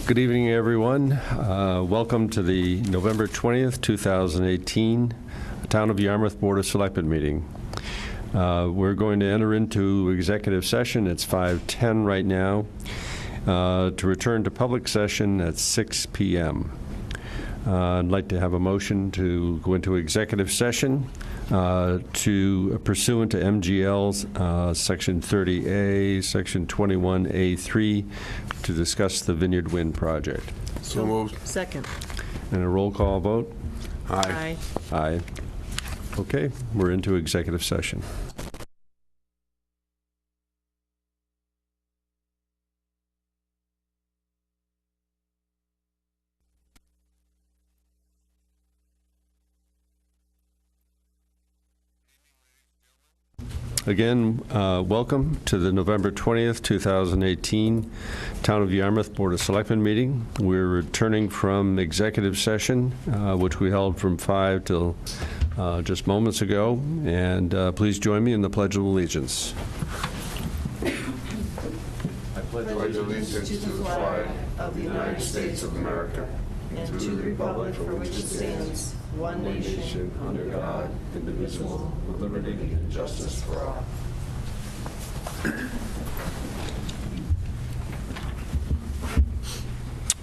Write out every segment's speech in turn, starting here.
Good evening, everyone. Welcome to the November 20th, 2018 Town of Yarmouth Board of Selectmen meeting. We're going to enter into executive session. It's 5:10 right now. To return to public session at 6 p.m. I'd like to have a motion to go into executive session to pursuant to MGL's Section 30A, Section 21A3 to discuss the Vineyard Wind project. So moved. Second. And a roll call vote? Aye. Aye. Okay, we're into executive session. Again, welcome to the November 20th, 2018 Town of Yarmouth Board of Selectmen meeting. We're returning from executive session, which we held from 5 till just moments ago. And please join me in the Pledge of Allegiance. I pledge allegiance to the flag of the United States of America and to the republic for which it stands, one nation, under God, indivisible, with liberty and justice for all.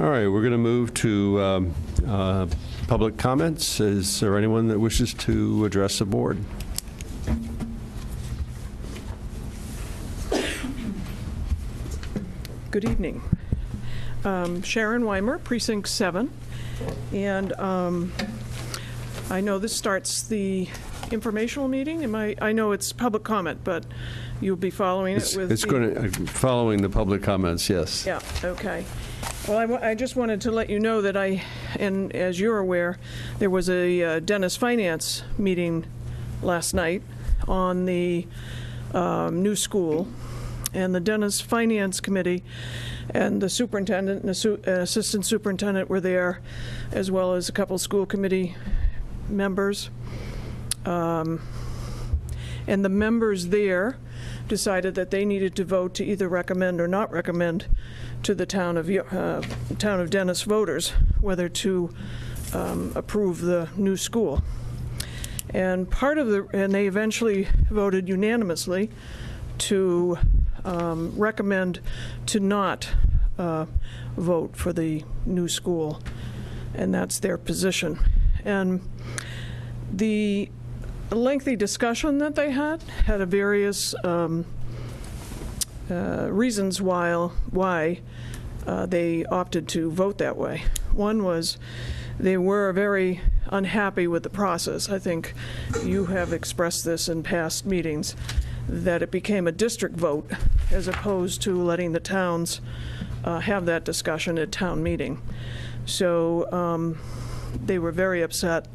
All right, we're going to move to public comments. Is there anyone that wishes to address the board? Good evening. Sharon Weimer, Precinct 7. And I know this starts the informational meeting. I know it's public comment, but you'll be following it with It's going to, following the public comments, yes. Yeah, okay. Well, I just wanted to let you know that and as you're aware, there was a Dennis Finance meeting last night on the new school. And the Dennis Finance Committee and the superintendent and assistant superintendent were there, as well as a couple school committee members. And the members there decided that they needed to vote to either recommend or not recommend to the town of Dennis voters whether to approve the new school. And and they eventually voted unanimously to recommend to not vote for the new school, and that's their position. And the lengthy discussion that they had a various reasons why they opted to vote that way. One was they were very unhappy with the process. I think you have expressed this in past meetings, that it became a district vote as opposed to letting the towns have that discussion at town meeting. So they were very upset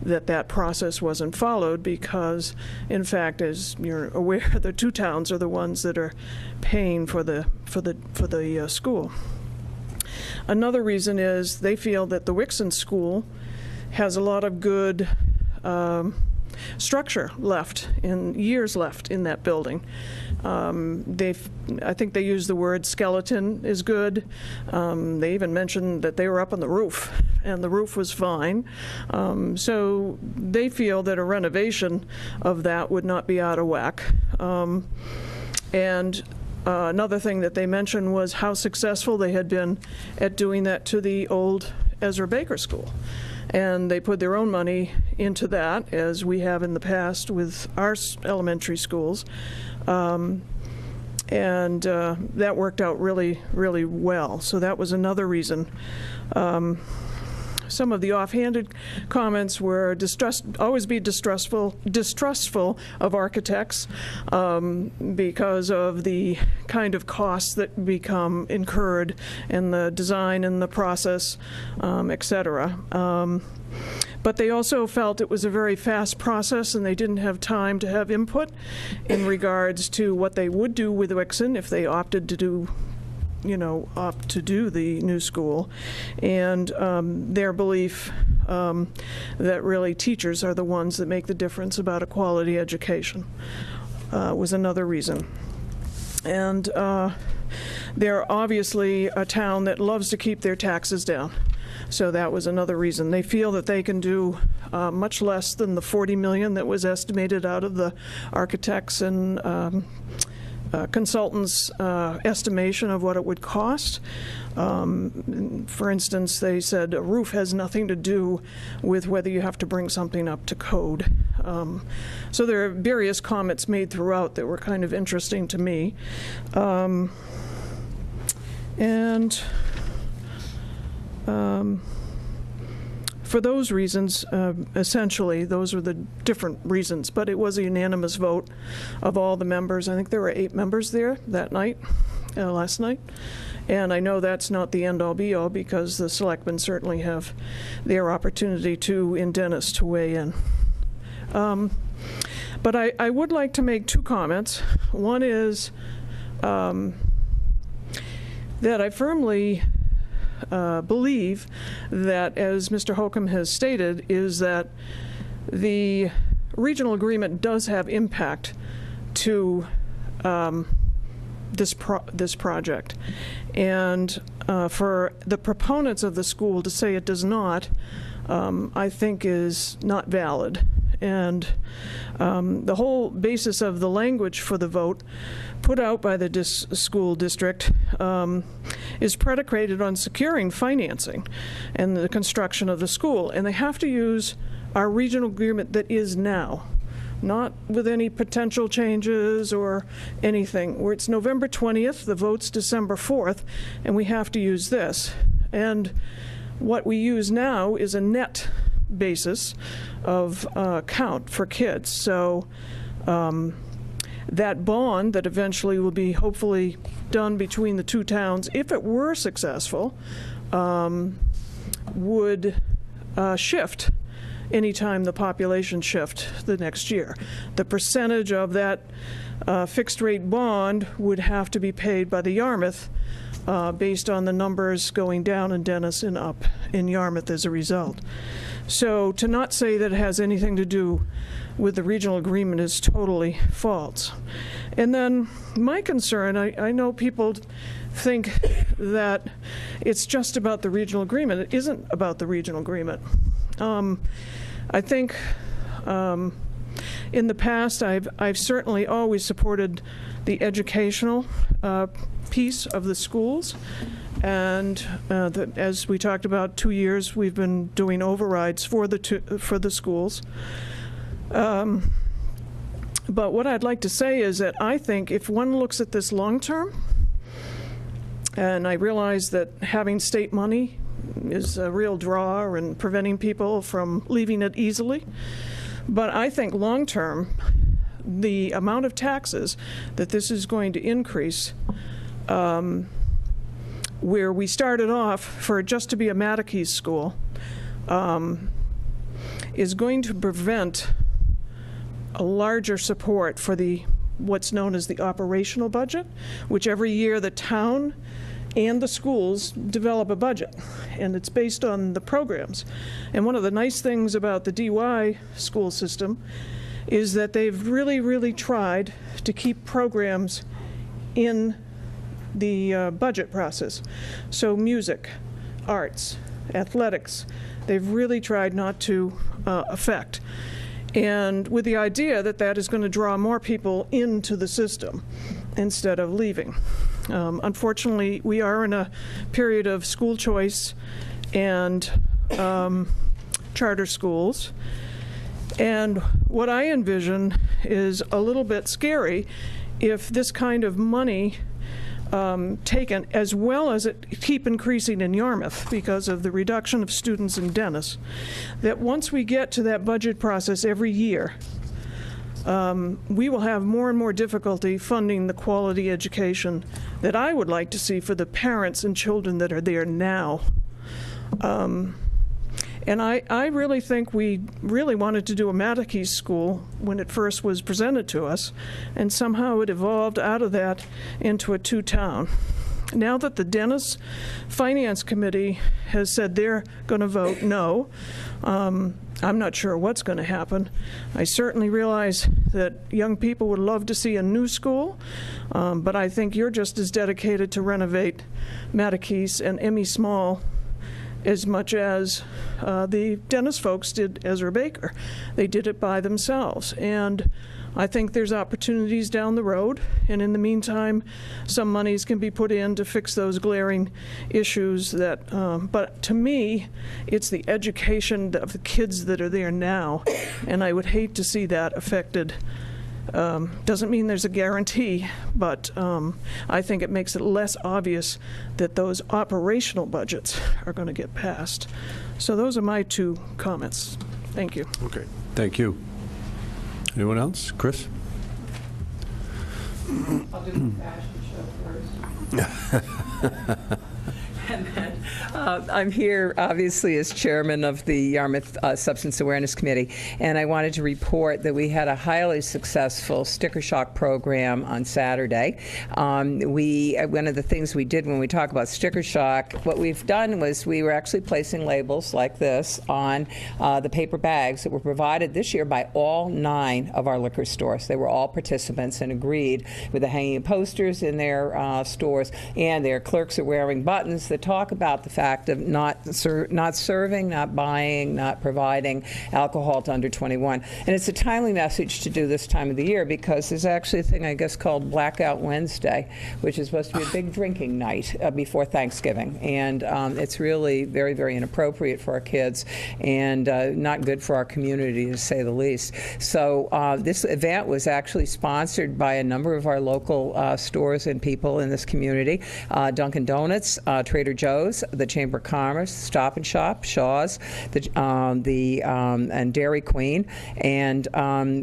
that that process wasn't followed because, in fact, as you're aware, the two towns are the ones that are paying for the school. Another reason is they feel that the Wixon School has a lot of good structure years left in that building. I think they use the word skeleton is good. They even mentioned that they were up on the roof, and the roof was fine. So they feel that a renovation of that would not be out of whack. And another thing that they mentioned was how successful they had been at doing that to the old Ezra Baker School. And they put their own money into that, as we have in the past with our elementary schools. And that worked out really, really well. So that was another reason. Some of the offhanded comments were always be distrustful of architects because of the kind of costs that become incurred in the design and the process, et cetera. But they also felt it was a very fast process and they didn't have time to have input in regards to what they would do with Wixon if they opted to do the new school, and their belief that really teachers are the ones that make the difference about a quality education was another reason. And they're obviously a town that loves to keep their taxes down. So that was another reason. They feel that they can do much less than the $40 million that was estimated out of the architects and consultants' estimation of what it would cost. For instance, they said a roof has nothing to do with whether you have to bring something up to code. So there are various comments made throughout that were kind of interesting to me. For those reasons, essentially, those are the different reasons, but it was a unanimous vote of all the members. I think there were 8 members there that night, last night. And I know that's not the end-all be-all, because the selectmen certainly have their opportunity to, in Dennis, to weigh in. But I would like to make 2 comments. One is that I firmly believe that, as Mr. Holcomb has stated, is that the regional agreement does have impact to this project. And for the proponents of the school to say it does not, I think is not valid. And the whole basis of the language for the vote put out by the school district is predicated on securing financing and the construction of the school. And they have to use our regional agreement that is now, not with any potential changes or anything. Where it's November 20th, the vote's December 4th, and we have to use this. And what we use now is a net basis of count for kids. So that bond that eventually will be hopefully done between the 2 towns, if it were successful, would shift anytime the population shift the next year. The percentage of that fixed rate bond would have to be paid by the Yarmouth based on the numbers going down in Dennis and up in Yarmouth as a result. So to not say that it has anything to do with the regional agreement is totally false. And then my concern, I know people think that it's just about the regional agreement. It isn't about the regional agreement. I think in the past I've certainly always supported the educational piece of the schools. And as we talked about, 2 years we've been doing overrides for the schools. But what I'd like to say is that I think if one looks at this long term, and I realize that having state money is a real draw and preventing people from leaving it easily, but I think long term, the amount of taxes that this is going to increase, where we started off for just to be a Matakes school, is going to prevent a larger support for what's known as the operational budget, which every year the town and the schools develop a budget, and it's based on the programs. And one of the nice things about the DY school system is that they've really, really tried to keep programs in the budget process. So music, arts, athletics, they've really tried not to affect. And with the idea that that is going to draw more people into the system instead of leaving. Unfortunately, we are in a period of school choice and charter schools. And what I envision is a little bit scary if this kind of money taken, as well as it keep increasing in Yarmouth because of the reduction of students in Dennis, that once we get to that budget process every year, we will have more and more difficulty funding the quality education that I would like to see for the parents and children that are there now. And I really think we really wanted to do a Matakes school when it first was presented to us, and somehow it evolved out of that into a 2-town. now that the Dennis Finance Committee has said they're going to vote no, I'm not sure what's going to happen. I certainly realize that young people would love to see a new school, but I think you're just as dedicated to renovate Mattakese and Emmy Small as much as the Dennis folks did Ezra Baker. They did it by themselves. And I think there's opportunities down the road, and in the meantime, some monies can be put in to fix those glaring issues that, but to me, it's the education of the kids that are there now, and I would hate to see that affected. Doesn't mean there's a guarantee, but I think it makes it less obvious that those operational budgets are going to get passed. So those are my 2 comments. Thank you. Okay, thank you. Anyone else? Chris? I'll do the fashion show first. And then I'm here, obviously, as chairman of the Yarmouth Substance Awareness Committee, and I wanted to report that we had a highly successful sticker shock program on Saturday. One of the things we did when we talk about sticker shock, what we've done was we were actually placing labels like this on the paper bags that were provided this year by all 9 of our liquor stores. They were all participants and agreed with the hanging posters in their stores, and their clerks are wearing buttons that talk about the fact of not serving, not buying, not providing alcohol to under 21. And it's a timely message to do this time of the year because there's actually a thing, I guess, called Blackout Wednesday, which is supposed to be a big drinking night before Thanksgiving. And it's really very, very inappropriate for our kids and not good for our community, to say the least. So this event was actually sponsored by a number of our local stores and people in this community. Dunkin' Donuts, Trader Joe's, the Chamber of Commerce, Stop and Shop, Shaw's, and Dairy Queen, and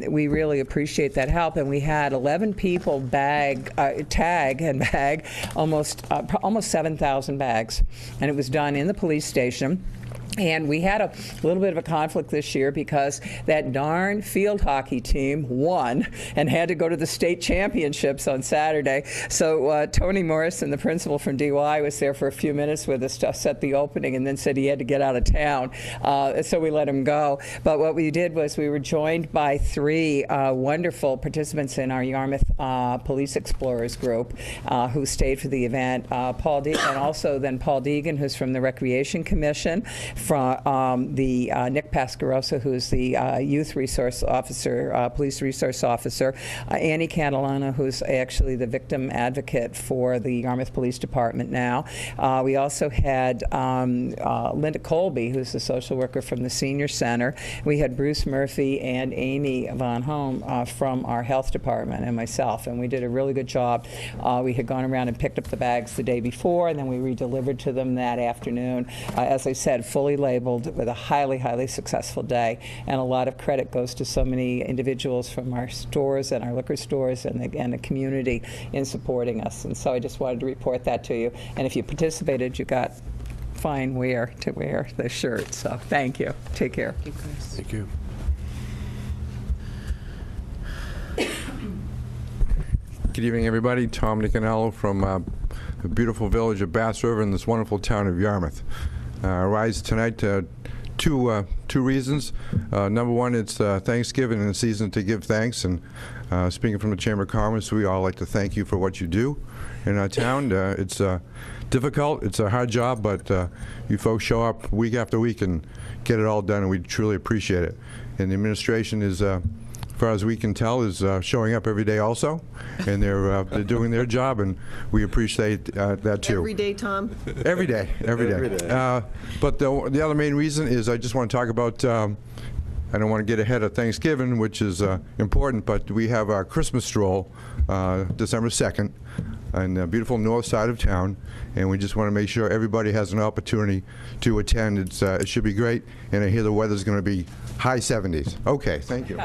we really appreciate that help. And we had 11 people tag and bag almost 7,000 bags, and it was done in the police station. And we had a little bit of a conflict this year because that darn field hockey team won and had to go to the state championships on Saturday. So Tony Morrison, the principal from DY, was there for a few minutes with us to set the opening and then said he had to get out of town. So we let him go. But what we did was we were joined by 3 wonderful participants in our Yarmouth Police Explorers group who stayed for the event. Paul Deegan, who's from the Recreation Commission, from the Nick Pascarosa, who's the youth resource officer, police resource officer, Annie Catalano, who's actually the victim advocate for the Yarmouth Police Department now. We also had Linda Colby, who's the social worker from the Senior Center. We had Bruce Murphy and Amy Von Home from our health department and myself, and we did a really good job. We had gone around and picked up the bags the day before, and then we redelivered to them that afternoon. As I said, fully labeled with a highly, highly successful day, and a lot of credit goes to so many individuals from our stores and our liquor stores and the community in supporting us. And so I just wanted to report that to you. And if you participated, you got fine wear to wear the shirt. So thank you. Take care. Thank you. Good evening, everybody. Tom Nicanello from the beautiful village of Bass River in this wonderful town of Yarmouth. I rise tonight two reasons. Number one, it's Thanksgiving and a season to give thanks. And speaking from the Chamber of Commerce, we all like to thank you for what you do in our town. It's difficult. It's a hard job, but you folks show up week after week and get it all done, and we truly appreciate it. And the administration is, as far as we can tell, is showing up every day also, and they're doing their job, and we appreciate that too. Every day, Tom? Every day, every day. Every day. But the other main reason is I just want to talk about, I don't want to get ahead of Thanksgiving, which is important, but we have our Christmas stroll December 2nd on the beautiful north side of town, and we just want to make sure everybody has an opportunity to attend. It should be great, and I hear the weather's going to be high 70s. Okay, thank you.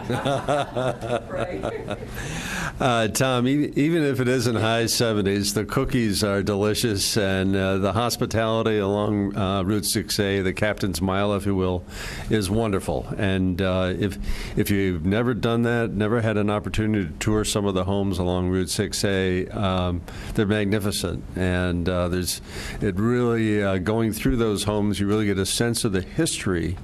Tom, even if it isn't high 70s, the cookies are delicious, and the hospitality along Route 6A, the Captain's Mile, if you will, is wonderful. And if you've never done that, never had an opportunity to tour some of the homes along Route 6A, they're magnificent. And it really, going through those homes, you really get a sense of the history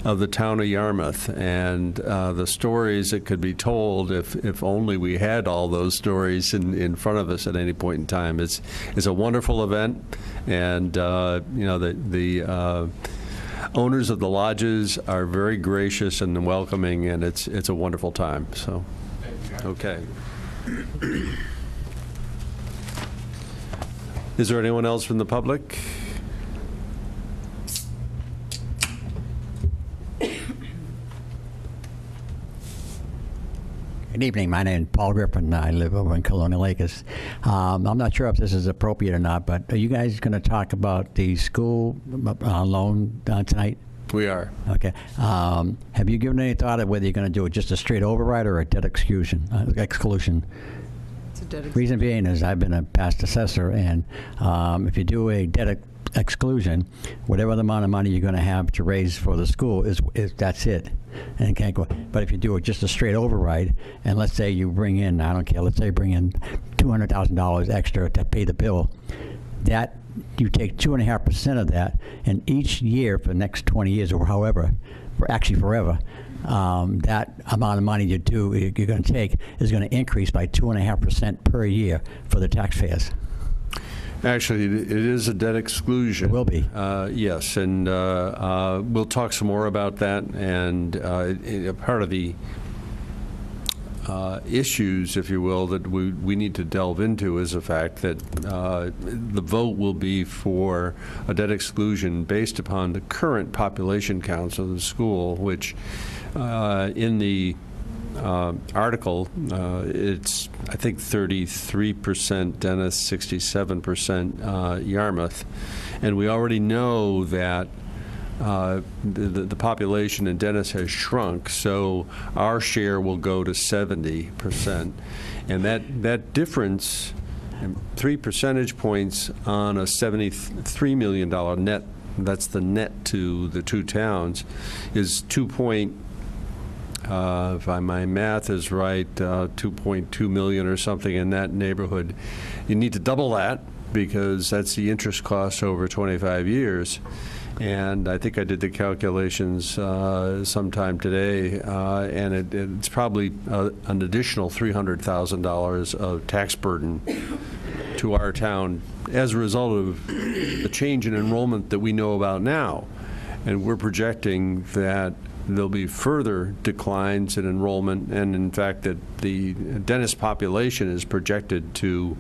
of the town of Yarmouth and the stories that could be told if only we had all those stories in front of us at any point in time. It's a wonderful event, and the owners of the lodges are very gracious and welcoming, and it's a wonderful time. So, okay. Is there anyone else from the public? Good evening. My name is Paul Griffin. I live over in Colonial Acres. I'm not sure if this is appropriate or not, but are you guys going to talk about the school loan tonight? We are. Okay. Have you given any thought of whether you're going to do just a straight override or a debt exclusion? Reason being is I've been a past assessor, and if you do a debt exclusion, whatever the amount of money you're going to have to raise for the school is that's it, and it can't go. But if you do it just a straight override, and let's say you bring in, I don't care, let's say you bring in $200,000 extra to pay the bill, that you take 2.5% of that, and each year for the next 20 years or however, actually forever, that amount of money you're going to take is going to increase by 2.5% per year for the taxpayers. Actually, it is a debt exclusion. It will be. Yes, and we'll talk some more about that. And part of the issues, if you will, that we need to delve into is the fact that the vote will be for a debt exclusion based upon the current population counts of the school, which in the article, it's, I think, 33% Dennis, 67% Yarmouth. And we already know that the population in Dennis has shrunk, so our share will go to 70%. And that difference, 3 percentage points on a $73 million net, that's the net to the two towns, is if my math is right, 2.2 million or something in that neighborhood. You need to double that because that's the interest cost over 25 years. And I think I did the calculations sometime today, and it's probably an additional $300,000 of tax burden to our town as a result of the change in enrollment that we know about now. And we're projecting that there'll be further declines in enrollment, and in fact that the Dennis population is projected to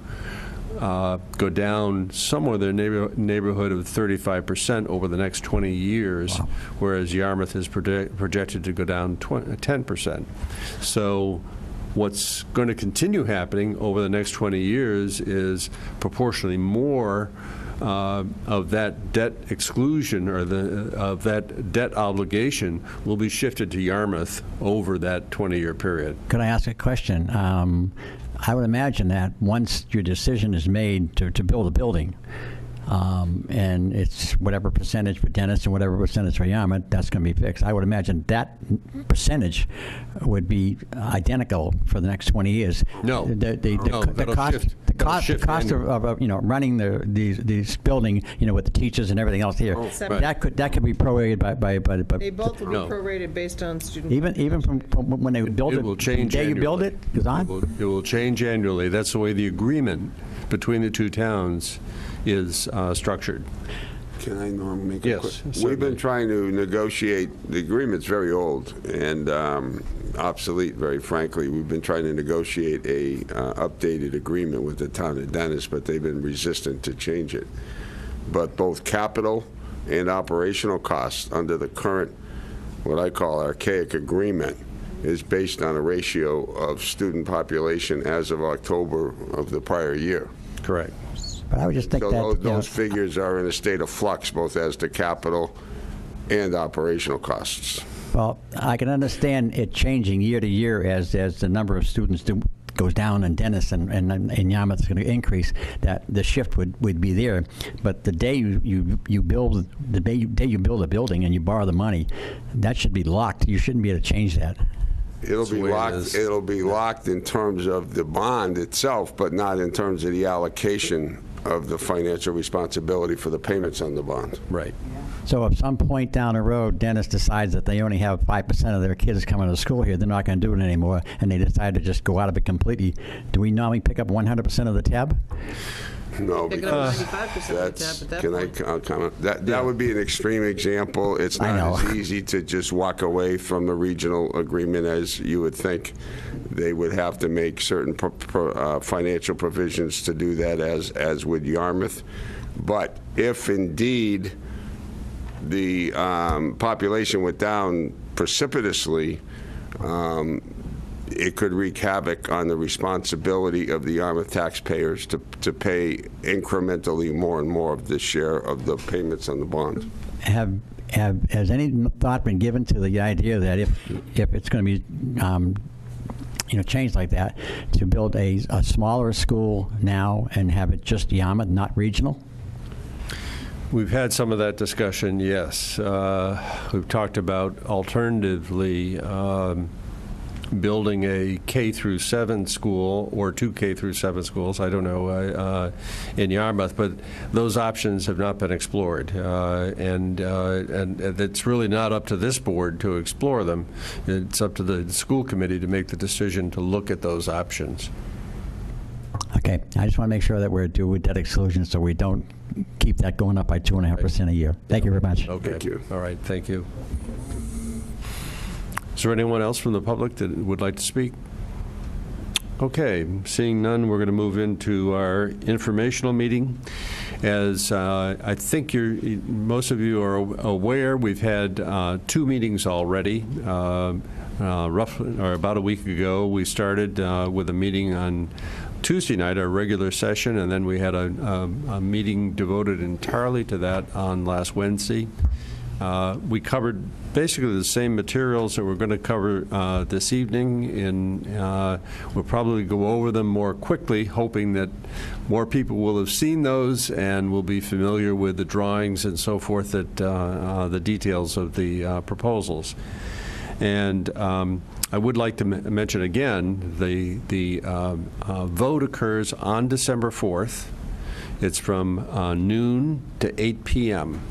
go down somewhere in the neighborhood of 35% over the next 20 years, wow. Whereas Yarmouth is projected to go down 10%. So what's going to continue happening over the next 20 years is proportionally more of that debt exclusion or of that debt obligation will be shifted to Yarmouth over that 20-year period. Could I ask a question? I would imagine that once your decision is made to build a building, and it's whatever percentage for Dennis and whatever percentage for Yarmouth, that's going to be fixed. I would imagine that percentage would be identical for the next 20 years. No, the cost of running these building, with the teachers and everything else here, that could be prorated by They both will be prorated based on student. Even from when they build it, will change the day you build it goes on. It will change annually. That's the way the agreement between the two towns is structured. Can I make a quick? Yes. We've been trying to negotiate. The agreement's very old and obsolete, very frankly. We've been trying to negotiate a updated agreement with the town of Dennis, but they've been resistant to change it. But both capital and operational costs under the current, what I call archaic agreement, is based on a ratio of student population as of October of the prior year. Correct. But I would just think so those figures are in a state of flux, both as to capital and operational costs. Well, I can understand it changing year to year as the number of students goes down in Dennis and Yarmouth is going to increase. That the shift would be there. But the day you build a building and you borrow the money, that should be locked. You shouldn't be able to change that. It'll That's the be way it locked. is. It'll be locked in terms of the bond itself, but not in terms of the allocation of the financial responsibility for the payments on the bond. Right. So if some point down the road, Dennis decides that they only have 5% of their kids coming to school here, they're not going to do it anymore, and they decide to just go out of it completely, do we normally pick up 100% of the tab? No, Pick it up because 95% of the that's, tab at that can point. I comment? That would be an extreme example. It's I not know. as easy to just walk away from the regional agreement as you would think. They would have to make certain financial provisions to do that, as would Yarmouth. But if indeed the population went down precipitously, it could wreak havoc on the responsibility of the Yarmouth taxpayers to pay incrementally more and more of the share of the payments on the bond. Has any thought been given to the idea that if it's going to be changed like that, to build a smaller school now and have it just Yarmouth, not regional? We've had some of that discussion, yes. We've talked about alternatively building a K through 7 school or 2 K through 7 schools, I don't know, in Yarmouth, but those options have not been explored. And it's really not up to this board to explore them. It's up to the school committee to make the decision to look at those options. Okay, I just want to make sure that we're due with debt exclusion so we don't keep that going up by 2.5% a year. Thank you very much. Okay. Thank you. All right, thank you. Is there anyone else from the public that would like to speak? Okay, seeing none, we're going to move into our informational meeting. As I think most of you are aware, we've had 2 meetings already. Roughly, or about a week ago, we started with a meeting on Tuesday night, our regular session, and then we had a meeting devoted entirely to that on last Wednesday. We covered basically the same materials that we're going to cover this evening, and we'll probably go over them more quickly, hoping that more people will have seen those and will be familiar with the drawings and so forth, that the details of the proposals. And I would like to mention again, the vote occurs on December 4th. It's from noon to 8 p.m.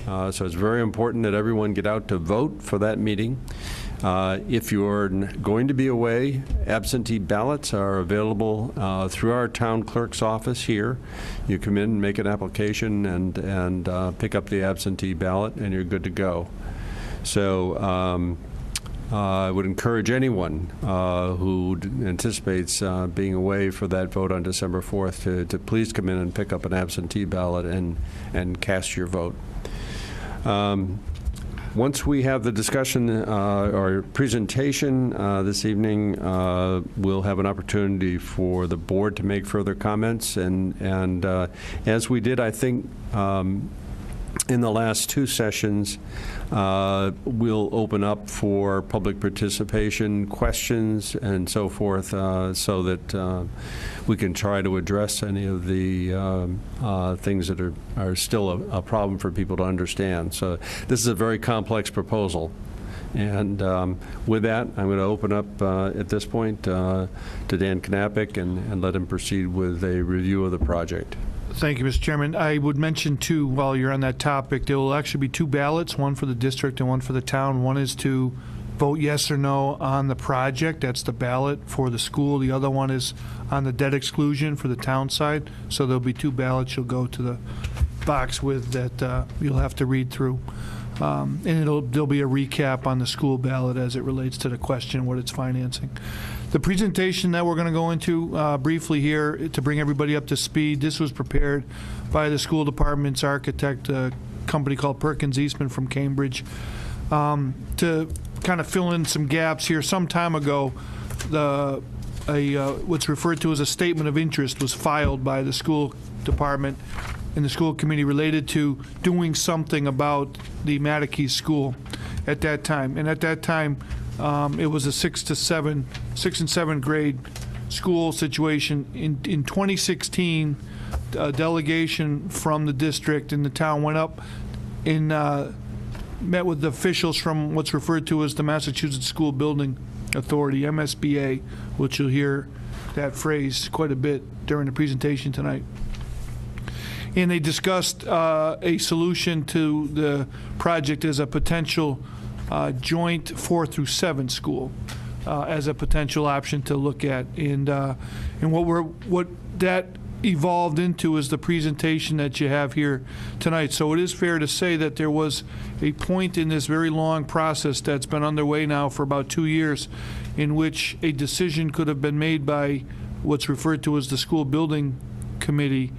So it's very important that everyone get out to vote for that meeting. If you're going to be away, absentee ballots are available through our town clerk's office here. You come in, make an application, and pick up the absentee ballot, and you're good to go. So I would encourage anyone who anticipates being away for that vote on December 4th to please come in and pick up an absentee ballot and cast your vote. Once we have the discussion or presentation this evening, we'll have an opportunity for the board to make further comments. And as we did, I think, in the last 2 sessions, we'll open up for public participation, questions, and so forth, so that we can try to address any of the things that are still a problem for people to understand. So this is a very complex proposal. And with that, I'm going to open up at this point to Dan Knapik and let him proceed with a review of the project. Thank you, Mr. Chairman. I would mention, too, while you're on that topic, there will actually be 2 ballots, one for the district and one for the town. One is to vote yes or no on the project. That's the ballot for the school. The other one is on the debt exclusion for the town side. So there'll be 2 ballots you'll go to the box with that you'll have to read through. And there'll be a recap on the school ballot as it relates to the question what it's financing. The presentation that we're going to go into briefly here to bring everybody up to speed, this was prepared by the school department's architect, a company called Perkins Eastman from Cambridge. To kind of fill in some gaps here, some time ago, what's referred to as a statement of interest was filed by the school department and the school committee related to doing something about the Mattakey School at that time. And at that time, it was a 6 and 7 grade school situation. In 2016, a delegation from the district and the town went up and met with the officials from what's referred to as the Massachusetts School Building Authority, MSBA, which you'll hear that phrase quite a bit during the presentation tonight. And they discussed a solution to the project as a potential joint 4 through 7 school as a potential option to look at. And what that evolved into is the presentation that you have here tonight. So it is fair to say that there was a point in this very long process that's been underway now for about 2 years in which a decision could have been made by what's referred to as the school building committee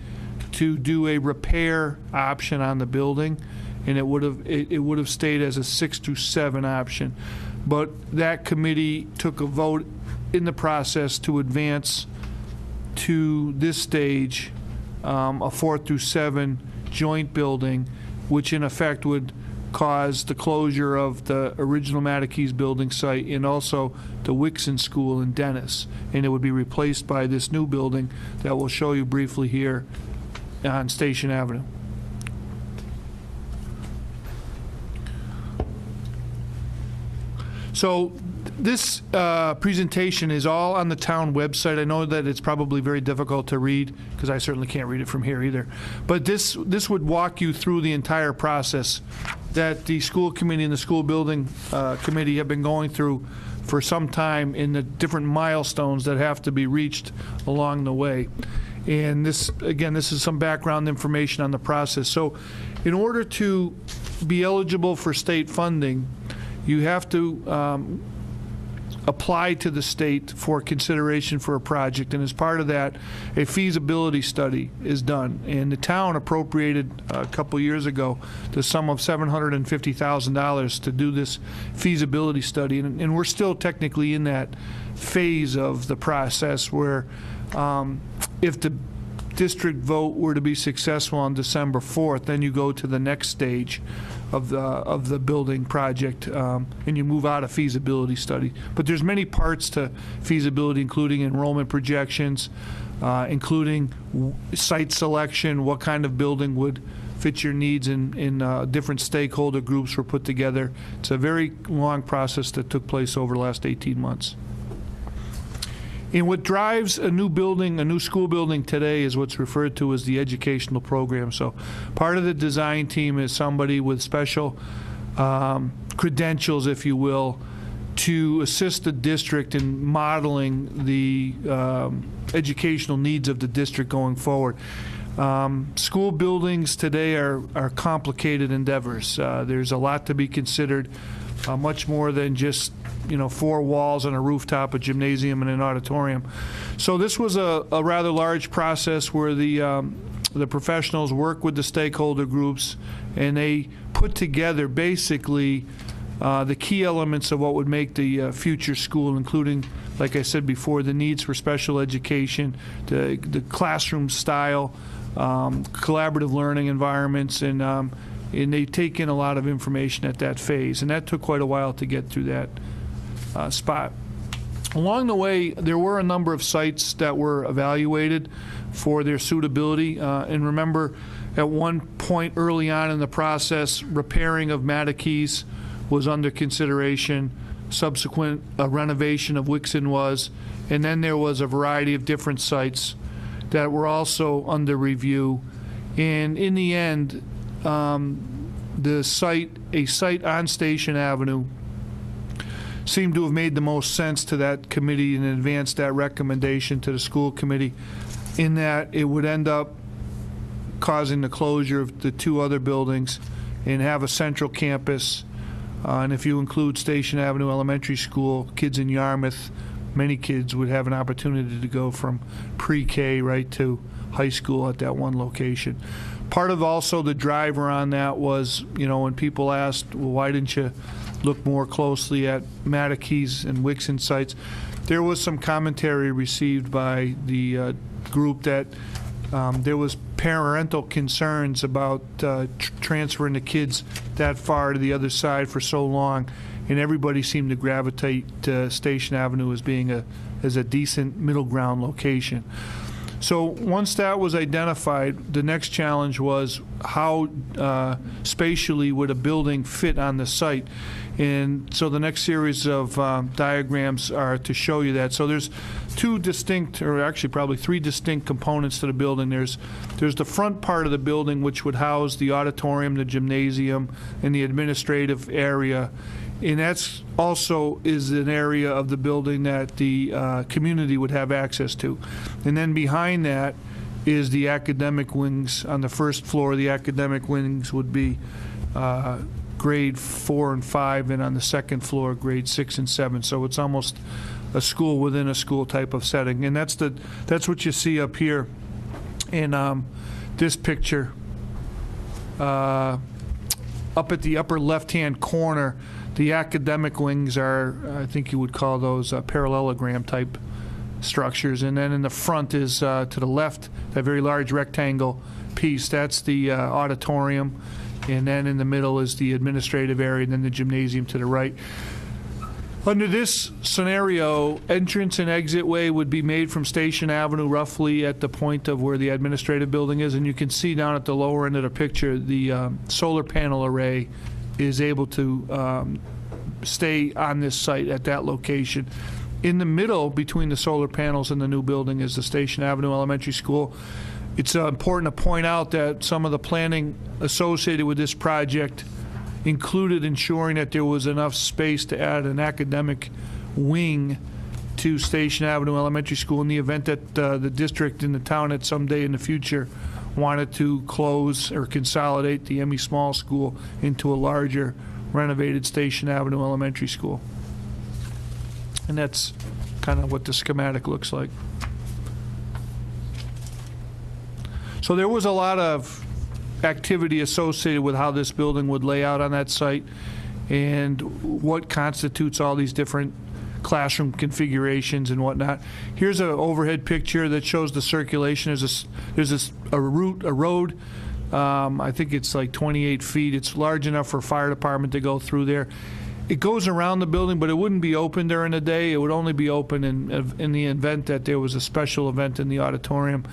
to do a repair option on the building, and it would have stayed as a 6 through 7 option. But that committee took a vote in the process to advance to this stage a 4 through 7 joint building, which in effect would cause the closure of the original Matakees building site and also the Wixon School in Dennis, and it would be replaced by this new building that we'll show you briefly here on Station Avenue. So this presentation is all on the town website. I know that it's probably very difficult to read because I certainly can't read it from here either. But this would walk you through the entire process that the school committee and the school building committee have been going through for some time in the different milestones that have to be reached along the way. And this, again, this is some background information on the process. So in order to be eligible for state funding, you have to apply to the state for consideration for a project, and as part of that, a feasibility study is done. And the town appropriated a couple years ago the sum of $750,000 to do this feasibility study, and we're still technically in that phase of the process where if the district vote were to be successful on December 4th, then you go to the next stage of the building project, and you move out of feasibility study. But there's many parts to feasibility, including enrollment projections, including site selection, what kind of building would fit your needs, in different stakeholder groups were put together. It's a very long process that took place over the last 18 months. And what drives a new building, a new school building today, is what's referred to as the educational program. So part of the design team is somebody with special credentials, if you will, to assist the district in modeling the educational needs of the district going forward. School buildings today are complicated endeavors. There's a lot to be considered, much more than just 4 walls and a rooftop, a gymnasium, and an auditorium. So this was a rather large process where the professionals work with the stakeholder groups, and they put together basically the key elements of what would make the future school, including, like I said before, the needs for special education, the classroom style, collaborative learning environments, and they take in a lot of information at that phase, and that took quite a while to get through that spot. Along the way, there were a number of sites that were evaluated for their suitability, and remember, at one point early on in the process, repairing of Matakees was under consideration. Subsequent renovation of Wixon was, and then there was a variety of different sites that were also under review. And in the end, a site on Station Avenue seemed to have made the most sense to that committee and advanced that recommendation to the school committee, in that it would end up causing the closure of the 2 other buildings and have a central campus. And if you include Station Avenue Elementary School, kids in Yarmouth, many kids would have an opportunity to go from pre-K right to high school at that one location. Part of also the driver on that was, when people asked, well, why didn't you look more closely at Matakees and Wixon sites, there was some commentary received by the group that there was parental concerns about transferring the kids that far to the other side for so long, and everybody seemed to gravitate to Station Avenue as being a decent middle ground location. So once that was identified, the next challenge was how spatially would a building fit on the site. And so the next series of diagrams are to show you that. So there's two distinct, or actually probably three distinct components to the building. There's the front part of the building, which would house the auditorium, the gymnasium, and the administrative area. And that's also is an area of the building that the community would have access to. And then behind that is the academic wings. On the first floor, the academic wings would be grade 4 and 5, and on the second floor, grade 6 and 7. So it's almost a school within a school type of setting. And that's what you see up here in this picture. Up at the upper left-hand corner, the academic wings are, I think you would call those parallelogram type structures. And then in the front is to the left, that very large rectangle piece, that's the auditorium. And then in the middle is the administrative area, and then the gymnasium to the right. Under this scenario, entrance and exit way would be made from Station Avenue, roughly at the point of where the administrative building is. And you can see down at the lower end of the picture, the solar panel array is able to stay on this site at that location. In the middle, between the solar panels and the new building, is the Station Avenue Elementary School. It's important to point out that some of the planning associated with this project included ensuring that there was enough space to add an academic wing to Station Avenue Elementary School in the event that the district and the town at some day in the future wanted to close or consolidate the Emmy Small School into a larger renovated Station Avenue Elementary School. And that's kind of what the schematic looks like. So there was a lot of activity associated with how this building would lay out on that site and what constitutes all these different classroom configurations and whatnot. Here's an overhead picture that shows the circulation. There's a road. I think it's like 28 feet. It's large enough for a fire department to go through there. It goes around the building, but it wouldn't be open during the day. It would only be open in the event that there was a special event in the auditorium.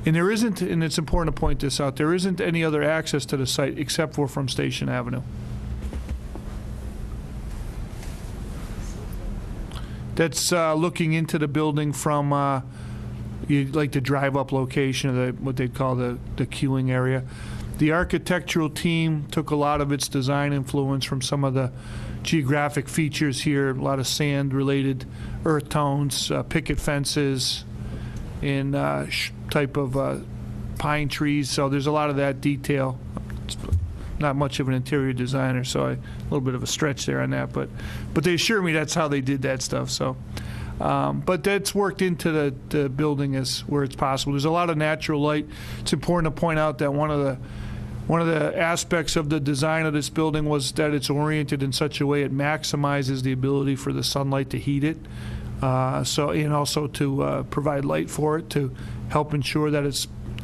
And there isn't, and it's important to point this out, there isn't any other access to the site except for from Station Avenue. That's looking into the building from like the drive-up location of what they'd call the queuing area. The architectural team took a lot of its design influence from some of the geographic features here, a lot of sand-related earth tones, picket fences, and type of pine trees. So there's a lot of that detail. It's not much of an interior designer, so a little bit of a stretch there on that. But they assure me that's how they did that stuff. So, but that's worked into the building as where it's possible. There's a lot of natural light. It's important to point out that one of the aspects of the design of this building was that it's oriented in such a way it maximizes the ability for the sunlight to heat it. And also to provide light for it to help ensure that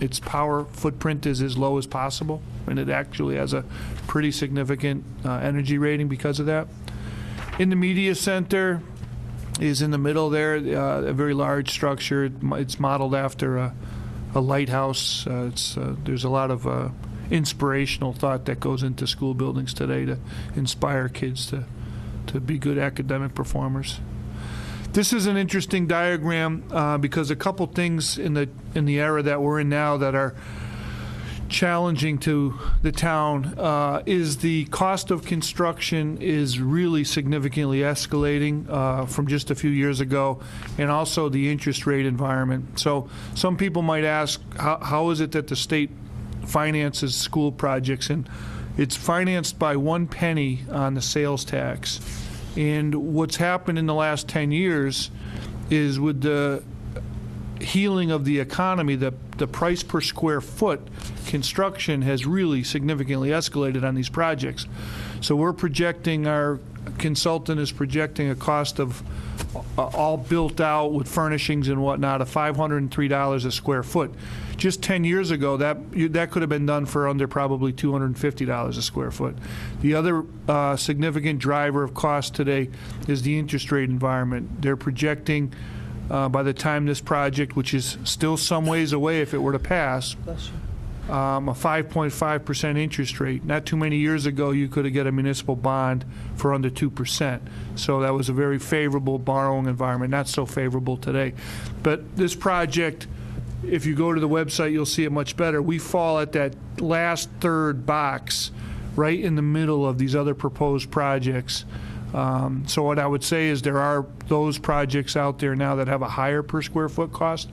its power footprint is as low as possible, and it actually has a pretty significant energy rating because of that. In the media center is in the middle there, a very large structure. It's modeled after a lighthouse. There's a lot of inspirational thought that goes into school buildings today to inspire kids to be good academic performers. This is an interesting diagram because a couple things in the era that we're in now that are challenging to the town is the cost of construction is really significantly escalating from just a few years ago, and also the interest rate environment. So some people might ask, how is it that the state finances school projects? And it's financed by 1 penny on the sales tax. And what's happened in the last 10 years is with the healing of the economy, the price per square foot construction has really significantly escalated on these projects. So we're projecting, our consultant is projecting a cost of all built out with furnishings and whatnot of $503 a square foot. Just 10 years ago, that could have been done for under probably $250 a square foot. The other significant driver of cost today is the interest rate environment. They're projecting by the time this project, which is still some ways away if it were to pass, a 5.5% interest rate. Not too many years ago, you could have get a municipal bond for under 2%. So that was a very favorable borrowing environment, not so favorable today. But this project, if you go to the website, you'll see it much better. We fall at that last third box right in the middle of these other proposed projects. So what I would say is there are those projects out there now that have a higher per square foot cost,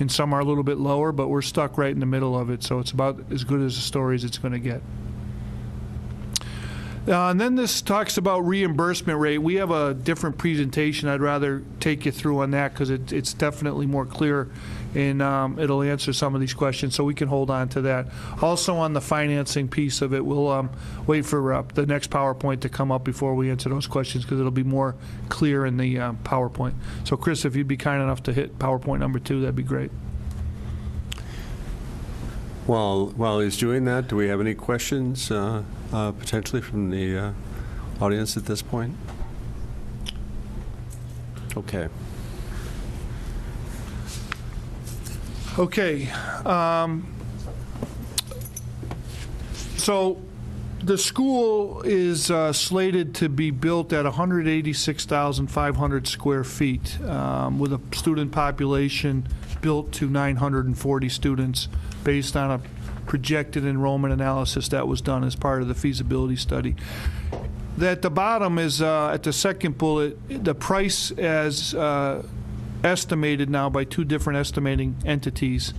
and some are a little bit lower, but we're stuck right in the middle of it, so it's about as good as a story as it's going to get. And then this talks about reimbursement rate. We have a different presentation I'd rather take you through on that because it's definitely more clear, and it'll answer some of these questions, so we can hold on to that. Also on the financing piece of it, we'll wait for the next PowerPoint to come up before we answer those questions because it'll be more clear in the PowerPoint. So Chris, if you'd be kind enough to hit PowerPoint number 2, that'd be great. While he's doing that, do we have any questions potentially from the audience at this point? Okay. Okay. So the school is slated to be built at 186,500 square feet with a student population built to 940 students based on a projected enrollment analysis that was done as part of the feasibility study. At the bottom is, at the second bullet, the price as estimated now by 2 different estimating entities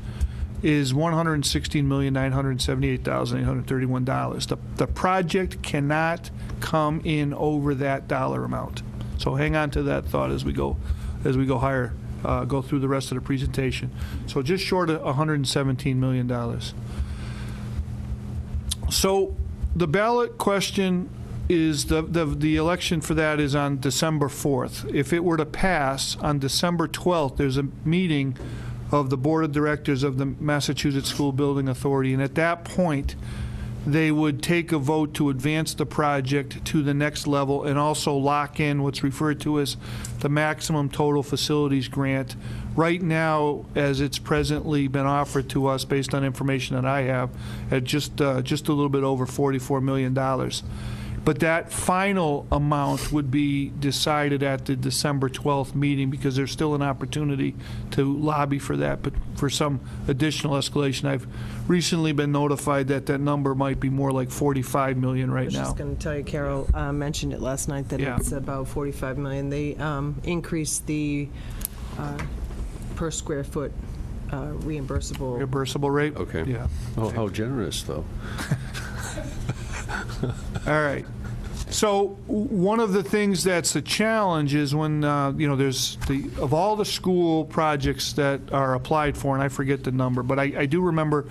is $116,978,831. The project cannot come in over that dollar amount. So hang on to that thought as we go higher, go through the rest of the presentation. So just short of $117 million. So the ballot question is the election for that is on December 4th. If it were to pass on December 12th, there's a meeting of the Board of Directors of the Massachusetts School Building Authority, and at that point, they would take a vote to advance the project to the next level and also lock in what's referred to as the maximum total facilities grant. Right now, as it's presently been offered to us based on information that I have, at just a little bit over $44 million. But that final amount would be decided at the December 12th meeting because there's still an opportunity to lobby for that, but for some additional escalation. I've recently been notified that that number might be more like $45 million right now. I was just going to tell you, Carol mentioned it last night that Yeah. it's about $45 million. They increased the per square foot Reimbursable rate? Okay. Yeah. Oh, how generous, though. All right. So one of the things that's a challenge is when, there's of all the school projects that are applied for, and I forget the number, but I do remember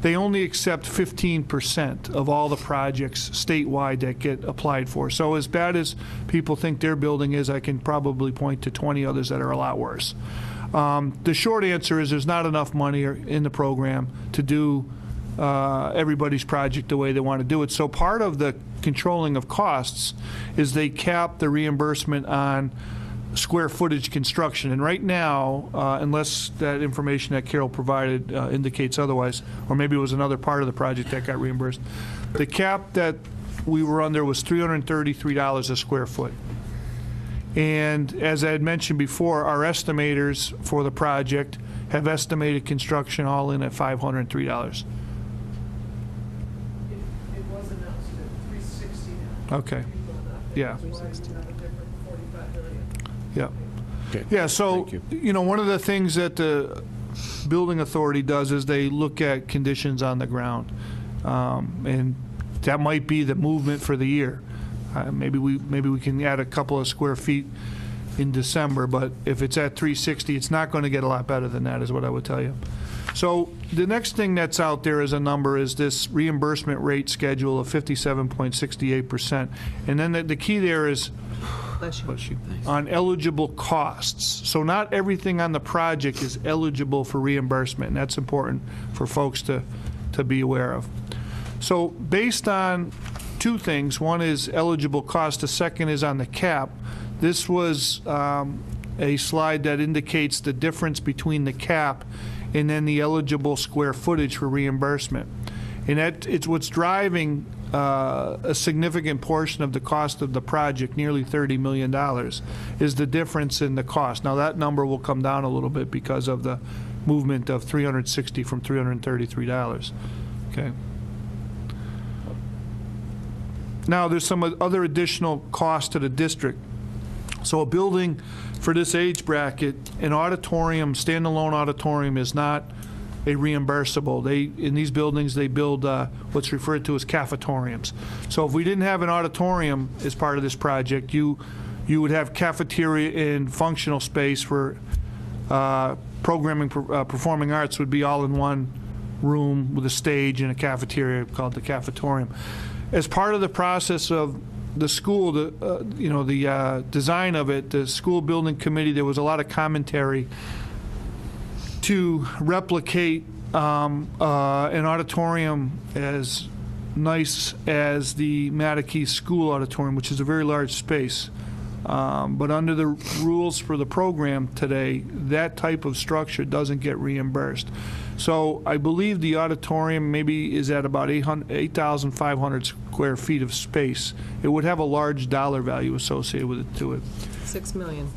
they only accept 15% of all the projects statewide that get applied for. So as bad as people think their building is, I can probably point to 20 others that are a lot worse. The short answer is there's not enough money in the program to do everybody's project the way they want to do it. So part of the controlling of costs is they cap the reimbursement on square footage construction. And right now, unless that information that Carol provided indicates otherwise, or maybe it was another part of the project that got reimbursed, the cap that we were under was $333 a square foot. And as I had mentioned before, our estimators for the project have estimated construction all in at $503. Okay. Yeah. Yeah. Okay. Yeah, so, Thank you. One of the things that the building authority does is they look at conditions on the ground. And that might be the movement for the year. Maybe we can add a couple of square feet in December, but if it's at 360, it's not going to get a lot better than that, is what I would tell you. So the next thing that's out there as a number is this reimbursement rate schedule of 57.68%. And then the key there is on eligible costs. So not everything on the project is eligible for reimbursement, and that's important for folks to be aware of. So based on 2 things, one is eligible cost, the second is on the cap. This was a slide that indicates the difference between the cap and then the eligible square footage for reimbursement. And it's what's driving a significant portion of the cost of the project, nearly $30 million, is the difference in the cost. Now, that number will come down a little bit because of the movement of $360 from $333. Okay. Now, there's some other additional cost to the district. So a building for this age bracket, an auditorium, standalone auditorium, is not a reimbursable. In these buildings, they build what's referred to as cafetoriums. So if we didn't have an auditorium as part of this project, you would have cafeteria and functional space for programming, performing arts would be all in one room with a stage and a cafeteria called the cafetorium. As part of the process of the school, the design of it, the school building committee, there was a lot of commentary to replicate an auditorium as nice as the Mattakey School Auditorium, which is a very large space. But under the rules for the program today, that type of structure doesn't get reimbursed. So I believe the auditorium maybe is at about 8,500 square feet of space. It would have a large dollar value associated with it to it. $6 million.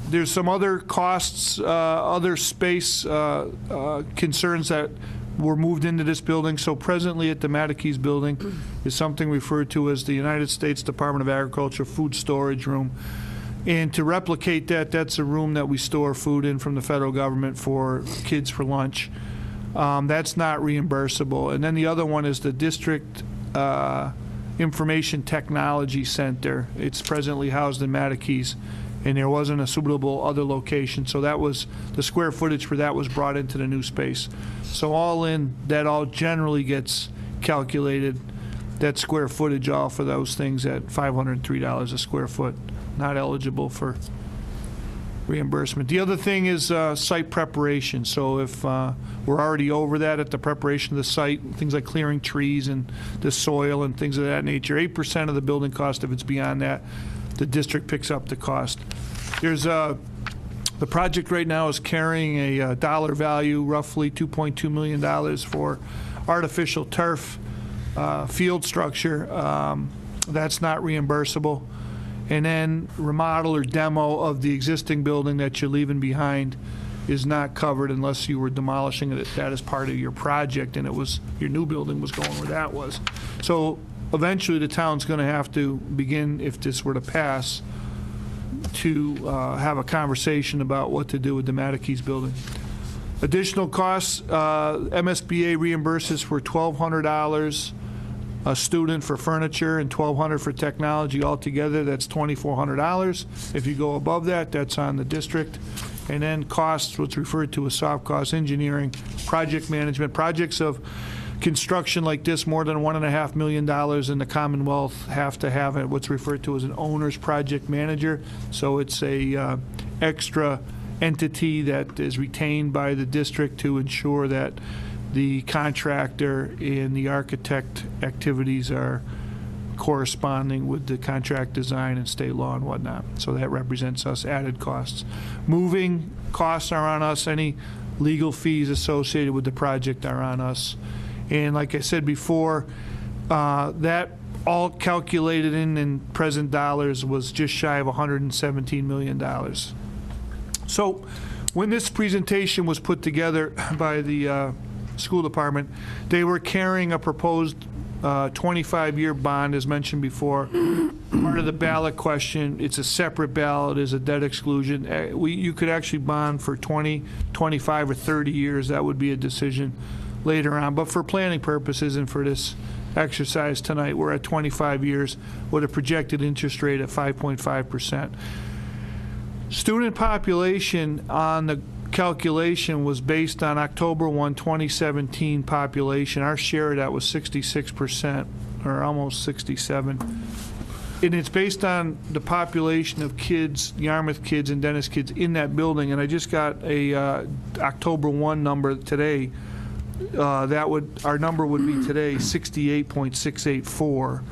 There's some other costs, other space concerns that were moved into this building. So presently at the Mattakey's building is something referred to as the United States Department of Agriculture Food Storage Room. And to replicate that, that's a room that we store food in from the federal government for kids for lunch. That's not reimbursable. And then the other one is the District Information Technology Center. It's presently housed in Mattakey's, and there wasn't a suitable other location. So that was, the square footage for that was brought into the new space. So all in, that all generally gets calculated, that square footage all for those things at $503 a square foot. Not eligible for reimbursement. The other thing is site preparation. So if we're already over that at the preparation of the site, things like clearing trees and the soil and things of that nature, 8% of the building cost, if it's beyond that, the district picks up the cost. There's the project right now is carrying a dollar value, roughly $2.2 million for artificial turf field structure. That's not reimbursable. And then remodel or demo of the existing building that you're leaving behind is not covered unless you were demolishing it, that as part of your project, and it was, your new building was going where that was. So eventually the town's going to have to begin, if this were to pass, to have a conversation about what to do with the Mattakey's building. Additional costs, MSBA reimburses for $1,200 a student for furniture and $1,200 for technology. Altogether, that's $2,400. If you go above that, that's on the district. And then costs, what's referred to as soft cost engineering, project management. Projects of construction like this, more than $1.5 million in the Commonwealth, have to have what's referred to as an owner's project manager. So it's a extra entity that is retained by the district to ensure that the contractor and the architect activities are corresponding with the contract design and state law and whatnot. So that represents us added costs. Moving costs are on us. Any legal fees associated with the project are on us. And like I said before, that all calculated in present dollars was just shy of $117 million. So when this presentation was put together by the school department, they were carrying a proposed 25-year bond, as mentioned before. Part of the ballot question, it's a separate ballot, is a debt exclusion. You could actually bond for 20, 25, or 30 years. That would be a decision later on. But for planning purposes and for this exercise tonight, we're at 25 years with a projected interest rate of 5.5%. Student population on the calculation was based on October 1, 2017 population. Our share of that was 66%, or almost 67. And it's based on the population of kids, Yarmouth kids and Dennis kids in that building. And I just got a October 1 number today. Our number would be today 68.684,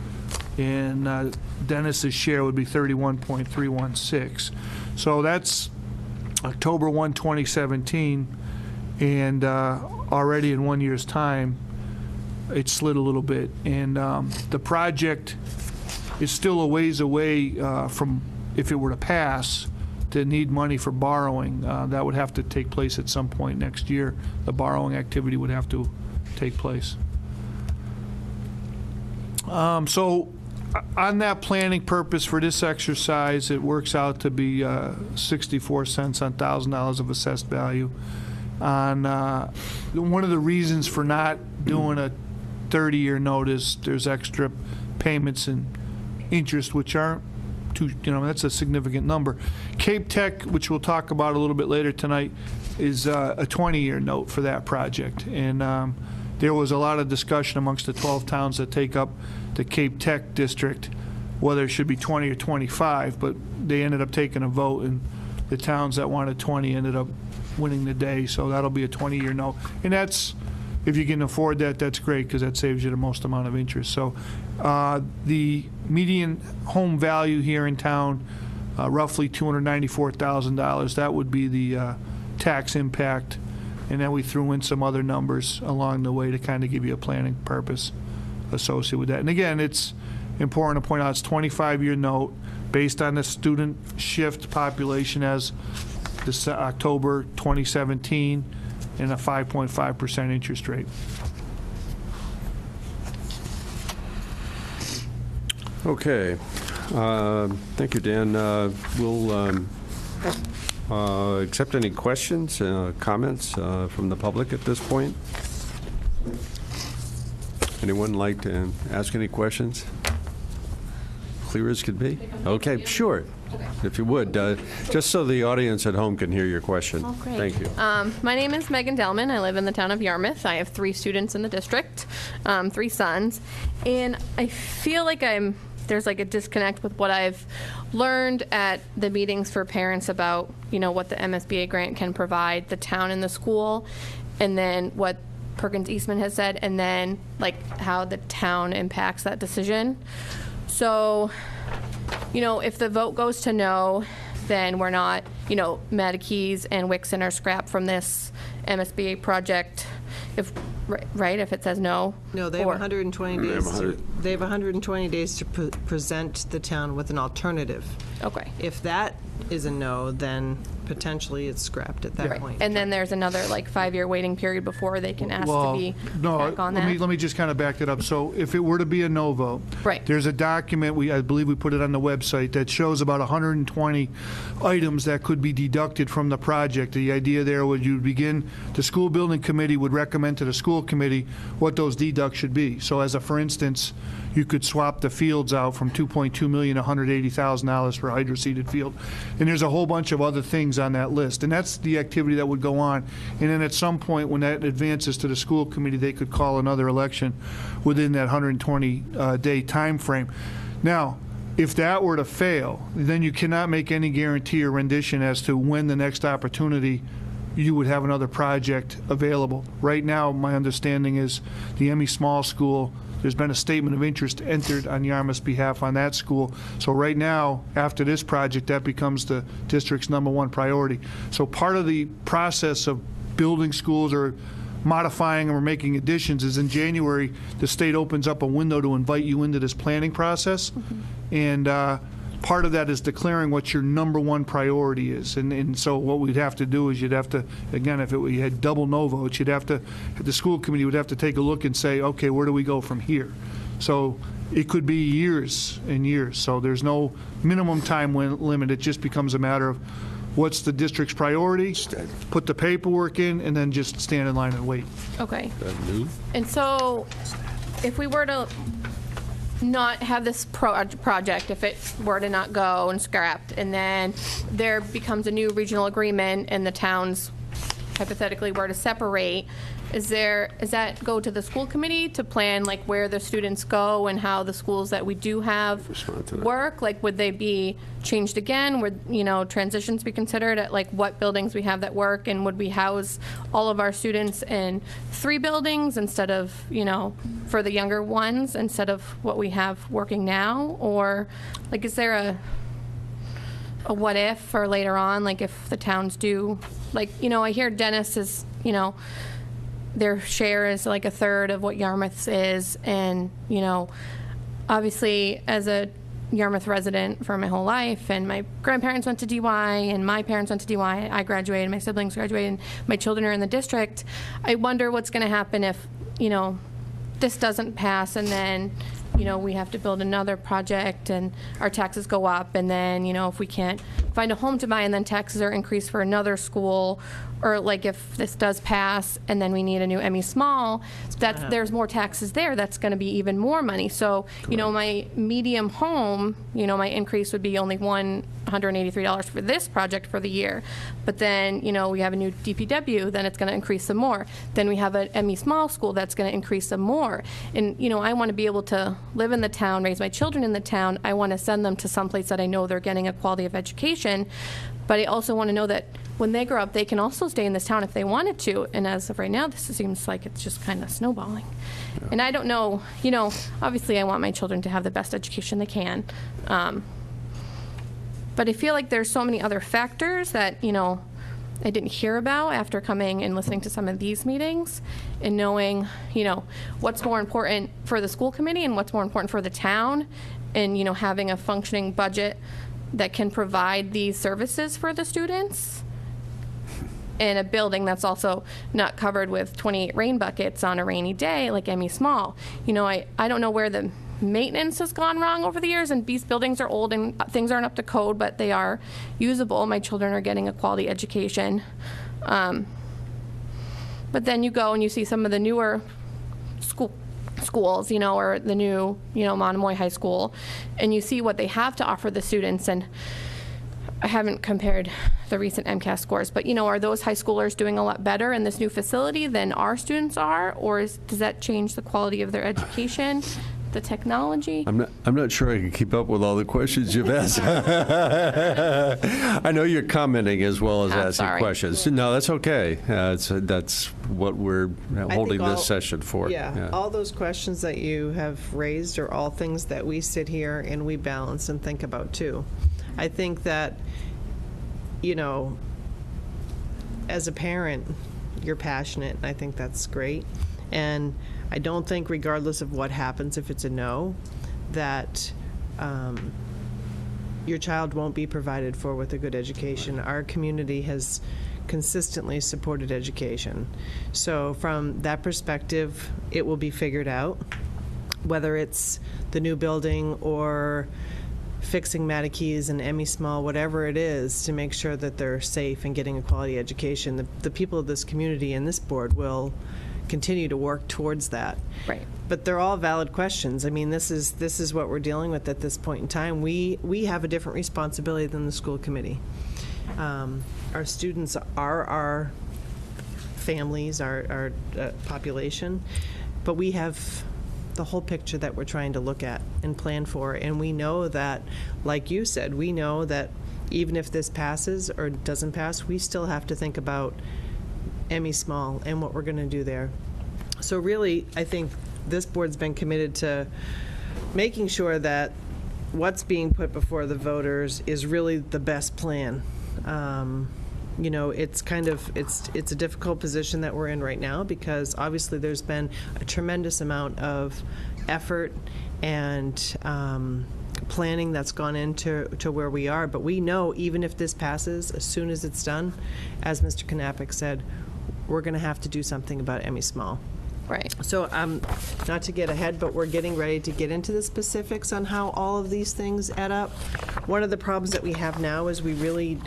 and Dennis's share would be 31.316. So that's October 1, 2017, and already in 1 year's time, it slid a little bit. And the project is still a ways away from, if it were to pass, to need money for borrowing. That would have to take place at some point next year. The borrowing activity would have to take place. So on that planning purpose for this exercise, it works out to be 64 cents on $1,000 of assessed value. On one of the reasons for not doing a 30-year notice, there's extra payments and interest, which aren't too, that's a significant number. Cape Tech, which we'll talk about a little bit later tonight, is a 20-year note for that project. And there was a lot of discussion amongst the 12 towns that take up the Cape Tech district, whether it should be 20 or 25, but they ended up taking a vote, and the towns that wanted 20 ended up winning the day, so that'll be a 20-year note. And that's, if you can afford that, that's great, because that saves you the most amount of interest. So the median home value here in town, roughly $294,000. That would be the tax impact. And then we threw in some other numbers along the way to kind of give you a planning purpose associated with that. And again, it's important to point out it's 25-year note based on the student shift population as this October 2017 and a 5.5% interest rate. Okay. Thank you, Dan. We'll accept any questions, comments from the public at this point. Anyone like to ask any questions? Clear as could be? Okay, sure. If you would, just so the audience at home can hear your question. Oh, great. Thank you. My name is Megan Delman. I live in the town of Yarmouth. I have 3 students in the district, 3 sons, and I feel like there's like a disconnect with what I've learned at the meetings for parents about, what the MSBA grant can provide the town and the school, and then what Perkins Eastman has said, and then like how the town impacts that decision. So, if the vote goes to no, then we're not, Madakees and Wixon are scrapped from this MSBA project. If it says no. No, they have 120 days. They have 120 days to present the town with an alternative. Okay. If that is a no, then potentially it's scrapped at that point. And then there's another 5-year waiting period before they can ask to be back on that. Let me just kind of back it up. So if it were to be a no vote, Right. there's a document, I believe we put it on the website, that shows about 120 items that could be deducted from the project. The idea there was the school building committee would recommend to the school committee what those deducts should be. So for instance, you could swap the fields out from $2.2 million to $180,000 for a hydro-seeded field. And there's a whole bunch of other things on that list. And that's the activity that would go on. And then at some point, when that advances to the school committee, they could call another election within that 120-day time frame. Now, if that were to fail, then you cannot make any guarantee or rendition as to when the next opportunity you would have another project available. Right now, my understanding is the Emmy Small School, there's been a statement of interest entered on Yarmouth's behalf on that school. So right now, after this project, that becomes the district's #1 priority. So part of the process of building schools or modifying or making additions is in January, the state opens up a window to invite you into this planning process. Mm-hmm. And part of that is declaring what your #1 priority is. And so what we'd have to do is you'd have to, again, if you had double no votes, the school committee would have to take a look and say, okay, where do we go from here? So it could be years and years. So there's no minimum time limit. It just becomes a matter of what's the district's priority, put the paperwork in, and then just stand in line and wait. Okay. That new? And so if we were to not have this project, if it were to not go and scrapped, and then there becomes a new regional agreement and the towns hypothetically were to separate, is that go to the school committee to plan where the students go and how the schools that we do have work? Would they be changed again? Would transitions be considered at what buildings we have that work, and would we house all of our students in 3 buildings instead of for the younger ones instead of what we have working now? Or is there a what if for later on, like if the towns do, like, I hear Dennis is, their share is like a third of what Yarmouth's is. And, obviously as a Yarmouth resident for my whole life, and my grandparents went to DY and my parents went to DY, I graduated, my siblings graduated, and my children are in the district. I wonder what's going to happen if, this doesn't pass, and then, we have to build another project and our taxes go up, and then, if we can't find a home to buy and then taxes are increased for another school, or like if this does pass and then we need a new ME Small, there's more taxes there, that's going to be even more money. So, my medium home, my increase would be only $183 for this project for the year. But then, we have a new DPW, then it's going to increase some more. Then we have an ME Small school that's going to increase some more. And, I want to be able to live in the town, raise my children in the town. I want to send them to someplace that I know they're getting a quality of education. But I also want to know that when they grow up, they can also stay in this town if they wanted to. And as of right now, this seems like it's just kind of snowballing. Yeah. And I don't know, obviously I want my children to have the best education they can. But I feel like there's so many other factors that, I didn't hear about after coming and listening to some of these meetings and knowing, what's more important for the school committee and what's more important for the town, and, having a functioning budget that can provide these services for the students, and a building that's also not covered with 28 rain buckets on a rainy day like ME Small. I don't know where the maintenance has gone wrong over the years, and these buildings are old and things aren't up to code, but they are usable. My children are getting a quality education. But then you go and you see some of the newer schools, or the new, Monomoy High School, and you see what they have to offer the students. And I haven't compared the recent MCAS scores, but, are those high schoolers doing a lot better in this new facility than our students are? Or does that change the quality of their education? The technology? I'm not sure I can keep up with all the questions you've asked. I know you're commenting as well as asking questions. No, that's okay. That's what we're holding this session for. Yeah, all those questions that you have raised are all things that we sit here and we balance and think about too. I think that, as a parent, you're passionate, and I think that's great. And I don't think, regardless of what happens, if it's a no, that your child won't be provided for with a good education. Our community has consistently supported education. So from that perspective, it will be figured out, whether it's the new building or fixing Matakey's and ME Small, whatever it is, to make sure that they're safe and getting a quality education. The people of this community and this board will continue to work towards that. Right. But they're all valid questions. I mean, this is what we're dealing with at this point in time. We have a different responsibility than the school committee. Our students are our families, our population, but we have the whole picture that we're trying to look at and plan for. And we know that, like you said, we know that even if this passes or doesn't pass, we still have to think about ME Small and what we're going to do there. So really, I think this board's been committed to making sure that what's being put before the voters is really the best plan. It's it's a difficult position that we're in right now, because obviously there's been a tremendous amount of effort and planning that's gone into where we are. But we know, even if this passes, as soon as it's done, as Mr. Knappich said, we're going to have to do something about ME Small. Right. So not to get ahead, but we're getting ready to get into the specifics on how all of these things add up. One of the problems that we have now is we really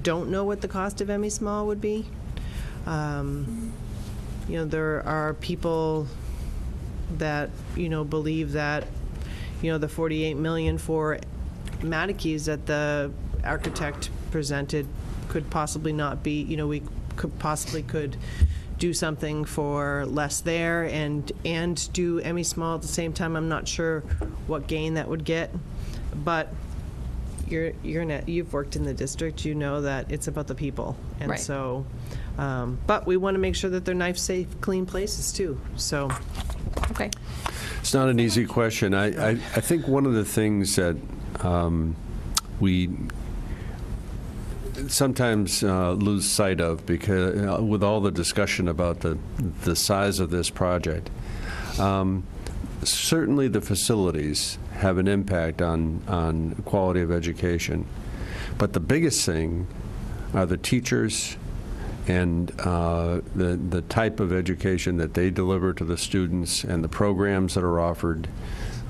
don't know what the cost of ME Small would be. There are people that, believe that, the $48 million for Matakey's that the architect presented could possibly not be, we could do something for less there and do ME Small at the same time. I'm not sure what gain that would get, but you've worked in the district, you know that it's about the people, and right. So, but we want to make sure that they're nice, safe, clean places too. So, okay. It's not an easy question. I think one of the things that we sometimes lose sight of, because with all the discussion about the size of this project. Certainly the facilities have an impact on quality of education, but the biggest thing are the teachers and the type of education that they deliver to the students and the programs that are offered,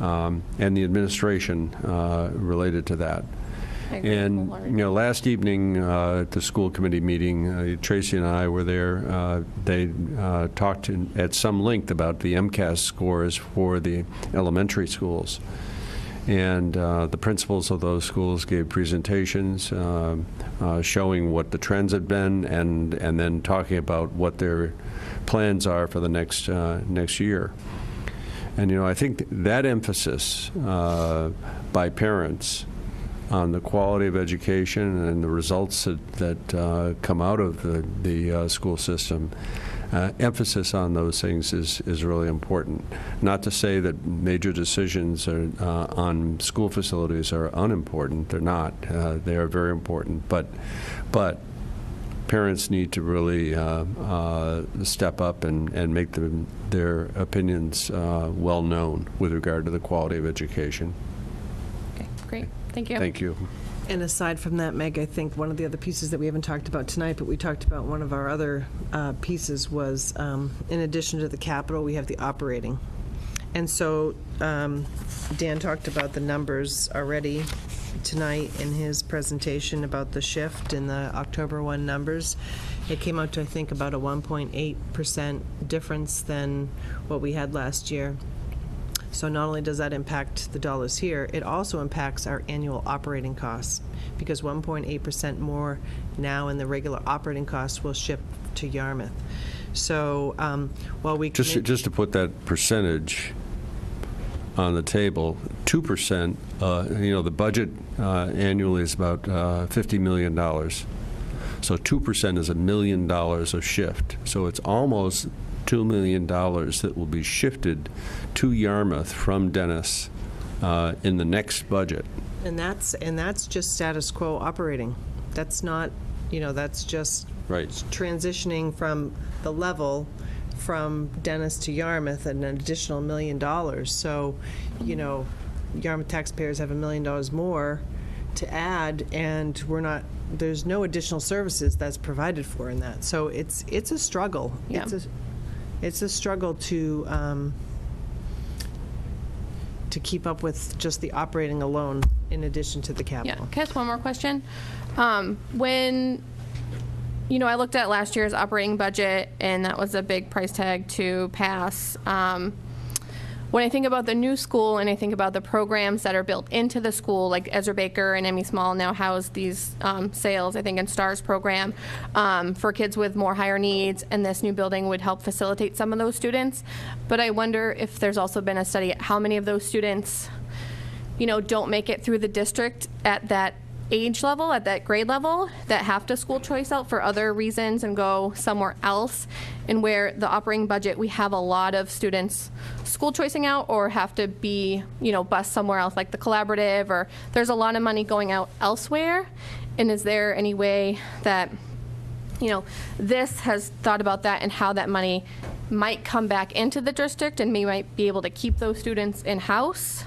and the administration related to that. And last evening at the school committee meeting, Tracy and I were there. They talked at some length about the MCAS scores for the elementary schools. And the principals of those schools gave presentations showing what the trends had been, and then talking about what their plans are for the next year. And I think that emphasis by parents on the quality of education and the results that come out of the school system, emphasis on those things is really important. Not to say that major decisions on school facilities are unimportant. They're not. They are very important. But parents need to really step up and make their opinions well known with regard to the quality of education. Okay, great. Thank you. Thank you. And aside from that, Meg, I think one of the other pieces that we haven't talked about tonight, but we talked about one of our other pieces was, in addition to the capital, we have the operating. And so Dan talked about the numbers already tonight in his presentation about the shift in the October 1 numbers. It came out to, I think, about a 1.8% difference than what we had last year. So not only does that impact the dollars here, it also impacts our annual operating costs, because 1.8% more now in the regular operating costs will ship to Yarmouth. So while we just to put that percentage on the table, 2%. The budget annually is about $50 million. So 2% is $1 million of shift. So it's almost $2 million that will be shifted to Yarmouth from Dennis in the next budget. And that's just status quo operating. That's not, that's just right. Transitioning from the level from Dennis to Yarmouth and an additional $1 million. So, Yarmouth taxpayers have $1 million more to add, and there's no additional services that's provided for in that. So it's a struggle. Yeah. It's a struggle to keep up with just the operating alone in addition to the capital. Yeah. Can I ask one more question? When I looked at last year's operating budget, and that was a big price tag to pass. When I think about the new school and I think about the programs that are built into the school, like Ezra Baker and Emmy Small now house these sales, I think, in STARS program for kids with more higher needs, and this new building would help facilitate some of those students. But I wonder if there's also been a study at how many of those students, don't make it through the district at that age level, at that grade level, that have to school choice out for other reasons and go somewhere else, and where the operating budget, we have a lot of students school choicing out or have to be, bused somewhere else, like the collaborative, or there's a lot of money going out elsewhere. And is there any way that, this has thought about that and how that money might come back into the district and we might be able to keep those students in-house?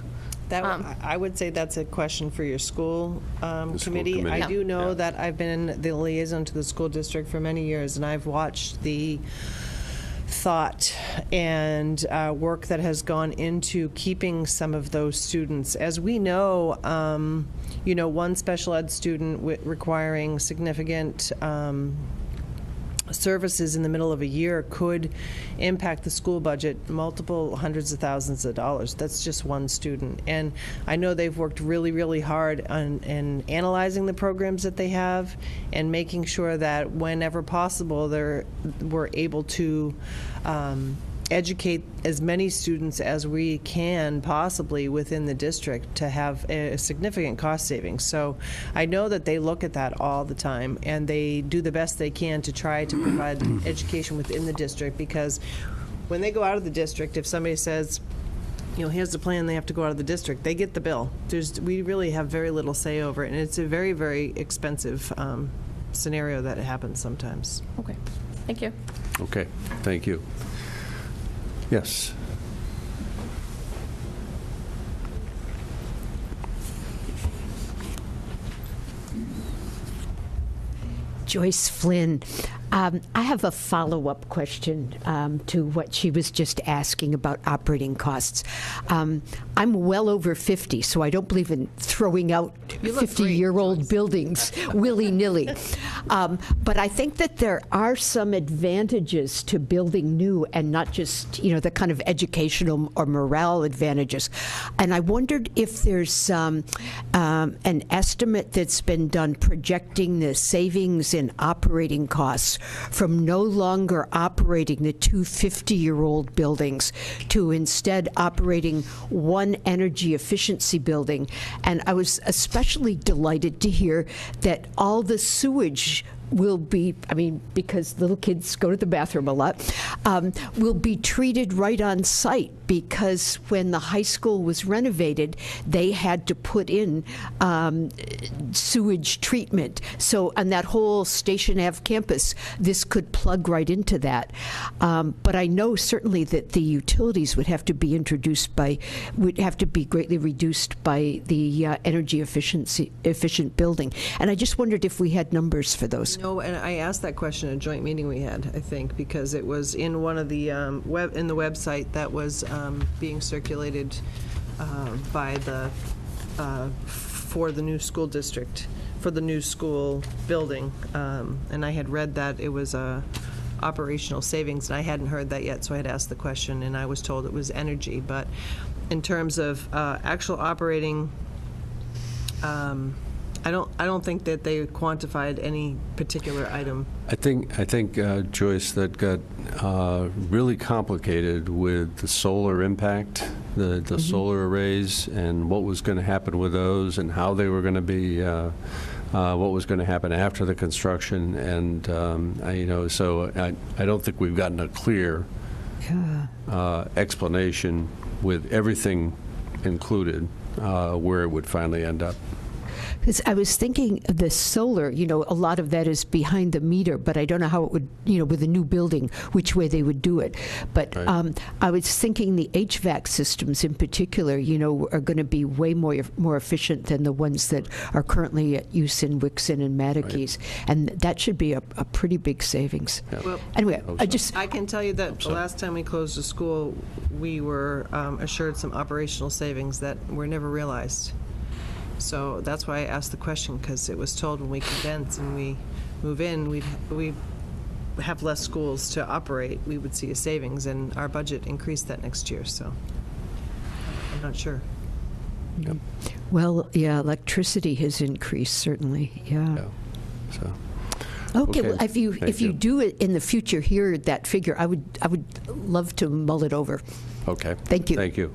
I would say that's a question for your school committee. committee. I do know that I've been the liaison to the school district for many years, and I've watched the thought and work that has gone into keeping some of those students. As we know, one special ed student requiring significant services in the middle of a year could impact the school budget multiple hundreds of thousands of dollars. That's just one student. And I know they've worked really, really hard on analyzing the programs that they have and making sure that whenever possible we're able to educate as many students as we can possibly within the district to have a significant cost savings. So I know that they look at that all the time, and they do the best they can to try to provide education within the district, because when they go out of the district, if somebody says, here's the plan, they have to go out of the district. They get the bill. We really have very little say over it, and it's a very, very expensive scenario that happens sometimes. Okay. Thank you. Okay, thank you. Yes. Joyce Flynn. I have a follow-up question to what she was just asking about operating costs. I'm well over 50, so I don't believe in throwing out 50-year-old buildings willy-nilly. But I think that there are some advantages to building new and not just, the kind of educational or morale advantages. And I wondered if there's an estimate that's been done projecting the savings in operating costs from no longer operating the two 50-year-old buildings to instead operating one energy efficiency building. And I was especially delighted to hear that all the sewage will be, because little kids go to the bathroom a lot, will be treated right on site, because when the high school was renovated, they had to put in sewage treatment. So on that whole Station Ave campus, this could plug right into that. But I know certainly that the utilities would have to be greatly reduced by the energy efficient building. And I just wondered if we had numbers for those. No, and I asked that question at a joint meeting we had, I think, because it was in one of the website that was being circulated for the new school district, for the new school building, and I had read that it was operational savings, and I hadn't heard that yet, so I had asked the question, and I was told it was energy. But in terms of actual operating, I don't think that they quantified any particular item. I think Joyce, that got really complicated with the solar impact, the solar arrays, and what was going to happen with those, and how they were going to be, what was going to happen after the construction, and so I don't think we've gotten a clear explanation with everything included where it would finally end up. Because I was thinking the solar, a lot of that is behind the meter, but I don't know how it would, with a new building, which way they would do it. But right. I was thinking the HVAC systems in particular, are going to be way more efficient than the ones that are currently at use in Wixon and Madakees. Right. And that should be a pretty big savings. Yeah. Well, anyway, I can tell you that the last time we closed the school, we were assured some operational savings that were never realized. So that's why I asked the question, because it was told when we condense and we move in, we have less schools to operate, we would see a savings, and our budget increased that next year, so I'm not sure. Yep. Well, yeah, electricity has increased, certainly, yeah. So. Okay, well, if you do it in the future, hear that figure, I would love to mull it over. Okay. Thank you. Thank you.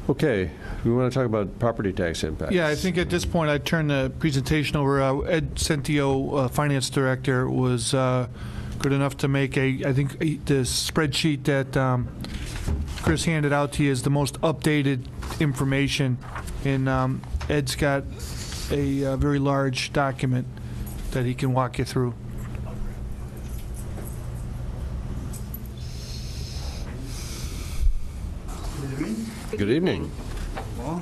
Okay, we want to talk about property tax impacts. Yeah, I think at this point I'd turn the presentation over. Ed Centio, Finance Director, was good enough to make I think the spreadsheet that Chris handed out to you is the most updated information, and Ed's got a very large document that he can walk you through. Good evening. Well,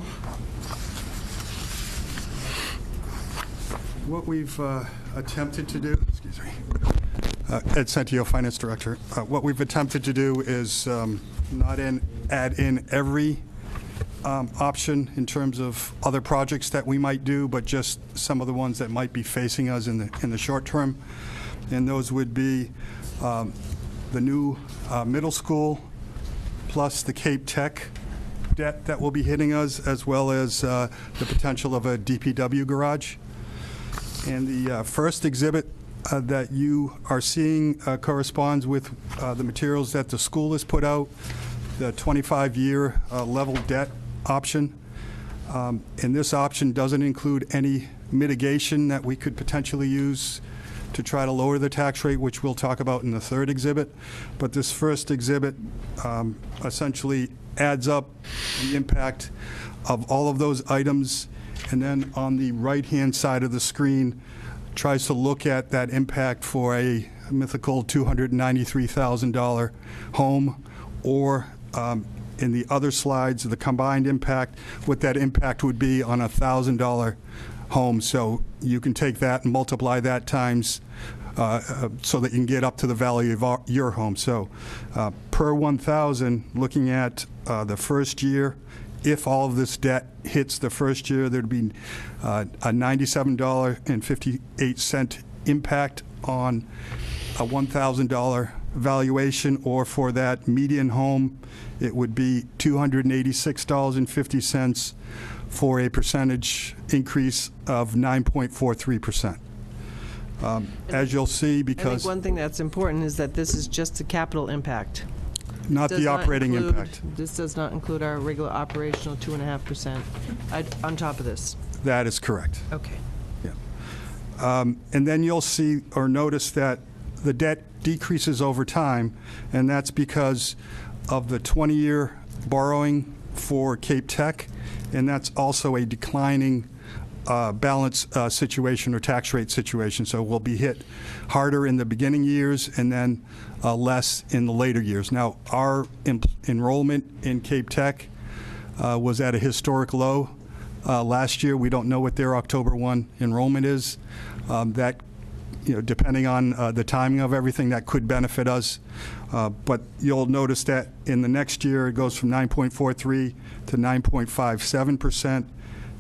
what we've attempted to do, excuse me, Ed Centio, Finance Director, what we've attempted to do is add in every option in terms of other projects that we might do, but just some of the ones that might be facing us in the short term. And those would be the new middle school, plus the Cape Tech debt that will be hitting us, as well as the potential of a DPW garage. And the first exhibit that you are seeing corresponds with the materials that the school has put out, the 25-year level debt option. And this option doesn't include any mitigation that we could potentially use to try to lower the tax rate, which we'll talk about in the third exhibit. But this first exhibit essentially adds up the impact of all of those items, and then on the right-hand side of the screen tries to look at that impact for a mythical $293,000 home, or in the other slides, the combined impact, what that impact would be on a $1,000 home. So you can take that and multiply that times so that you can get up to the value of your home. So per 1,000, looking at the first year, if all of this debt hits the first year, there'd be a $97.58 impact on a $1,000 valuation, or for that median home, it would be $286.50 for a percentage increase of 9.43%. As you'll see, I because think one thing that's important is that this is just the capital impact. not Does the not operating include- impact. This does not include our regular operational 2.5% on top of this. That is correct. Okay. And then you'll see or notice that the debt decreases over time, and that's because of the 20-year borrowing for Cape Tech, and that's also a declining balance situation or tax rate situation. So we'll be hit harder in the beginning years and then less in the later years. Now, our enrollment in Cape Tech was at a historic low last year. We don't know what their October 1 enrollment is. That, depending on the timing of everything, that could benefit us. But you'll notice that in the next year, it goes from 9.43 to 9.57%,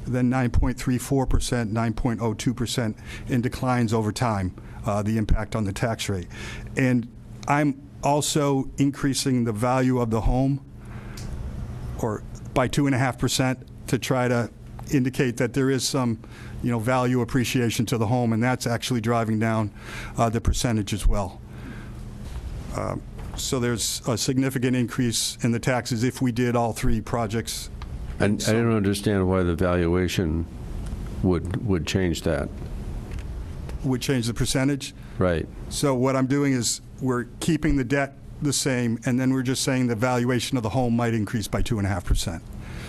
then 9.34%, 9.02%, and declines over time, the impact on the tax rate. And I'm also increasing the value of the home or by 2.5% to try to indicate that there is some value appreciation to the home, and that's actually driving down the percentage as well. So there's a significant increase in the taxes if we did all three projects. And I don't understand why the valuation would change that. Would change the percentage? Right. So what I'm doing is we're keeping the debt the same, and then we're just saying the valuation of the home might increase by 2.5%.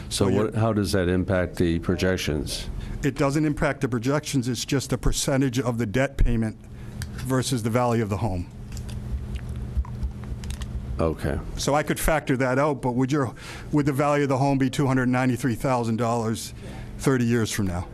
So how does that impact the projections? It doesn't impact the projections. It's just a percentage of the debt payment versus the value of the home. Okay. So I could factor that out, but would the value of the home be $293,000 30 years from now?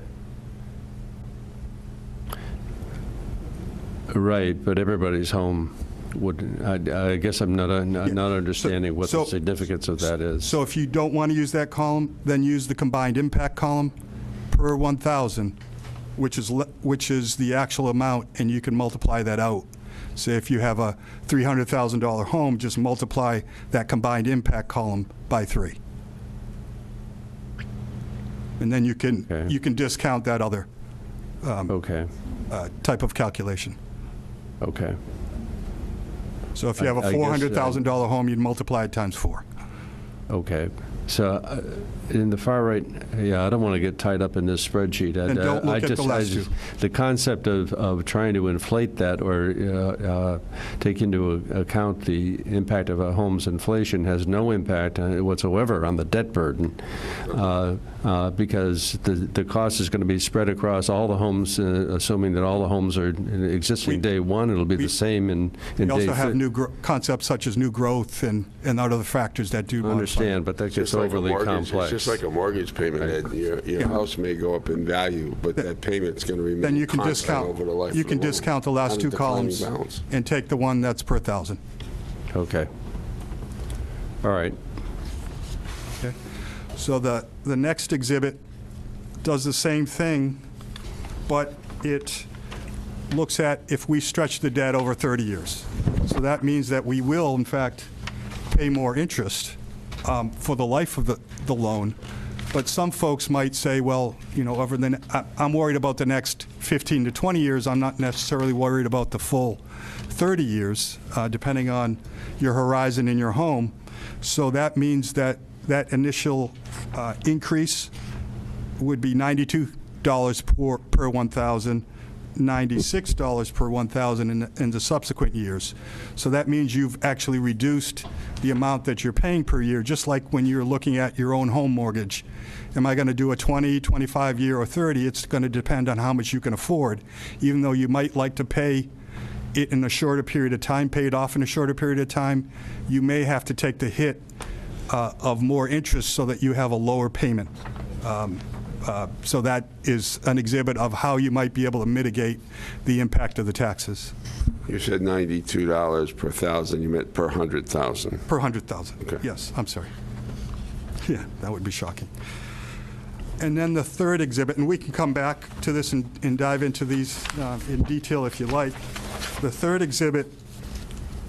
Right, but everybody's home would. I guess I'm not understanding what the significance of that is. So if you don't want to use that column, then use the combined impact column per 1,000, which is the actual amount, and you can multiply that out. So if you have a $300,000 home, just multiply that combined impact column by 3. And then you can discount that other type of calculation. Okay. So if you have a $400,000 home, you'd multiply it times 4. Okay. So in the far right, I don't want to get tied up in this spreadsheet. And don't look at the last two. The concept of trying to inflate that or take into account the impact of a home's inflation has no impact whatsoever on the debt burden because the cost is going to be spread across all the homes, assuming that all the homes are existing day one. It'll be the same in day 3. We also have new concepts such as new growth and other factors that do modify. I understand, but that gets overly complex. It's just like a mortgage payment. Ed. Your house may go up in value, but that payment's going to remain then you can constant over the life of the loan. discount the last two columns and take the one that's per 1,000. Okay. All right. Okay. So the next exhibit does the same thing, but it looks at if we stretch the debt over 30 years. So that means that we will, in fact, pay more interest for the life of the loan. But some folks might say, well, I'm worried about the next 15 to 20 years. I'm not necessarily worried about the full 30 years, depending on your horizon in your home. So that means that initial increase would be $92 per 1,000, $96 per 1,000 in the subsequent years. So that means you've actually reduced the amount that you're paying per year, just like when you're looking at your own home mortgage. Am I going to do a 20, 25 year, or 30? It's going to depend on how much you can afford. Even though you might like to pay it in a shorter period of time, pay it off in a shorter period of time, you may have to take the hit of more interest so that you have a lower payment. So that is an exhibit of how you might be able to mitigate the impact of the taxes. You said $92 per 1,000. You meant per 100,000. Per 100,000. Okay. Yes, I'm sorry. Yeah, that would be shocking. And then the third exhibit, and we can come back to this and dive into these in detail if you like. The third exhibit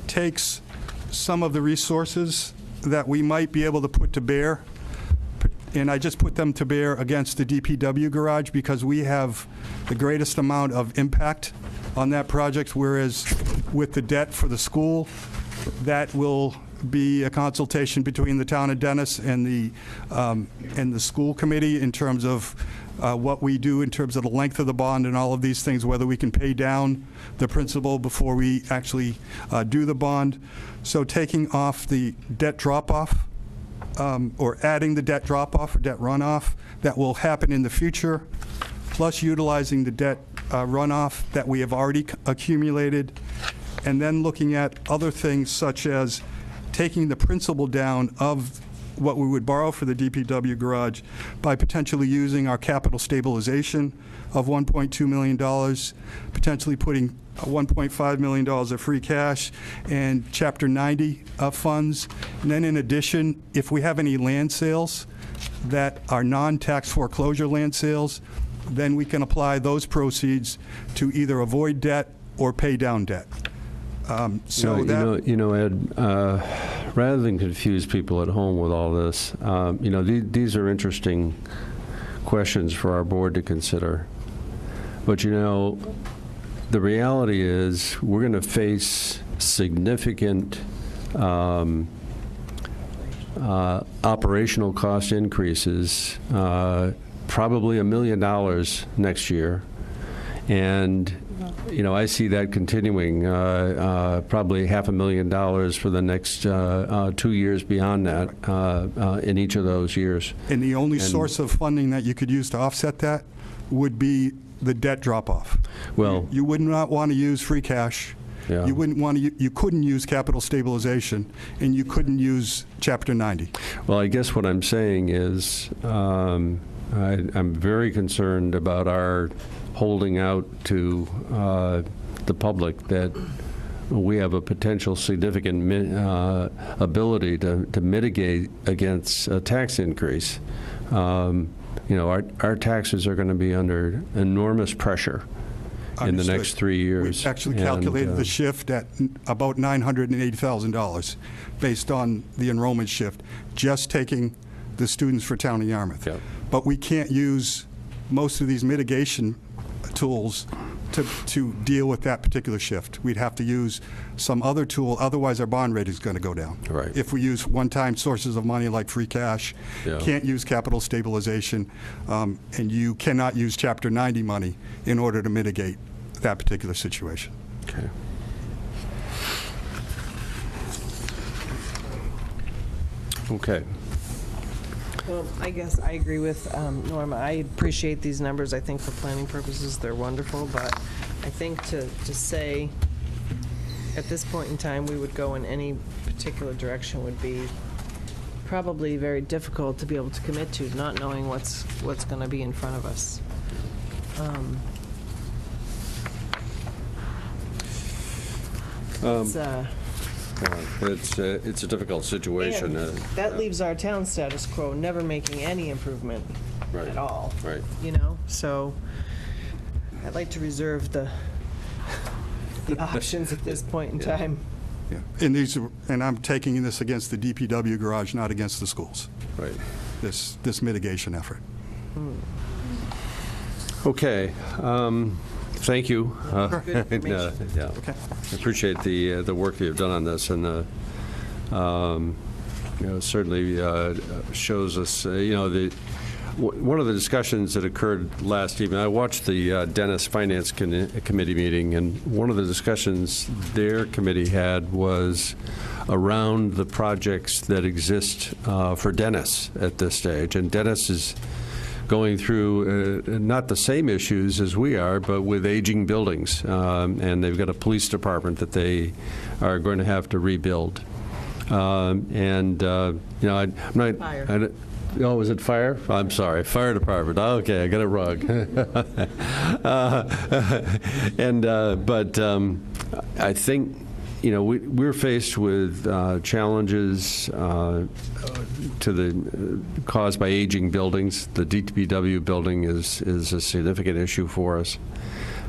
takes some of the resources that we might be able to put to bear, and I just put them to bear against the DPW garage because we have the greatest amount of impact on that project, whereas with the debt for the school, that will be a consultation between the town of Dennis and the school committee in terms of what we do in terms of the length of the bond and all of these things, whether we can pay down the principal before we actually do the bond. So taking off the debt drop-off or adding the debt drop-off or debt runoff that will happen in the future, plus utilizing the debt runoff that we have already accumulated, and then looking at other things such as taking the principal down of what we would borrow for the DPW garage by potentially using our capital stabilization of $1.2 million, potentially putting $1.5 million of free cash and Chapter 90 funds. And then in addition, if we have any land sales that are non-tax foreclosure land sales, then we can apply those proceeds to either avoid debt or pay down debt. Ed, rather than confuse people at home with all this, these are interesting questions for our board to consider. But, the reality is we're going to face significant operational cost increases, probably $1 million next year. And I see that continuing, probably $500,000 for the next 2 years beyond that in each of those years. And the only source of funding that you could use to offset that would be the debt drop-off. Well, you would not want to use free cash. Yeah. You wouldn't want to. You couldn't use capital stabilization, and you couldn't use Chapter 90. Well, I guess what I'm saying is I'm very concerned about our holding out to the public that we have a potential significant ability to mitigate against a tax increase. Our taxes are going to be under enormous pressure in the next 3 years. We actually calculated the shift at about $980,000 based on the enrollment shift, just taking the students for town of Yarmouth. Yep. But we can't use most of these mitigation tools to deal with that particular shift. We'd have to use some other tool, otherwise our bond rate is going to go down. Right. If we use one-time sources of money like free cash, Yeah. can't use capital stabilization, and you cannot use Chapter 90 money in order to mitigate that particular situation. Okay. Okay. Well, I guess I agree with Norma. I appreciate these numbers. I think for planning purposes, they're wonderful, but I think to say at this point in time, we would go in any particular direction would be probably very difficult to be able to commit to, not knowing what's going to be in front of us. It's a difficult situation. And that leaves our town status quo, never making any improvement Right. at all. Right. So I'd like to reserve the options at this point in time. Yeah. And I'm taking this against the DPW garage, not against the schools, Right. this mitigation effort. Okay. Thank you. Good information. Yeah. Okay. I appreciate the work that you've done on this, and certainly shows us. one of the discussions that occurred last evening, I watched the Dennis Finance Committee meeting, and one of the discussions their committee had was around the projects that exist for Dennis at this stage. And Dennis is going through not the same issues as we are, but with aging buildings. And they've got a police department that they are going to have to rebuild. I'm not... Fire. Oh, was it fire? I'm sorry, fire department. Okay, I got it wrong. But I think, we're faced with challenges caused by aging buildings. The DPW building is a significant issue for us.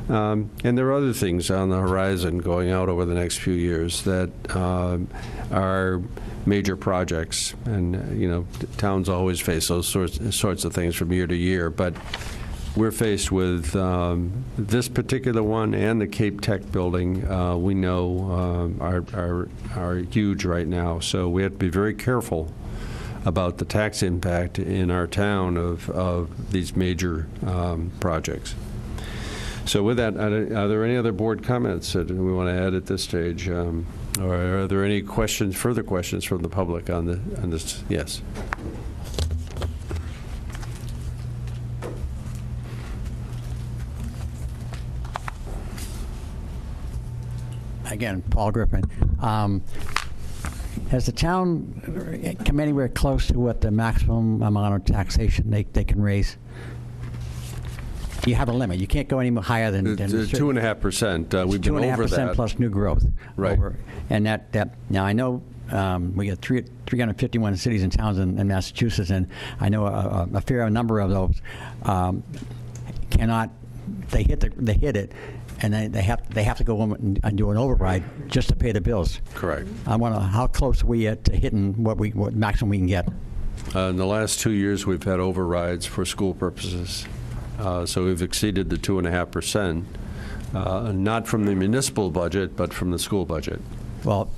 And there are other things on the horizon going out over the next few years that are major projects. And, towns always face those sorts of things from year to year. But we're faced with this particular one and the Cape Tech building, we know are huge right now. So we have to be very careful about the tax impact in our town of these major projects. So with that, are there any other board comments that we want to add at this stage? Or are there any further questions from the public on this? Yes. Again, Paul Griffin. Has the town come anywhere close to what the maximum amount of taxation they can raise? You have a limit. You can't go any higher than 2.5%. We've been over that. 2.5% plus new growth. Right. And that now I know we got 351 cities and towns in Massachusetts, and I know a fair number of those cannot. They hit it, and they have to go and do an override just to pay the bills. Correct. I wonder how close are we at to hitting what maximum we can get. In the last 2 years, we've had overrides for school purposes. So we've exceeded the 2.5%, not from the municipal budget, but from the school budget. Well,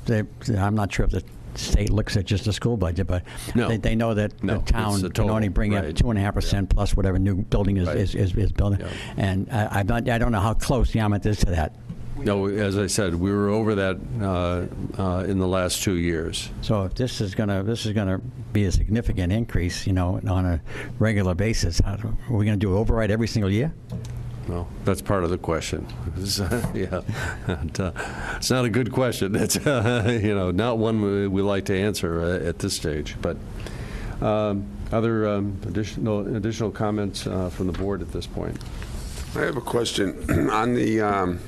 I'm not sure if the state looks at just the school budget, but No. they know that the town can only bring in right. 2.5% plus whatever new building is building. Yeah. And I don't know how close Yarmouth is to that. No, as I said, we were over that in the last 2 years. So if this is gonna be a significant increase, on a regular basis, are we going to do override every single year? Well, that's part of the question. Yeah, it's not a good question. It's not one we like to answer at this stage. But other additional comments from the board at this point? I have a question on the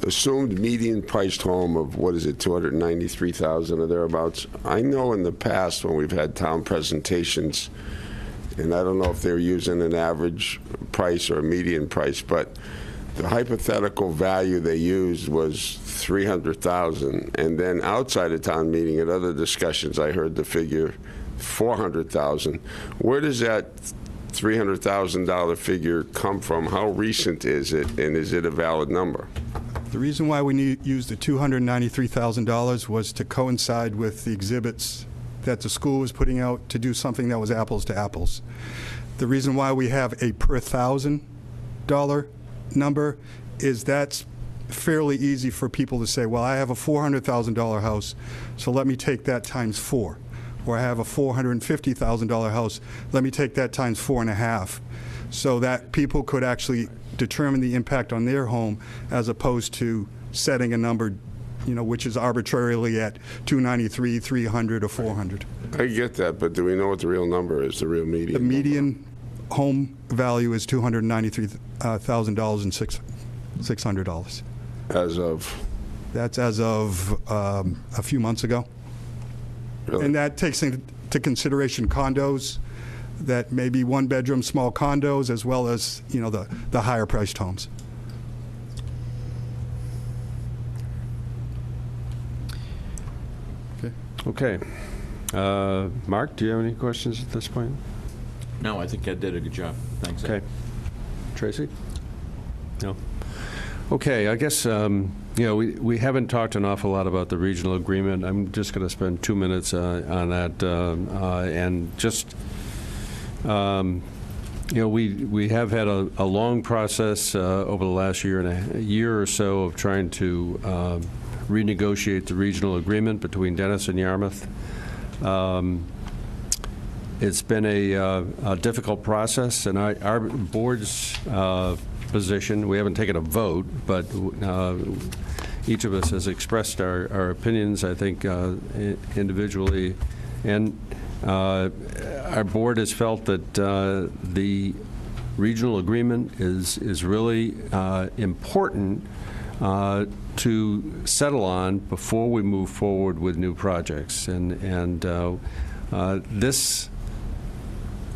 assumed median priced home of, what is it, $293,000 or thereabouts. I know in the past when we've had town presentations, and I don't know if they're using an average price or a median price, but the hypothetical value they used was $300,000. And then outside of town meeting at other discussions, I heard the figure $400,000. Where does that $300,000 figure come from? How recent is it, and is it a valid number? The reason why we used the $293,000 was to coincide with the exhibits that the school was putting out to do something that was apples to apples. The reason why we have a per $1,000 number is that's fairly easy for people to say, well, I have a $400,000 house, so let me take that times 4. Or I have a $450,000 house, let me take that times 4.5, so that people could actually determine the impact on their home as opposed to setting a number, which is arbitrarily at 293, 300, or 400. I get that, but do we know what the real number is, the real median? The median home value is $293,600. As of? That's as of a few months ago. Really? And that takes into consideration condos, that may be one-bedroom small condos, as well as, the higher-priced homes. Okay. Mark, do you have any questions at this point? No, I think Ed did a good job. Thanks, Ed. Okay. Tracy? No? Okay, I guess, we haven't talked an awful lot about the regional agreement. I'm just going to spend 2 minutes on that and just You know, we have had a long process over the last year or so of trying to renegotiate the regional agreement between Dennis and Yarmouth. It's been a difficult process, and our board's position, we haven't taken a vote, but each of us has expressed our opinions, I think, individually, and our board has felt that the regional agreement is really important to settle on before we move forward with new projects. And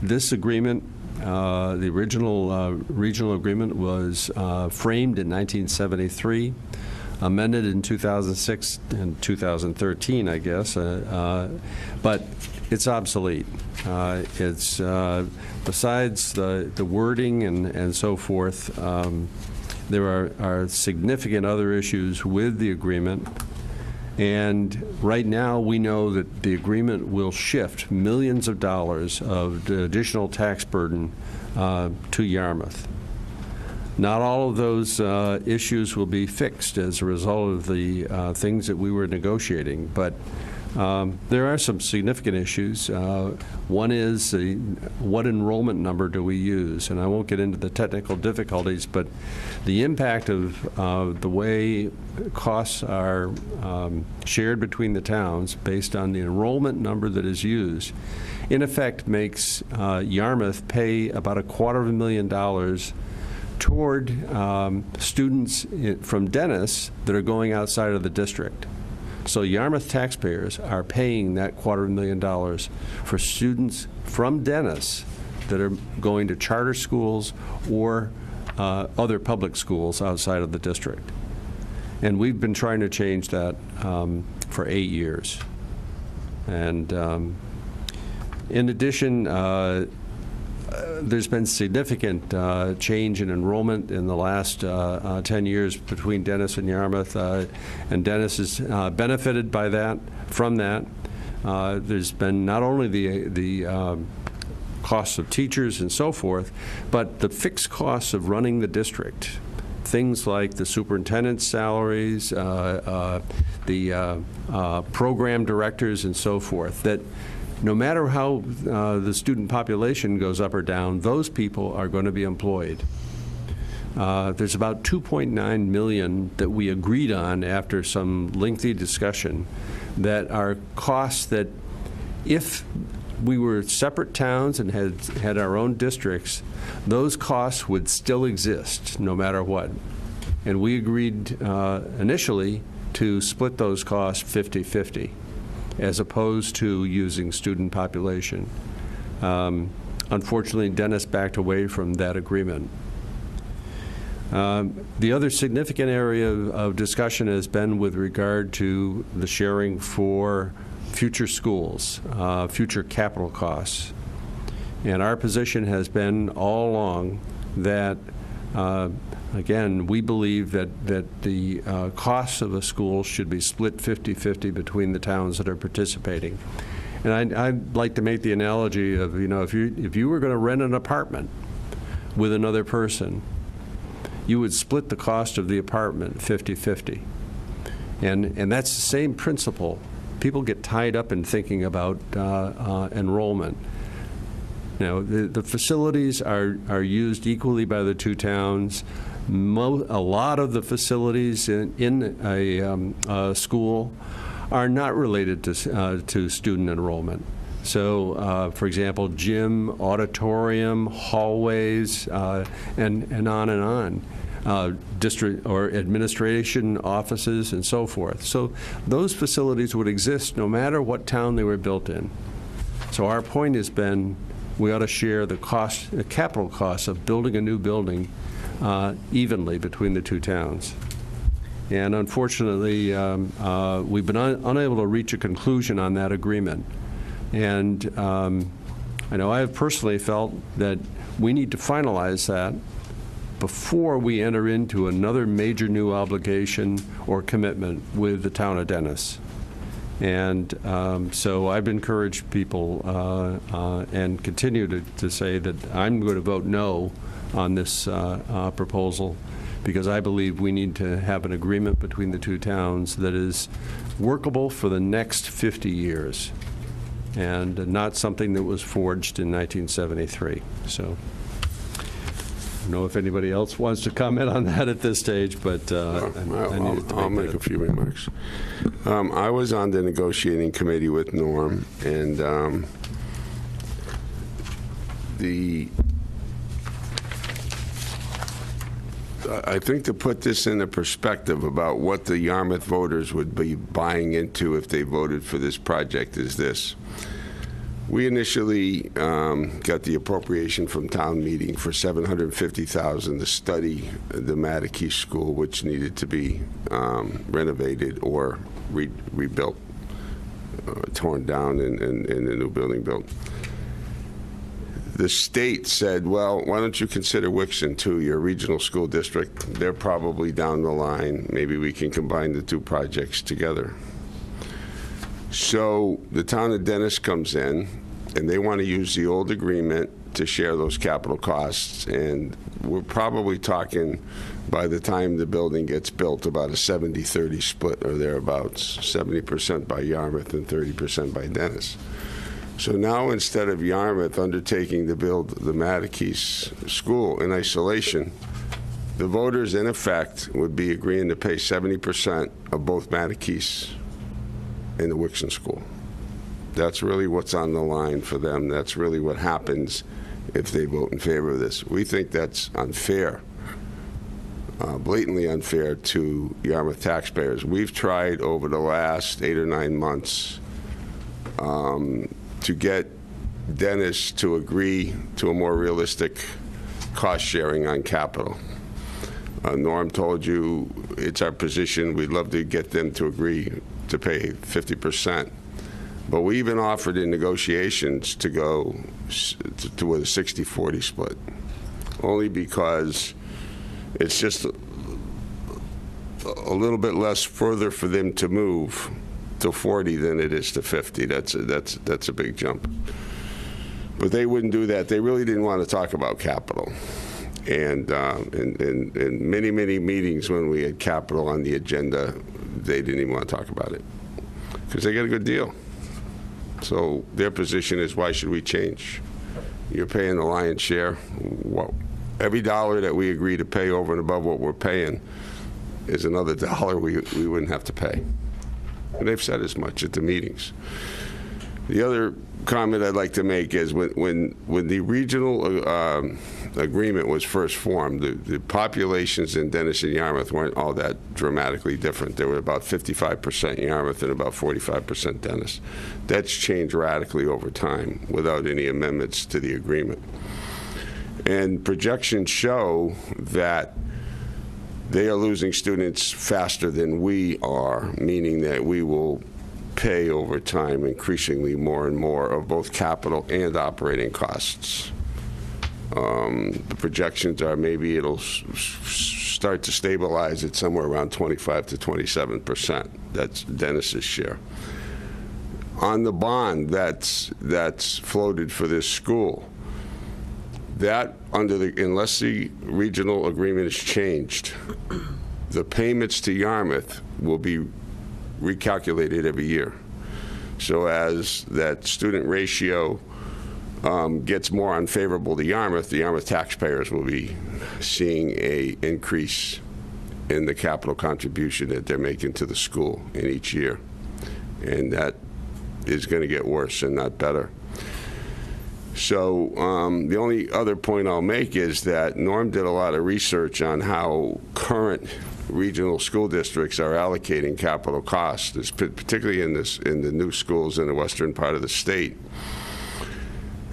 this agreement, the original regional agreement, was framed in 1973, amended in 2006 and 2013, I guess, but it's obsolete. It's besides the wording and so forth, there are significant other issues with the agreement. And right now, we know that the agreement will shift millions of dollars of the additional tax burden to Yarmouth. Not all of those issues will be fixed as a result of the things that we were negotiating, but there are some significant issues. One is what enrollment number do we use? And I won't get into the technical difficulties, but the impact of the way costs are shared between the towns based on the enrollment number that is used, in effect makes Yarmouth pay about $250,000 toward students from Dennis that are going outside of the district. So Yarmouth taxpayers are paying that $250,000 for students from Dennis that are going to charter schools or other public schools outside of the district. And we've been trying to change that for 8 years. And in addition, there's been significant change in enrollment in the last 10 years between Dennis and Yarmouth, and Dennis has benefited by that. From that, there's been not only the costs of teachers and so forth, but the fixed costs of running the district. Things like the superintendent's salaries, the program directors, and so forth, that no matter how the student population goes up or down, those people are going to be employed. There's about $2.9 million that we agreed on after some lengthy discussion that are costs that if we were separate towns and had our own districts, those costs would still exist no matter what. And we agreed initially to split those costs 50-50. As opposed to using student population. Unfortunately, Dennis backed away from that agreement. The other significant area of discussion has been with regard to the sharing for future schools, future capital costs. And our position has been all along that again, we believe that the costs of a school should be split 50-50 between the towns that are participating. And I'd like to make the analogy of, you know, if you were going to rent an apartment with another person, you would split the cost of the apartment 50-50. And that's the same principle. People get tied up in thinking about enrollment. Now, the facilities are used equally by the two towns. A lot of the facilities in a school are not related to student enrollment. So, for example, gym, auditorium, hallways, and on. District or administration offices and so forth. So those facilities would exist no matter what town they were built in. So our point has been we ought to share the capital costs of building a new building evenly between the two towns. And unfortunately, we've been unable to reach a conclusion on that agreement. And I know I have personally felt that we need to finalize that before we enter into another major new obligation or commitment with the town of Dennis. And so I've encouraged people and continue to say that I'm going to vote no on this proposal, because I believe we need to have an agreement between the two towns that is workable for the next 50 years, and not something that was forged in 1973. So I don't know if anybody else wants to comment on that at this stage, but I'll make a few remarks. I was on the negotiating committee with Norm, and I think to put this into perspective about what the Yarmouth voters would be buying into if they voted for this project is this. We initially got the appropriation from town meeting for $750,000 to study the Mattakey School, which needed to be renovated or rebuilt, torn down and a new building built. The state said, well, why don't you consider Wixon too, your regional school district? They're probably down the line. Maybe we can combine the two projects together. So the town of Dennis comes in, and they want to use the old agreement to share those capital costs. And we're probably talking, by the time the building gets built, about a 70-30 split or thereabouts, 70% by Yarmouth and 30% by Dennis. So now, instead of Yarmouth undertaking to build the Mattakey School in isolation, the voters, in effect, would be agreeing to pay 70% of both Mattakey's and the Wixon School. That's really what's on the line for them. That's really what happens if they vote in favor of this. We think that's unfair, blatantly unfair to Yarmouth taxpayers. We've tried over the last 8 or 9 months to get Dennis to agree to a more realistic cost sharing on capital. Norm told you it's our position. We'd love to get them to agree to pay 50%. But we even offered in negotiations to go to with a 60-40 split, only because it's just a little bit less further for them to move to 40 than it is to 50. That's a big jump. But they wouldn't do that. They really didn't want to talk about capital. And in many meetings when we had capital on the agenda, they didn't even want to talk about it because they got a good deal. So their position is, why should we change? You're paying the lion's share. Well, every dollar that we agree to pay over and above what we're paying is another dollar we wouldn't have to pay. And they've said as much at the meetings. The other comment I'd like to make is when the regional agreement was first formed, the populations in Dennis and Yarmouth weren't all that dramatically different. They were about 55% Yarmouth and about 45% Dennis. That's changed radically over time without any amendments to the agreement. And projections show that they are losing students faster than we are, meaning that we will pay over time increasingly more and more of both capital and operating costs. The projections are maybe it'll start to stabilize at somewhere around 25 to 27%. That's Dennis's share. On the bond that's floated for this school, that unless the regional agreement is changed, the payments to Yarmouth will be recalculated every year. So as that student ratio gets more unfavorable to Yarmouth, the Yarmouth taxpayers will be seeing an increase in the capital contribution that they're making to the school in each year. And that is going to get worse and not better. So the only other point I'll make is that Norm did a lot of research on how current regional school districts are allocating capital costs, particularly in the new schools in the western part of the state.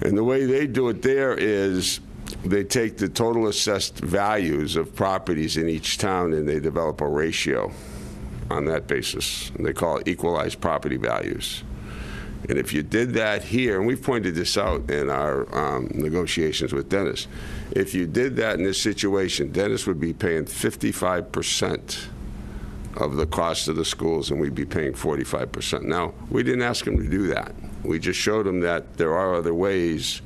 And the way they do it there is they take the total assessed values of properties in each town and they develop a ratio on that basis. And they call it equalized property values. And if you did that here, and we've pointed this out in our negotiations with Dennis, if you did that in this situation, Dennis would be paying 55% of the cost of the schools, and we'd be paying 45%. Now, we didn't ask them to do that. We just showed them that there are other ways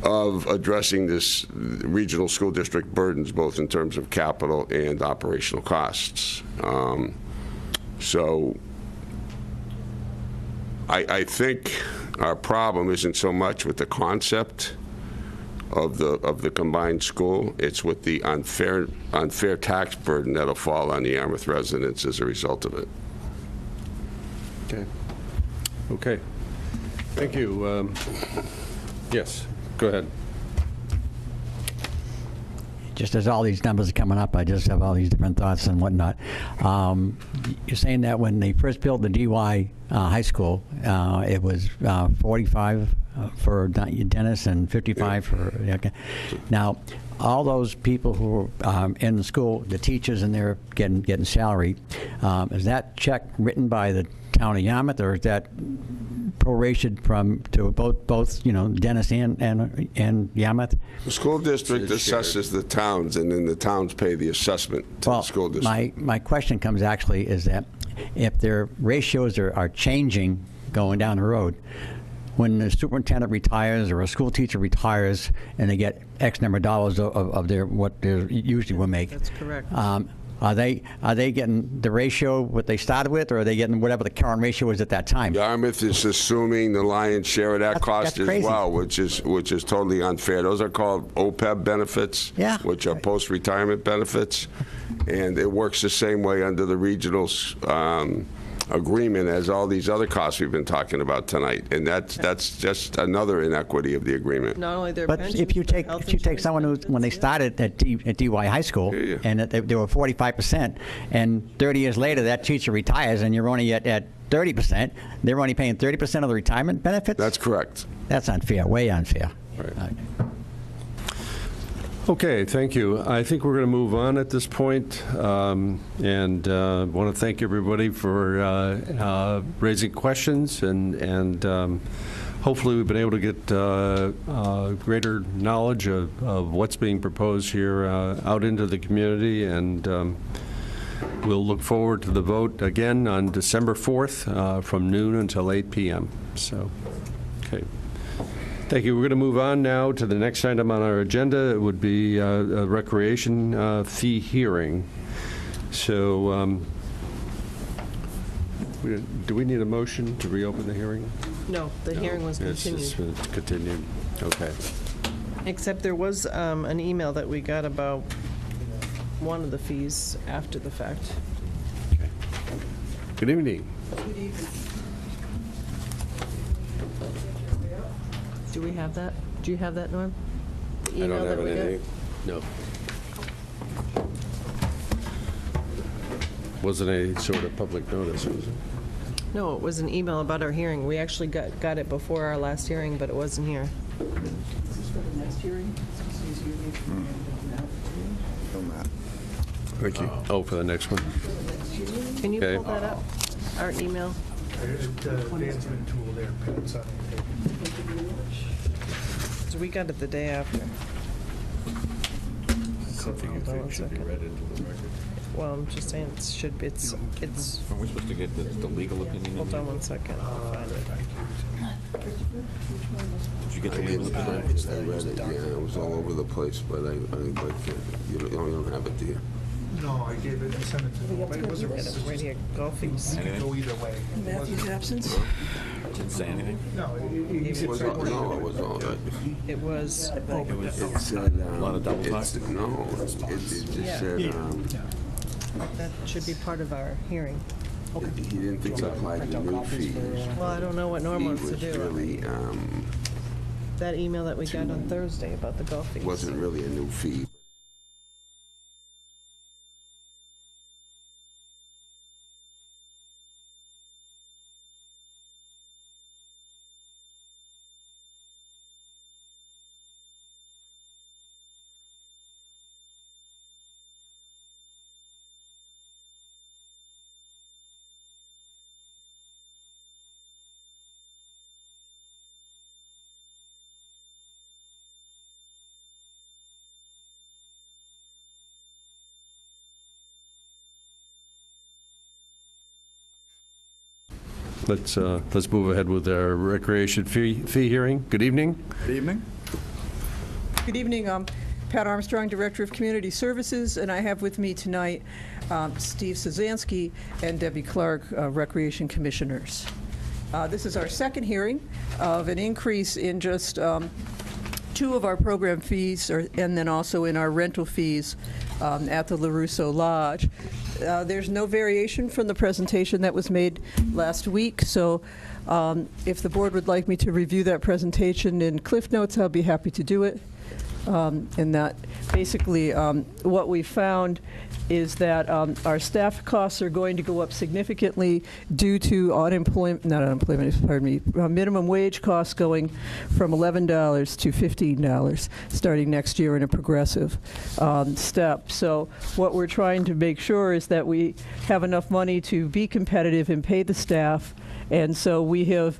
of addressing this regional school district burdens, both in terms of capital and operational costs. So I think our problem isn't so much with the concept of the combined school, it's with the unfair tax burden that'll fall on the Yarmouth residents as a result of it. Okay. Okay. Thank you. Yes, go ahead. Just as all these numbers are coming up, I just have all these different thoughts and whatnot. You're saying that when they first built the DY high school, it was 45 for Dennis and 55 for. Okay. Now, all those people who are in the school, the teachers, and they're getting salary. Is that check written by the town of Yarmouth, or is that prorated to both Dennis and Yarmouth? The school district assesses the towns, and then the towns pay the assessment to the school district. My question comes actually is that if their ratios are changing going down the road, when the superintendent retires or a school teacher retires and they get X number of dollars of what they usually will make. That's correct. Are they getting the ratio what they started with, or are they getting whatever the current ratio is at that time? Yarmouth is assuming the lion's share of that cost that's as crazy. well, which is totally unfair. Those are called OPEB benefits, Yeah. which are post-retirement benefits, and it works the same way under the regional agreement as all these other costs we've been talking about tonight, and that's just another inequity of the agreement. Not only their But pensions, if you but take health if you take insurance someone who, when they benefits, started at DY High School, Yeah. and they were 45%, and 30 years later that teacher retires, and you're only at 30%, they're only paying 30% of the retirement benefits. That's correct. That's unfair, way unfair. Right. Okay, thank you. I think we're going to move on at this point, and want to thank everybody for raising questions, and hopefully we've been able to get greater knowledge of what's being proposed here out into the community, and we'll look forward to the vote again on December 4th from noon until 8 p.m. So, okay. Thank you. We're going to move on now to the next item on our agenda. It would be a recreation fee hearing. So do we need a motion to reopen the hearing? No, the hearing was It's continued. continued. Okay. Except there was an email that we got about one of the fees after the fact. Okay. Good evening. Do we have that? Do you have that, Norm? The I email don't that have we got? anything. No. Wasn't a sort of public notice, was it? No, it was an email about our hearing. We actually got it before our last hearing, but it wasn't here. Thank you. Oh, for the next one? Can you Okay. pull that up? Our email? So we got it the day after. Something you think should be read into the record. Well, I'm just saying, it should be, it's, Are we supposed to get the legal opinion? hold on one second. I'll find it. Did you get the I legal opinion? read it, yeah, it was all over the place, but I like it. You don't have it, do you? No, I gave it, I sent it to them. It was It was right here, golfies. It could go either way. Matthew's absence? Didn't say anything? No, It was all, no, it was all right. It was, It said, A lot of double talk? no, it just Yeah. said, that should be part of our hearing. he didn't think it applied to new fees. Well, I don't know what Norm He wants to was do. really, That email that we got on Thursday about the golfies. wasn't really a new fee. Let's move ahead with our recreation fee hearing. Good evening. Good evening. Good evening. Pat Armstrong, Director of Community Services, and I have with me tonight Steve Szanski and Debbie Clark, Recreation Commissioners. This is our second hearing of an increase in just two of our program fees, and then also in our rental fees at the LaRusso Lodge. There's no variation from the presentation that was made last week, so if the board would like me to review that presentation in Cliff Notes, I'll be happy to do it. And that basically what we found is that our staff costs are going to go up significantly due to minimum wage costs going from $11 to $15 starting next year in a progressive step. So what we're trying to make sure is that we have enough money to be competitive and pay the staff. And so we have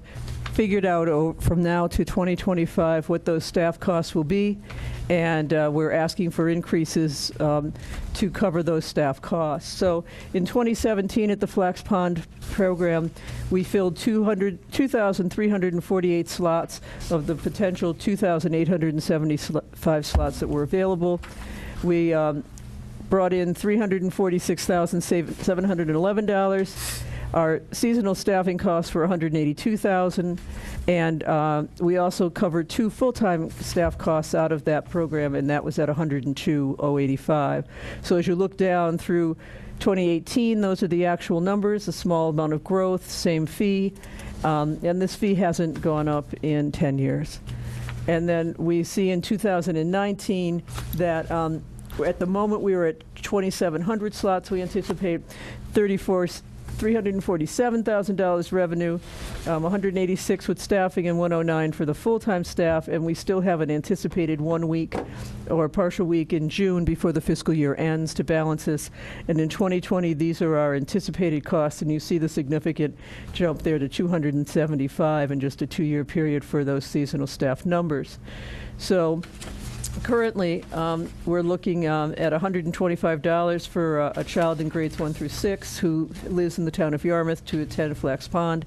figured out from now to 2025 what those staff costs will be, and we're asking for increases to cover those staff costs. So in 2017 at the Flax Pond program, we filled 2,348 slots of the potential 2,875 slots that were available. We brought in $346,711. Our seasonal staffing costs were $182,000, and we also covered two full-time staff costs out of that program, and that was at $102,085. So as you look down through 2018, those are the actual numbers, a small amount of growth, same fee, and this fee hasn't gone up in 10 years. And then we see in 2019 that at the moment we were at 2,700 slots. We anticipate $347,000 revenue, 186 with staffing, and 109 for the full-time staff, and we still have an anticipated 1 week or a partial week in June before the fiscal year ends to balance this. And in 2020, these are our anticipated costs, and you see the significant jump there to 275 in just a 2-year period for those seasonal staff numbers. So currently, we're looking at $125 for a child in grades 1 through 6 who lives in the town of Yarmouth to attend Flax Pond.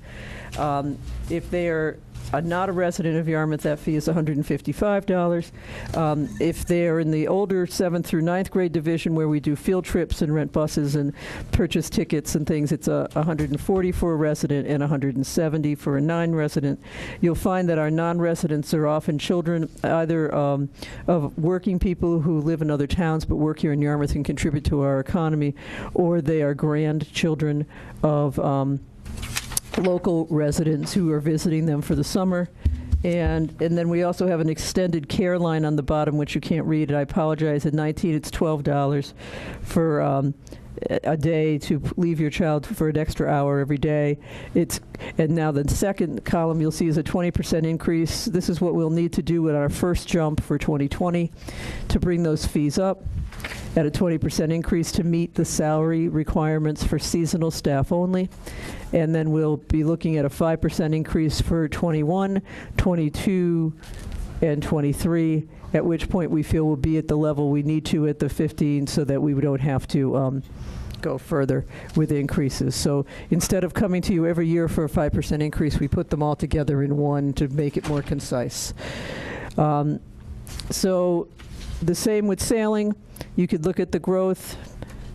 If they are not a resident of Yarmouth, that fee is $155. If they're in the older 7th through 9th grade division where we do field trips and rent buses and purchase tickets and things, it's $140 for a resident and $170 for a non-resident. You'll find that our non-residents are often children either of working people who live in other towns but work here in Yarmouth and contribute to our economy, or they are grandchildren of local residents who are visiting them for the summer. And then we also have an extended care line on the bottom, which you can't read. I apologize. At 19, it's $12 for a day to leave your child for an extra hour every day. And now the second column you'll see is a 20% increase. This is what we'll need to do with our first jump for 2020 to bring those fees up at a 20% increase to meet the salary requirements for seasonal staff only. And then we'll be looking at a 5% increase for 21, 22, and 23, at which point we feel we'll be at the level we need to at the 15 so that we don't have to go further with increases. So instead of coming to you every year for a 5% increase, we put them all together in one to make it more concise. So the same with sailing. You could look at the growth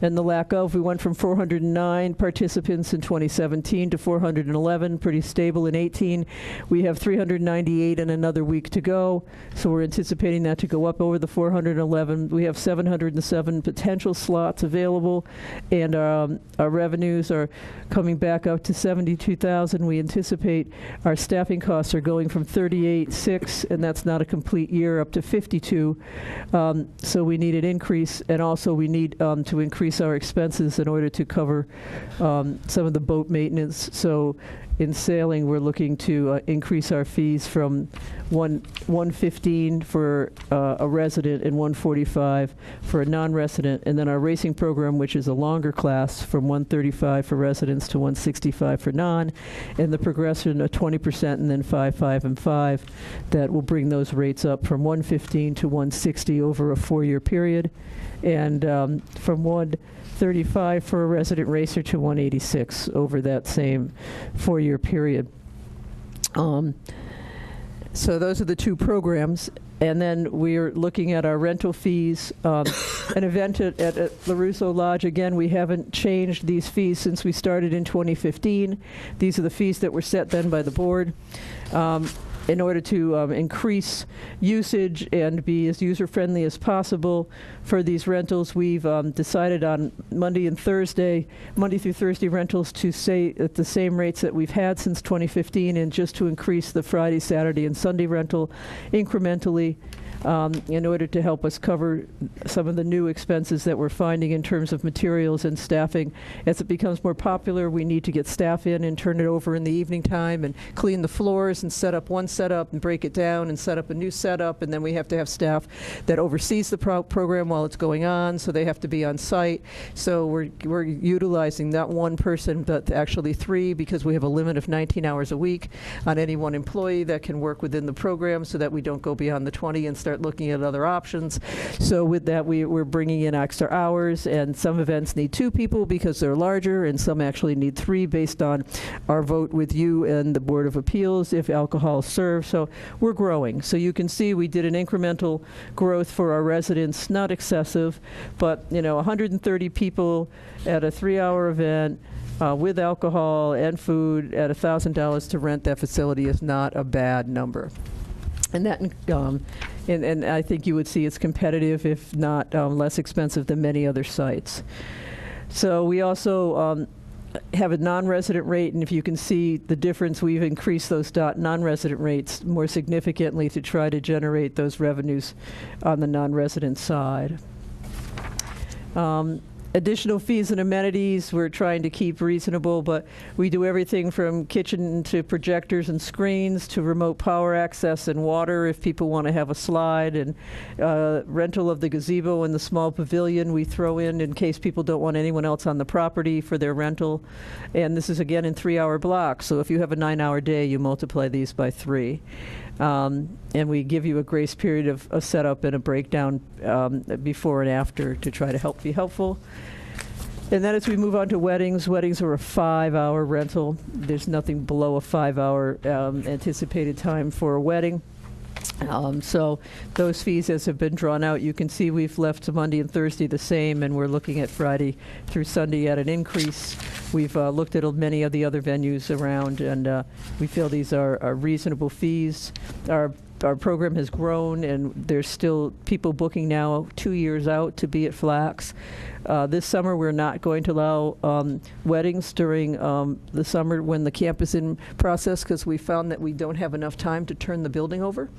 and the lack of. We went from 409 participants in 2017 to 411, pretty stable in 18. We have 398 and another week to go, so we're anticipating that to go up over the 411. We have 707 potential slots available, and our revenues are coming back up to $72,000. We anticipate our staffing costs are going from $38,600, and that's not a complete year, up to $52,000. So we need an increase, and also we need to increase our expenses in order to cover some of the boat maintenance. So in sailing, we're looking to increase our fees from $115 for a resident and $145 for a non-resident. And then our racing program, which is a longer class, from $135 for residents to $165 for non. And the progression of 20% and then 5, 5, and 5. That will bring those rates up from $115 to $160 over a 4-year period. And from $135 for a resident racer to $186 over that same 4-year 3-year period. So those are the two programs. And then we're looking at our rental fees. An event at LaRusso Lodge, again, we haven't changed these fees since we started in 2015. These are the fees that were set then by the board. In order to increase usage and be as user-friendly as possible for these rentals, we've decided on Monday through Thursday rentals to stay at the same rates that we've had since 2015, and just to increase the Friday, Saturday, and Sunday rental incrementally in order to help us cover some of the new expenses that we're finding in terms of materials and staffing. As it becomes more popular, we need to get staff in and turn it over in the evening time and clean the floors and set up one setup and break it down and set up a new setup, and then we have to have staff that oversees the program while it's going on, so they have to be on site. So we're utilizing not one person, but actually 3, because we have a limit of 19 hours a week on any one employee that can work within the program, so that we don't go beyond the 20 and start looking at other options. So with that, we're bringing in extra hours, and some events need 2 people because they're larger, and some actually need 3 based on our vote with you and the Board of Appeals if alcohol is served. So we're growing. So you can see we did an incremental growth for our residents, not excessive, but 130 people at a 3-hour event with alcohol and food at $1,000 to rent that facility is not a bad number. And that, and I think you would see it's competitive, if not less expensive than many other sites. So we also have a non-resident rate, and if you can see the difference, we've increased those non-resident rates more significantly to try to generate those revenues on the non-resident side. Additional fees and amenities, we're trying to keep reasonable, but we do everything from kitchen to projectors and screens to remote power access and water if people want to have a slide, and rental of the gazebo and the small pavilion we throw in case people don't want anyone else on the property for their rental. And this is again in 3-hour blocks, so if you have a 9-hour day, you multiply these by 3. And we give you a grace period of a setup and a breakdown before and after to try to be helpful. And then as we move on to weddings are a 5-hour rental. There's nothing below a 5-hour anticipated time for a wedding. So those fees, as have been drawn out, you can see we've left Monday and Thursday the same, and we're looking at Friday through Sunday at an increase. We've looked at many of the other venues around, and we feel these are reasonable fees. Our program has grown, and there's still people booking now 2 years out to be at Flax. This summer, we're not going to allow weddings during the summer when the camp is in process, because we found that we don't have enough time to turn the building over.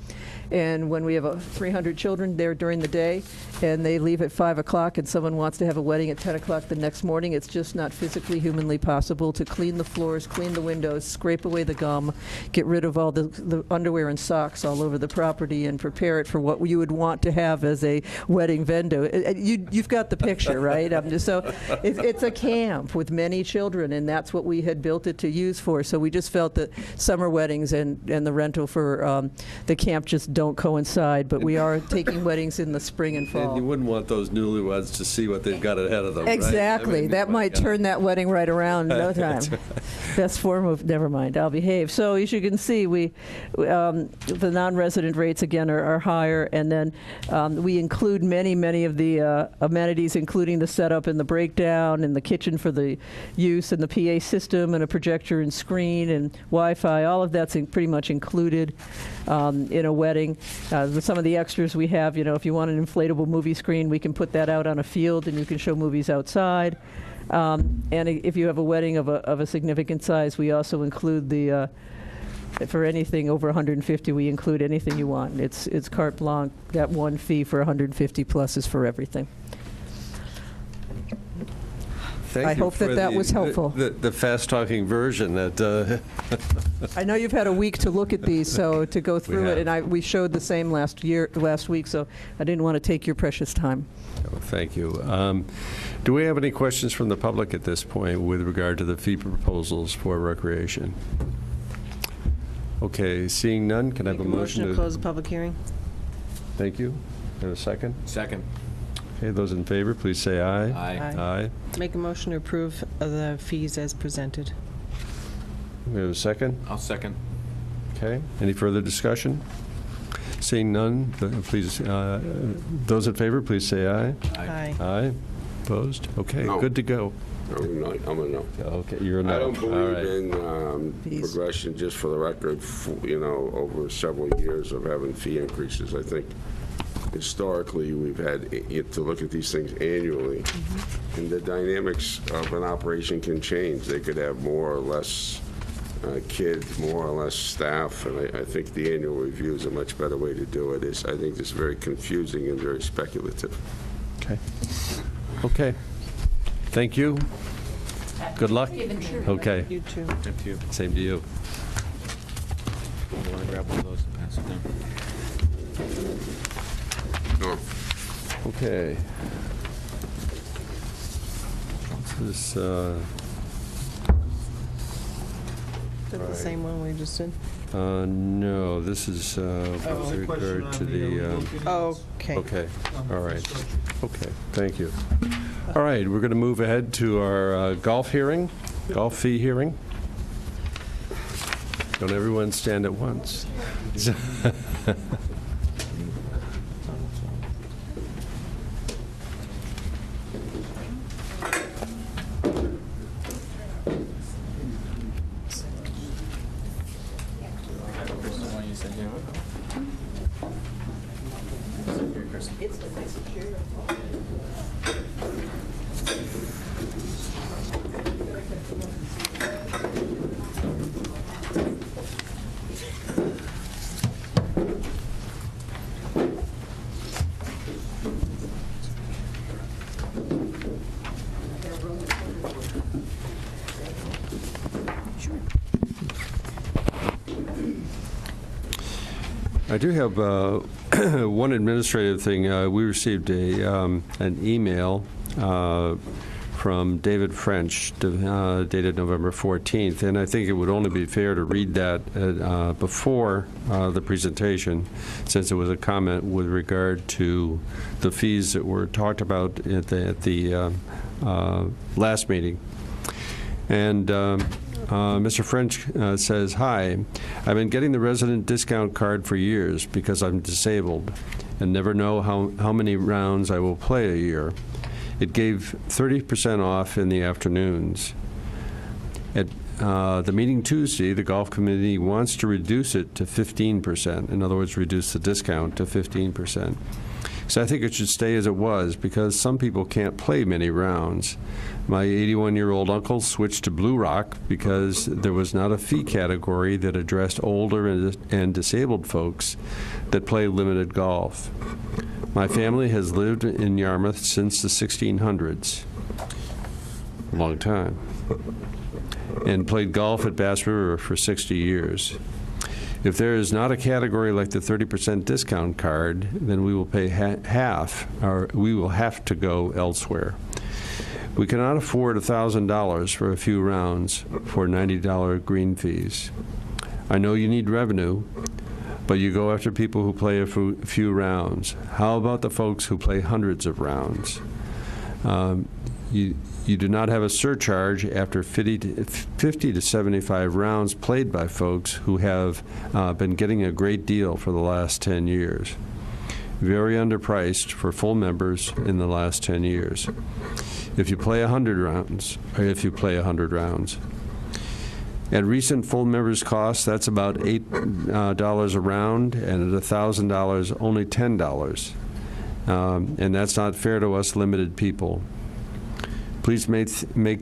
And when we have 300 children there during the day, and they leave at 5 o'clock, and someone wants to have a wedding at 10 o'clock the next morning, it's just not physically, humanly possible to clean the floors, clean the windows, scrape away the gum, get rid of all the underwear and socks all over the property, and prepare it for what you would want to have as a wedding venue. You've got the picture, right? So it's a camp with many children, and that's what we had built it to use for. So we just felt that summer weddings and the rental for the camp just don't coincide, but we are taking weddings in the spring and fall. And you wouldn't want those newlyweds to see what they've got ahead of them, exactly. Right? I mean, that might turn that wedding right around in no time. Best form of, never mind, I'll behave. So as you can see, the non-resident rates, again, are higher, and then we include many of the amenities, including the setup and the breakdown and the kitchen for the use and the PA system and a projector and screen and Wi-Fi. All of that's pretty much included in a wedding. Some of the extras we have, if you want an inflatable movie screen, we can put that out on a field and you can show movies outside. And if you have a wedding of a significant size, we also include for anything over 150, we include anything you want. It's carte blanche. That one fee for 150 plus is for everything. I hope that was helpful. The fast-talking version that. I know you've had a week to look at these, so to go through it, and we showed the same last week, so I didn't want to take your precious time. Oh, thank you. Do we have any questions from the public at this point with regard to the fee proposals for recreation? Okay, seeing none, can I have a motion to close the public hearing? Thank you. And a second? Second. Okay, those in favor, please say aye. Aye. Aye. Make a motion to approve of the fees as presented. We have a second? I'll second. Okay. Any further discussion? Seeing none, please, those in favor, please say aye. Aye. Aye. Opposed? Okay, No. good to go. I'm a no. Okay, you're a no. I don't All believe right. in progression, just for the record, over several years of having fee increases. I think historically, we've had to look at these things annually, and the dynamics of an operation can change. They could have more or less kids, more or less staff, and I think the annual review is a much better way to do it. I think it's very confusing and very speculative. Okay. Okay. Thank you. Good luck. Okay. You too. Thank you. Same to you. You want to grab one of those and pass it down? No. Okay. This is, Is that the same one we just did? no, this is with regard to the, Okay. okay, all right. Okay, thank you. All right, we're going to move ahead to our golf fee hearing. Don't everyone stand at once. I do have one administrative thing. We received an email from David French dated November 14th, and I think it would only be fair to read that before the presentation, since it was a comment with regard to the fees that were talked about at the last meeting. And Mr. French says, "Hi, I've been getting the resident discount card for years because I'm disabled and never know how many rounds I will play a year. It gave 30% off in the afternoons. At the meeting Tuesday, the golf committee wants to reduce it to 15%. In other words, reduce the discount to 15%. So I think it should stay as it was because some people can't play many rounds. My 81-year-old uncle switched to Blue Rock because there was not a fee category that addressed older and disabled folks that play limited golf. My family has lived in Yarmouth since the 1600s, a long time, and played golf at Bass River for 60 years. If there is not a category like the 30% discount card, then we will pay half, or we will have to go elsewhere. We cannot afford $1,000 for a few rounds for $90 green fees. I know you need revenue, but you go after people who play a few rounds. How about the folks who play hundreds of rounds? You do not have a surcharge after 50 to 75 rounds played by folks who have been getting a great deal for the last 10 years. Very underpriced for full members in the last 10 years. If you play 100 rounds, At recent full members' costs, that's about $8 a round, and at $1,000, only $10. And that's not fair to us limited people. Please make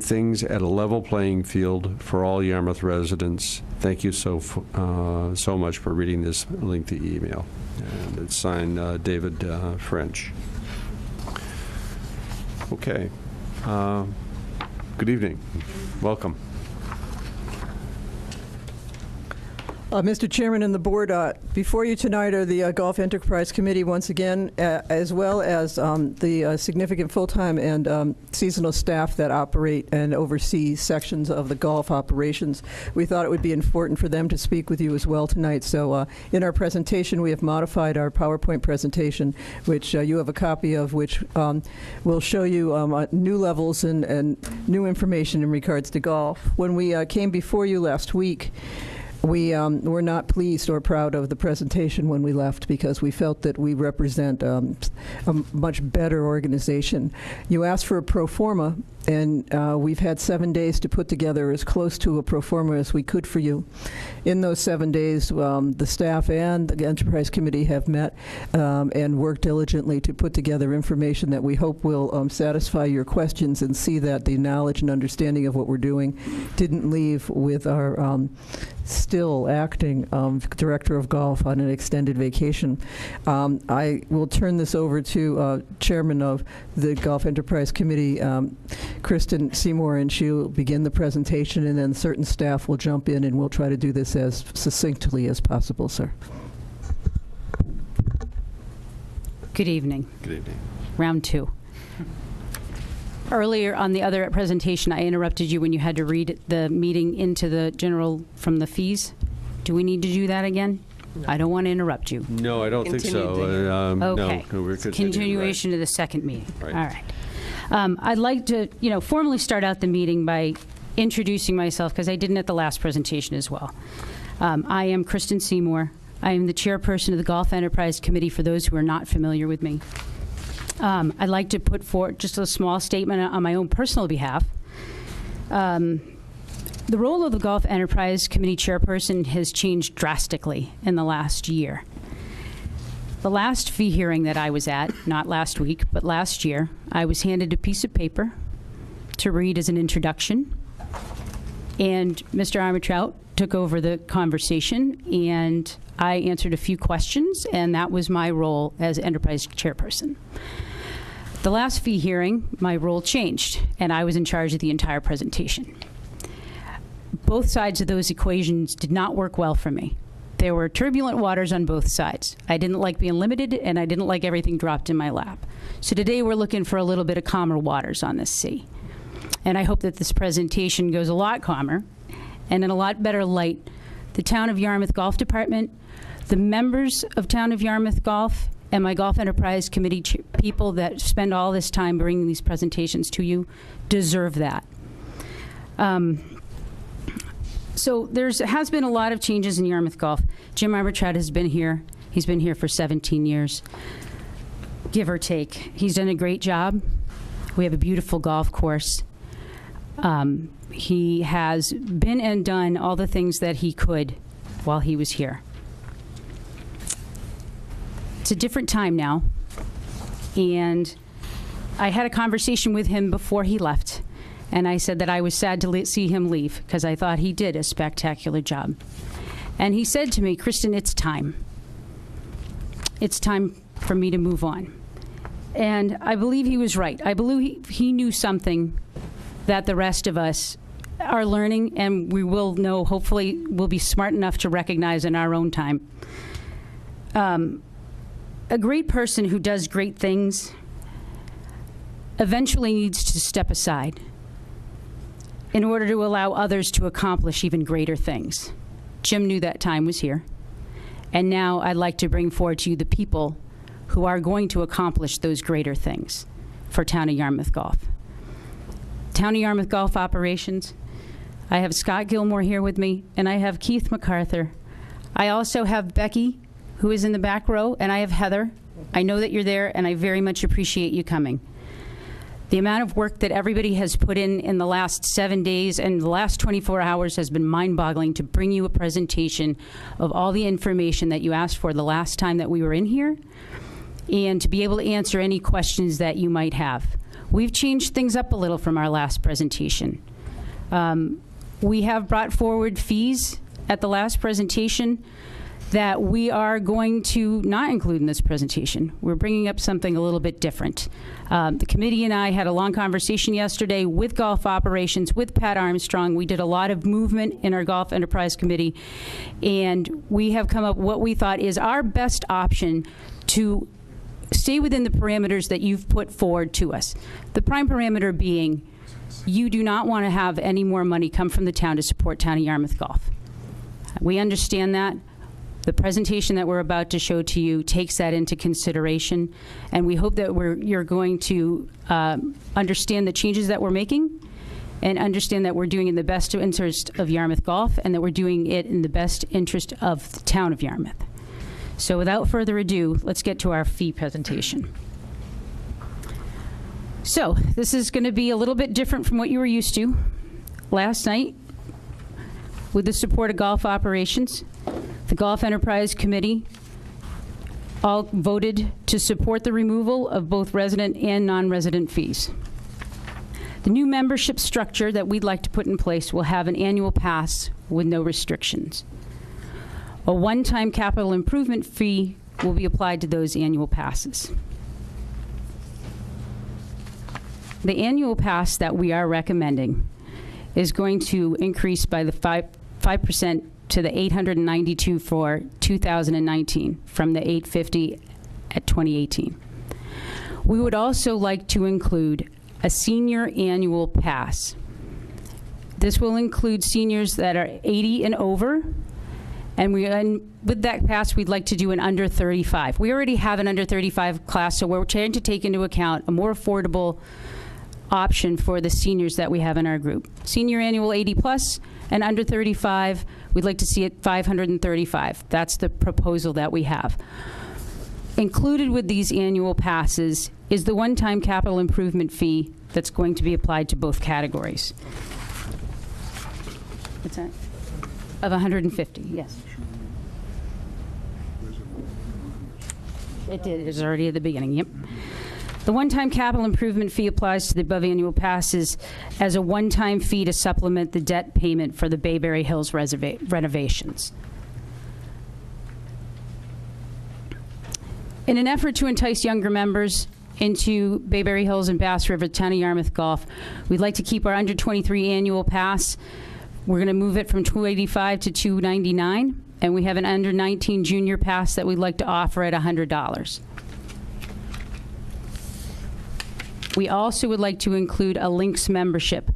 things at a level playing field for all Yarmouth residents. Thank you so much for reading this lengthy email. And it's signed David French. Okay. Good evening. Welcome. Mr. Chairman and the board, before you tonight are the Golf Enterprise Committee once again, as well as the significant full-time and seasonal staff that operate and oversee sections of the golf operations. We thought it would be important for them to speak with you as well tonight. So in our presentation, we have modified our PowerPoint presentation, which you have a copy of, which will show you new levels and new information in regards to golf. When we came before you last week, we were not pleased or proud of the presentation when we left because we felt that we represent a much better organization. You asked for a pro forma, and we've had 7 days to put together as close to a pro forma as we could for you. In those 7 days, the staff and the Enterprise Committee have met and worked diligently to put together information that we hope will satisfy your questions and see that the knowledge and understanding of what we're doing didn't leave with our still acting Director of Golf on an extended vacation. I will turn this over to Chairman of the Golf Enterprise Committee, Kristen Seymour, and she'll begin the presentation, and then certain staff will jump in, and we'll try to do this as succinctly as possible, sir. Good evening. Good evening. Round two. Earlier on the other presentation, I interrupted you when you had to read the meeting into the general from the fees. Do we need to do that again? No. I don't want to interrupt you. No, I don't think so. Okay. No, we're continuation right. of the second meeting. Right. All right. I'd like to, formally start out the meeting by introducing myself because I didn't at the last presentation as well. I am Kristen Seymour. I am the chairperson of the Golf Enterprise Committee for those who are not familiar with me. I'd like to put forward just a small statement on my own personal behalf. The role of the Golf Enterprise Committee chairperson has changed drastically in the last year. The last fee hearing that I was at, not last week, but last year, I was handed a piece of paper to read as an introduction, and Mr. Armitrout took over the conversation, and I answered a few questions, and that was my role as Enterprise chairperson. The last fee hearing, my role changed, and I was in charge of the entire presentation. Both sides of those equations did not work well for me. There were turbulent waters on both sides. I didn't like being limited, and I didn't like everything dropped in my lap. So today we're looking for a little bit of calmer waters on this sea. And I hope that this presentation goes a lot calmer and in a lot better light. The Town of Yarmouth Golf Department, the members of Town of Yarmouth Golf, and my Golf Enterprise Committee people that spend all this time bringing these presentations to you deserve that. So there has been a lot of changes in Yarmouth Golf. Jim Armitrout has been here. He's been here for 17 years, give or take. He's done a great job. We have a beautiful golf course. He has been and done all the things that he could while he was here. It's a different time now, and I had a conversation with him before he left, and I said that I was sad to see him leave because I thought he did a spectacular job. And he said to me, Kristen, it's time. It's time for me to move on. And I believe he was right. I believe he knew something that the rest of us are learning, and we will know, hopefully we'll be smart enough to recognize in our own time. A great person who does great things eventually needs to step aside in order to allow others to accomplish even greater things. Jim knew that time was here. And now I'd like to bring forward to you the people who are going to accomplish those greater things for Town of Yarmouth Golf. Town of Yarmouth Golf Operations. I have Scott Gilmore here with me, and I have Keith MacArthur. I also have Becky, who is in the back row, and I have Heather. I know that you're there, and I very much appreciate you coming. The amount of work that everybody has put in the last 7 days and the last 24 hours has been mind-boggling to bring you a presentation of all the information that you asked for the last time that we were in here, and to be able to answer any questions that you might have. We've changed things up a little from our last presentation. We have brought forward fees at the last presentation that we are going to not include in this presentation. We're bringing up something a little bit different. The committee and I had a long conversation yesterday with golf operations, with Pat Armstrong. We did a lot of movement in our Golf Enterprise Committee, and we have come up with what we thought is our best option to stay within the parameters that you've put forward to us. The prime parameter being, you do not want to have any more money come from the town to support Town of Yarmouth Golf. We understand that. The presentation that we're about to show to you takes that into consideration, and we hope that you're going to understand the changes that we're making and understand that we're doing it in the best interest of Yarmouth Golf and that we're doing it in the best interest of the town of Yarmouth. So without further ado, let's get to our fee presentation. So this is going to be a little bit different from what you were used to. Last night, with the support of golf operations, the Golf Enterprise Committee all voted to support the removal of both resident and non-resident fees. The new membership structure that we'd like to put in place will have an annual pass with no restrictions. A one-time capital improvement fee will be applied to those annual passes. The annual pass that we are recommending is going to increase by the 5% to the $892 for 2019 from the $850 at 2018. We would also like to include a senior annual pass. This will include seniors that are 80 and over, and with that pass, we'd like to do an under 35. We already have an under 35 class, so we're trying to take into account a more affordable option for the seniors that we have in our group. Senior annual 80 plus and under 35, we'd like to see it 535. That's the proposal that we have. Included with these annual passes is the one-time capital improvement fee that's going to be applied to both categories. What's that? Of 150, yes. It did. It was already at the beginning, yep. The one-time capital improvement fee applies to the above annual passes as a one-time fee to supplement the debt payment for the Bayberry Hills renovations. In an effort to entice younger members into Bayberry Hills and Bass River, Town of Yarmouth Golf, we'd like to keep our under 23 annual pass. We're going to move it from $285 to $299, and we have an under 19 junior pass that we'd like to offer at $100. We also would like to include a Links membership.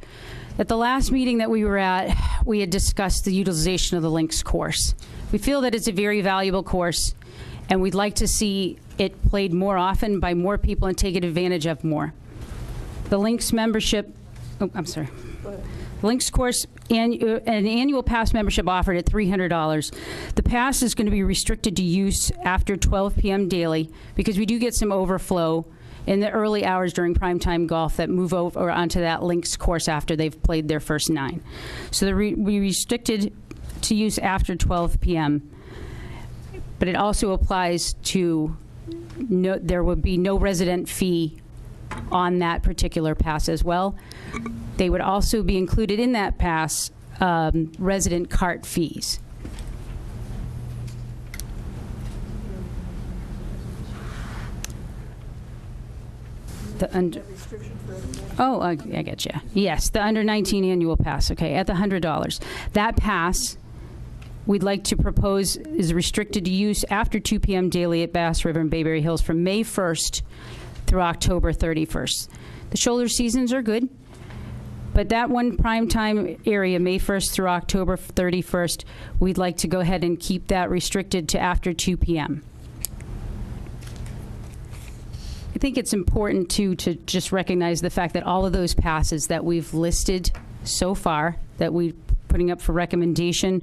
At the last meeting that we were at, we had discussed the utilization of the Links course. We feel that it's a very valuable course, and we'd like to see it played more often by more people and taken advantage of more. The Links membership, Links course, an annual pass membership offered at $300. The pass is going to be restricted to use after 12 p.m. daily because we do get some overflow in the early hours during primetime golf that move over onto that Links course after they've played their first 9. So we restricted to use after 12 p.m. But it also applies to there would be no resident fee on that particular pass as well. They would also be included in that pass resident cart fees. I get you. Yes, the under 19 annual pass, okay, at the $100. That pass, we'd like to propose, is restricted to use after 2 p.m. daily at Bass River and Bayberry Hills from May 1st through October 31st. The shoulder seasons are good, but that one prime time area, May 1st through October 31st, we'd like to go ahead and keep that restricted to after 2 p.m. I think it's important, too, to just recognize the fact that all of those passes that we've listed so far, that we're putting up for recommendation,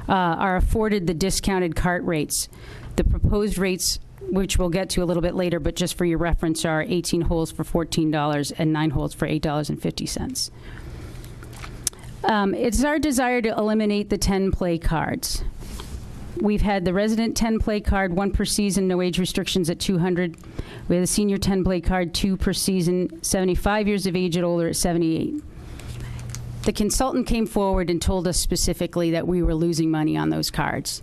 are afforded the discounted cart rates. The proposed rates, which we'll get to a little bit later, but just for your reference, are 18 holes for $14 and 9 holes for $8.50. It's our desire to eliminate the 10-play cards. We've had the resident 10-play card, 1 per season, no age restrictions at $200. We have the senior 10-play card, 2 per season, 75 years of age and older at $78. The consultant came forward and told us specifically that we were losing money on those cards.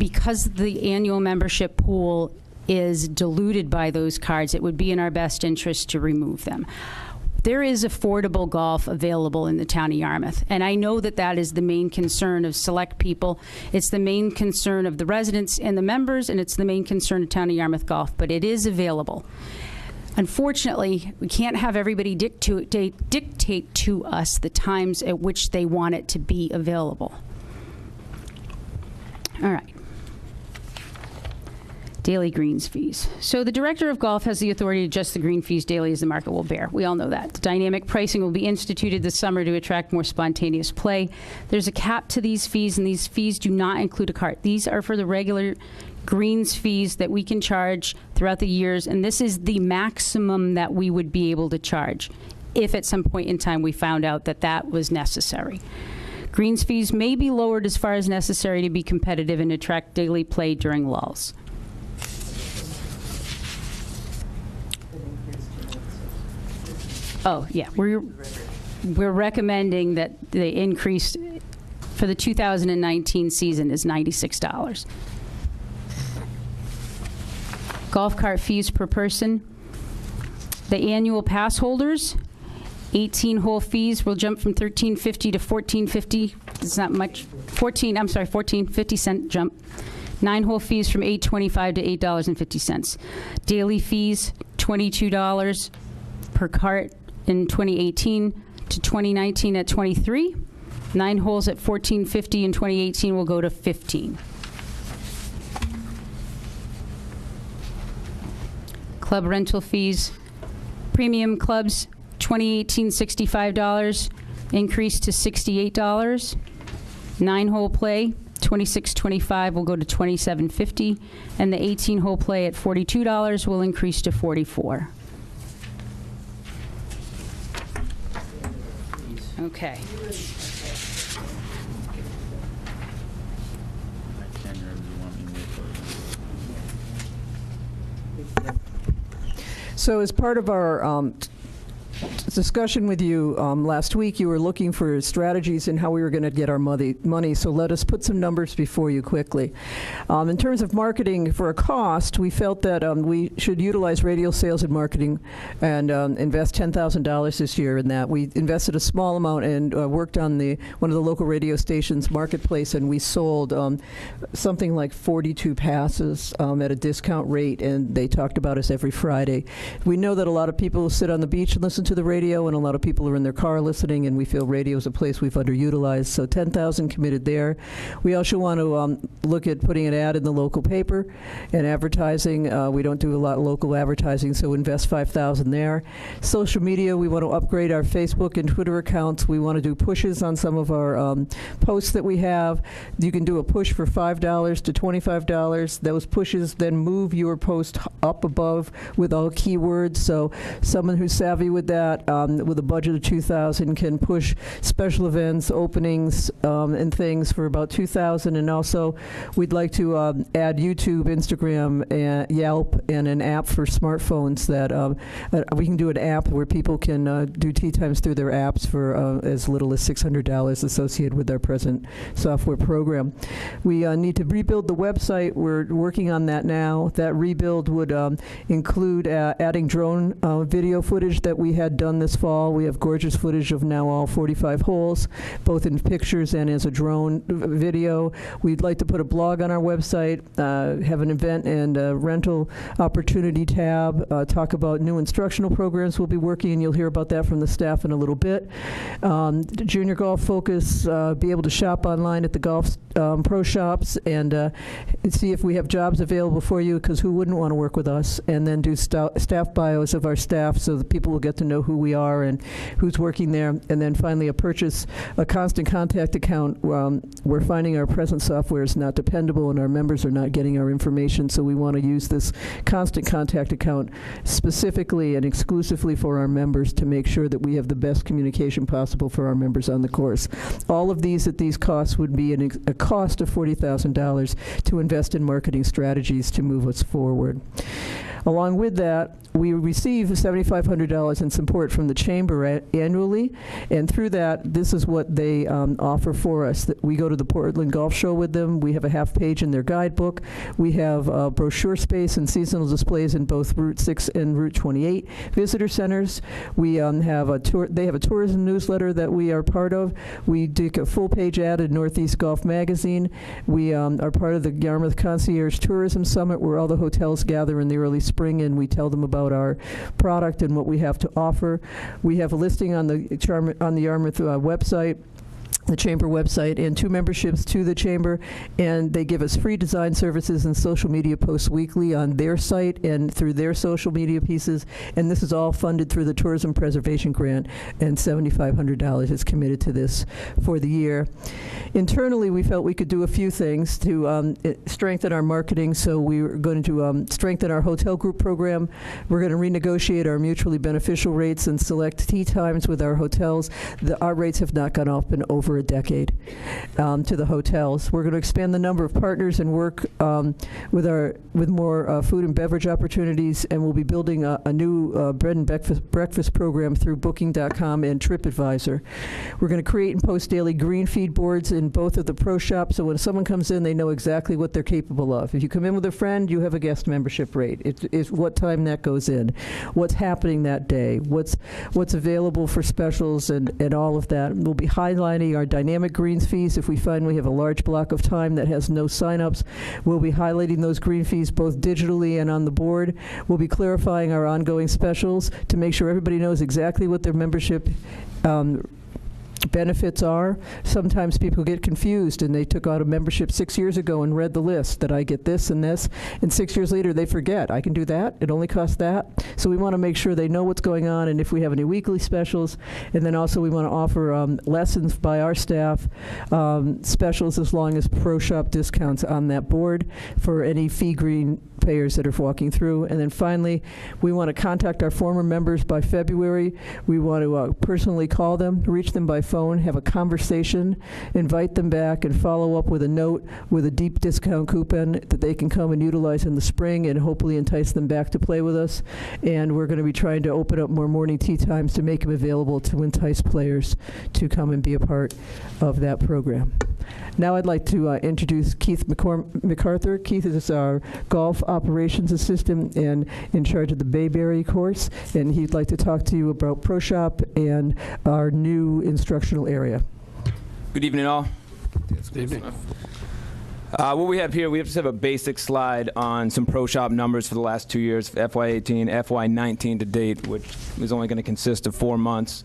because the annual membership pool is diluted by those cards, it would be in our best interest to remove them. There is affordable golf available in the town of Yarmouth, and I know that that is the main concern of select people. It's the main concern of the residents and the members, and it's the main concern of town of Yarmouth Golf, but it is available. Unfortunately, we can't have everybody dictate to us the times at which they want it to be available. All right. Daily greens fees. So the director of golf has the authority to adjust the green fees daily as the market will bear. We all know that. The dynamic pricing will be instituted this summer to attract more spontaneous play. There's a cap to these fees, and these fees do not include a cart. These are for the regular greens fees that we can charge throughout the years, and this is the maximum that we would be able to charge if at some point in time we found out that that was necessary. Greens fees may be lowered as far as necessary to be competitive and attract daily play during lulls. Oh, yeah, we're recommending that the increase for the 2019 season is $96. Golf cart fees per person. The annual pass holders, 18-hole fees will jump from $13.50 to $14.50. It's not much. 14.50 jump. 9-hole fees from $8.25 to $8.50. Daily fees, $22 per cart in 2018 to 2019 at $23. 9 holes at $14.50 in 2018 will go to $15. Club rental fees, premium clubs, 2018 $65, increased to $68. 9-hole play, 26.25 will go to $27.50, and the 18-hole play at $42 will increase to $44. Okay. So as part of our discussion with you last week, you were looking for strategies in how we were going to get our money, so let us put some numbers before you quickly. In terms of marketing for a cost, we felt that we should utilize radio sales and marketing and invest $10,000 this year in that. We invested a small amount and worked on one of the local radio stations' marketplace, and we sold something like 42 passes at a discount rate, and they talked about us every Friday. We know that a lot of people sit on the beach and listen to the radio, and a lot of people are in their car listening, and we feel radio is a place we've underutilized, so $10,000 committed there. We also want to look at putting an ad in the local paper and advertising. We don't do a lot of local advertising, so invest $5,000 there. Social media, we want to upgrade our Facebook and Twitter accounts. We want to do pushes on some of our posts that we have. You can do a push for $5 to $25. Those pushes then move your post up above with all keywords, so someone who's savvy with that, with a budget of $2,000, can push special events, openings, and things for about $2,000. And also, we'd like to add YouTube, Instagram, and Yelp, and an app for smartphones that we can do an app where people can do tee times through their apps for as little as $600 associated with our present software program. We need to rebuild the website. We're working on that now. That rebuild would include adding drone video footage that we had done this fall. We have gorgeous footage of now all 45 holes, both in pictures and as a drone video. We'd like to put a blog on our website, have an event and a rental opportunity tab, talk about new instructional programs we'll be working, and you'll hear about that from the staff in a little bit. Junior golf focus, be able to shop online at the golf pro shops and see if we have jobs available for you, because who wouldn't want to work with us, and then do staff bios of our staff so that people will get to know who we are and who's working there. And then finally, a constant contact account. We're finding our present software is not dependable and our members are not getting our information, so we want to use this constant contact account specifically and exclusively for our members to make sure that we have the best communication possible for our members on the course. All of these at these costs would be a cost of $40,000 to invest in marketing strategies to move us forward. Along with that, we receive $7,500 in support from from the Chamber annually, and through that, this is what they offer for us. That we go to the Portland Golf Show with them. We have a half page in their guidebook. We have brochure space and seasonal displays in both Route 6 and Route 28 visitor centers. We have a tour. They have a tourism newsletter that we are part of. We do a full-page ad in Northeast Golf Magazine. We are part of the Yarmouth Concierge Tourism Summit, where all the hotels gather in the early spring, and we tell them about our product and what we have to offer. We have a listing on the Yarmouth website, the Chamber website, and 2 memberships to the Chamber, and they give us free design services and social media posts weekly on their site and through their social media pieces, and this is all funded through the Tourism Preservation Grant, and $7,500 is committed to this for the year. Internally, we felt we could do a few things to strengthen our marketing, so we were going to strengthen our hotel group program. We're going to renegotiate our mutually beneficial rates and select tea times with our hotels. Our rates have not gone up in over a decade to the hotels. We're going to expand the number of partners and work with more food and beverage opportunities, and we'll be building a new bread and breakfast program through Booking.com and TripAdvisor. We're going to create and post daily green feed boards in both of the pro shops, so when someone comes in, they know exactly what they're capable of. If you come in with a friend, you have a guest membership rate. It's what time that goes in, what's happening that day, what's available for specials, and all of that. We'll be highlighting our dynamic greens fees. If we find we have a large block of time that has no sign-ups, we'll be highlighting those green fees both digitally and on the board. We'll be clarifying our ongoing specials to make sure everybody knows exactly what their membership benefits are. Sometimes people get confused, and they took out a membership 6 years ago and read the list that I get this and this, and 6 years later they forget, I can do that, it only costs that. So we want to make sure they know what's going on, and if we have any weekly specials, and then also we want to offer lessons by our staff, specials as long as pro shop discounts on that board for any fee green payers that are walking through. And then finally, we want to contact our former members by February. We want to personally call them, reach them by phone, have a conversation, invite them back, and follow up with a note with a deep discount coupon that they can come and utilize in the spring and hopefully entice them back to play with us. And we're going to be trying to open up more morning tea times to make them available to entice players to come and be a part of that program. Now I'd like to introduce Keith MacArthur. Keith is our golf operations assistant and in charge of the Bayberry course, and he'd like to talk to you about Pro Shop and our new instructional area. Good evening, all. Good evening. What we have here, we just have a basic slide on some Pro Shop numbers for the last 2 years, FY18, FY19 to date, which is only going to consist of 4 months.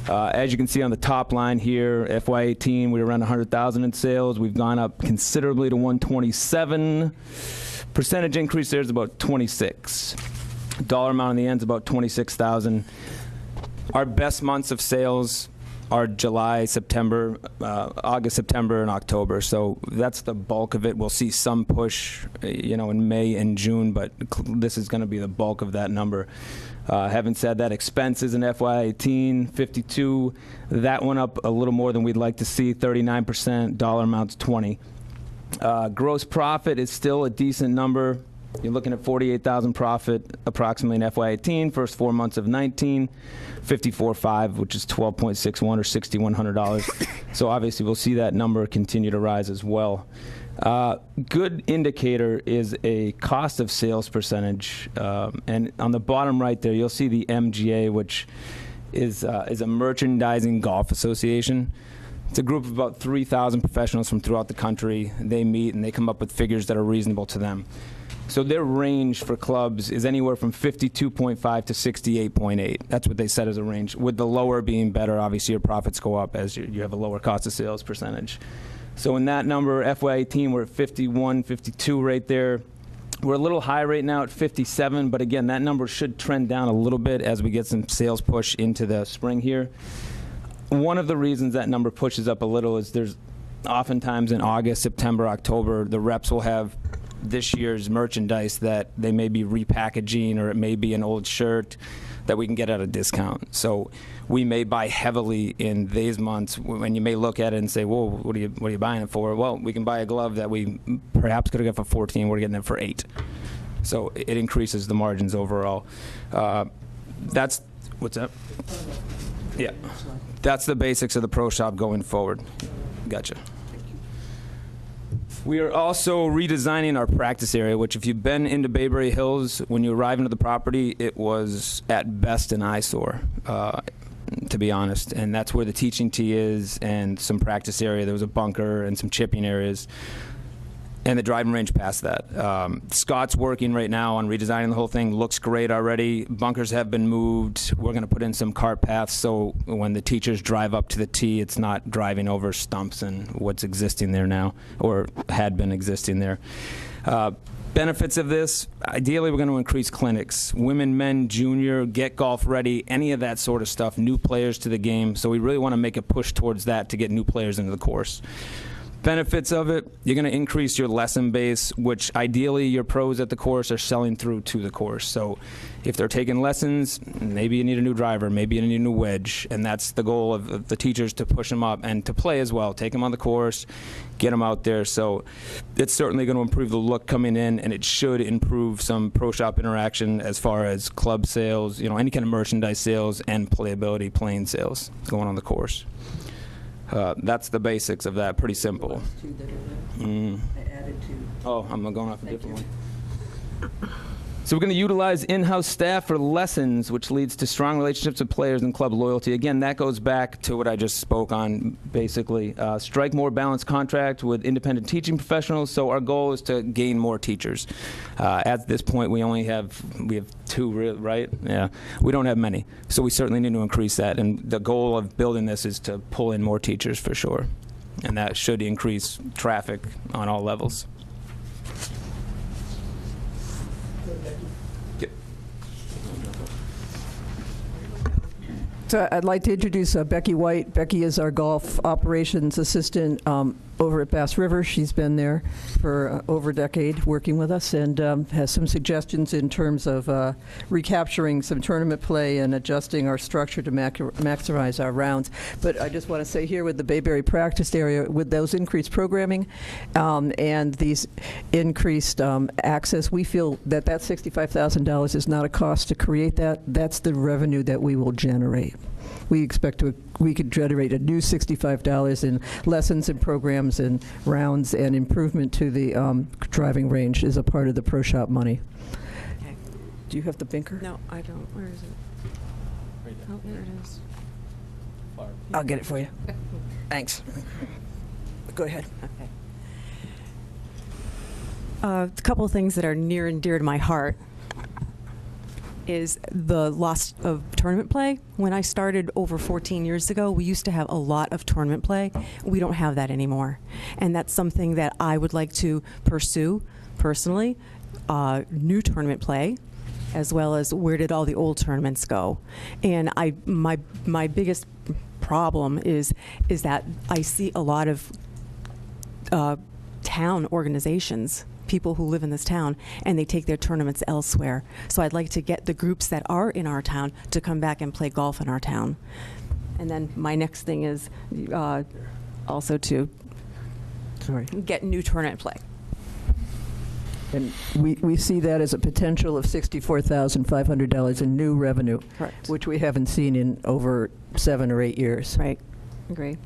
As you can see on the top line here, FY18, we were around 100,000 in sales. We've gone up considerably to 127. Percentage increase there is about 26. Dollar amount on the end is about 26,000. Our best months of sales are July, September, August, September, and October. So that's the bulk of it. We'll see some push, in May and June, but this is going to be the bulk of that number. Having said that, expenses in FY18, 52, that went up a little more than we'd like to see, 39%, dollar amounts 20. Gross profit is still a decent number. You're looking at 48,000 profit approximately in FY18, first 4 months of 19, 54.5, which is 12.61 or $6,100. So obviously we'll see that number continue to rise as well. Good indicator is a cost of sales percentage, and on the bottom right there you'll see the MGA, which is a merchandising golf association. It's a group of about 3,000 professionals from throughout the country. They meet and they come up with figures that are reasonable to them. So their range for clubs is anywhere from 52.5 to 68.8. That's what they set as a range, with the lower being better. Obviously your profits go up as you have a lower cost of sales percentage. So in that number, FY18, we're at 51, 52 right there. We're a little high right now at 57, but again, that number should trend down a little bit as we get some sales push into the spring here. One of the reasons that number pushes up a little is there's oftentimes in August, September, October, the reps will have this year's merchandise that they may be repackaging, or it may be an old shirt that we can get at a discount. So we may buy heavily in these months, when you may look at it and say, whoa, what are you buying it for? Well, we can buy a glove that we perhaps could have got for 14, we're getting it for 8. So it increases the margins overall. That's What's that? Yeah. That's the basics of the pro shop going forward. Gotcha. We are also redesigning our practice area, which if you've been into Bayberry Hills, when you arrive into the property, it was at best an eyesore, to be honest. And that's where the teaching tee is and some practice area. There was a bunker and some chipping areas. And the driving range past that. Scott's working right now on redesigning the whole thing. Looks great already. Bunkers have been moved. We're going to put in some cart paths so when the teachers drive up to the tee, it's not driving over stumps and what's existing there now or had been existing there. Benefits of this, ideally we're going to increase clinics. Women, men, junior, get golf ready, any of that sort of stuff, new players to the game. So we really want to make a push towards that to get new players into the course. Benefits of it, you're going to increase your lesson base, which ideally your pros at the course are selling through to the course. So if they're taking lessons, maybe you need a new driver, maybe you need a new wedge, and that's the goal of the teachers, to push them up and to play as well. Take them on the course, get them out there. So it's certainly going to improve the look coming in, and it should improve some pro shop interaction as far as club sales, you know, any kind of merchandise sales and playability, playing sales going on the course. That's the basics of that. Pretty simple. Oh, I'm going off a different one. So we're going to utilize in-house staff for lessons, which leads to strong relationships with players and club loyalty. Again, that goes back to what I just spoke on, basically. Strike more balanced contract with independent teaching professionals. So our goal is to gain more teachers. At this point, we have two, right? Yeah, we don't have many. So we certainly need to increase that. And the goal of building this is to pull in more teachers for sure. And that should increase traffic on all levels. So I'd like to introduce Becky White. Becky is our golf operations assistant over at Bass River. She's been there for over a decade working with us and has some suggestions in terms of recapturing some tournament play and adjusting our structure to maximize our rounds. But I just want to say here with the Bayberry practice area, with those increased programming and these increased access, we feel that that $65,000 is not a cost to create that. That's the revenue that we will generate. We expect we could generate a new $65 in lessons and programs and rounds, and improvement to the driving range is a part of the pro shop money. Okay. Do you have the binker? No, I don't. Where is it? Oh, there it is. I'll get it for you. Thanks. Go ahead. Okay. A couple of things that are near and dear to my heart is the loss of tournament play. When I started over 14 years ago, we used to have a lot of tournament play. We don't have that anymore. And that's something that I would like to pursue personally, new tournament play, as well as where did all the old tournaments go. And my biggest problem is that I see a lot of town organizations, people who live in this town, and they take their tournaments elsewhere. So I'd like to get the groups that are in our town to come back and play golf in our town. And then my next thing is also to get new tournament play. And we see that as a potential of $64,500 in new revenue, Correct. which we haven't seen in over 7 or 8 years. Right. Agree.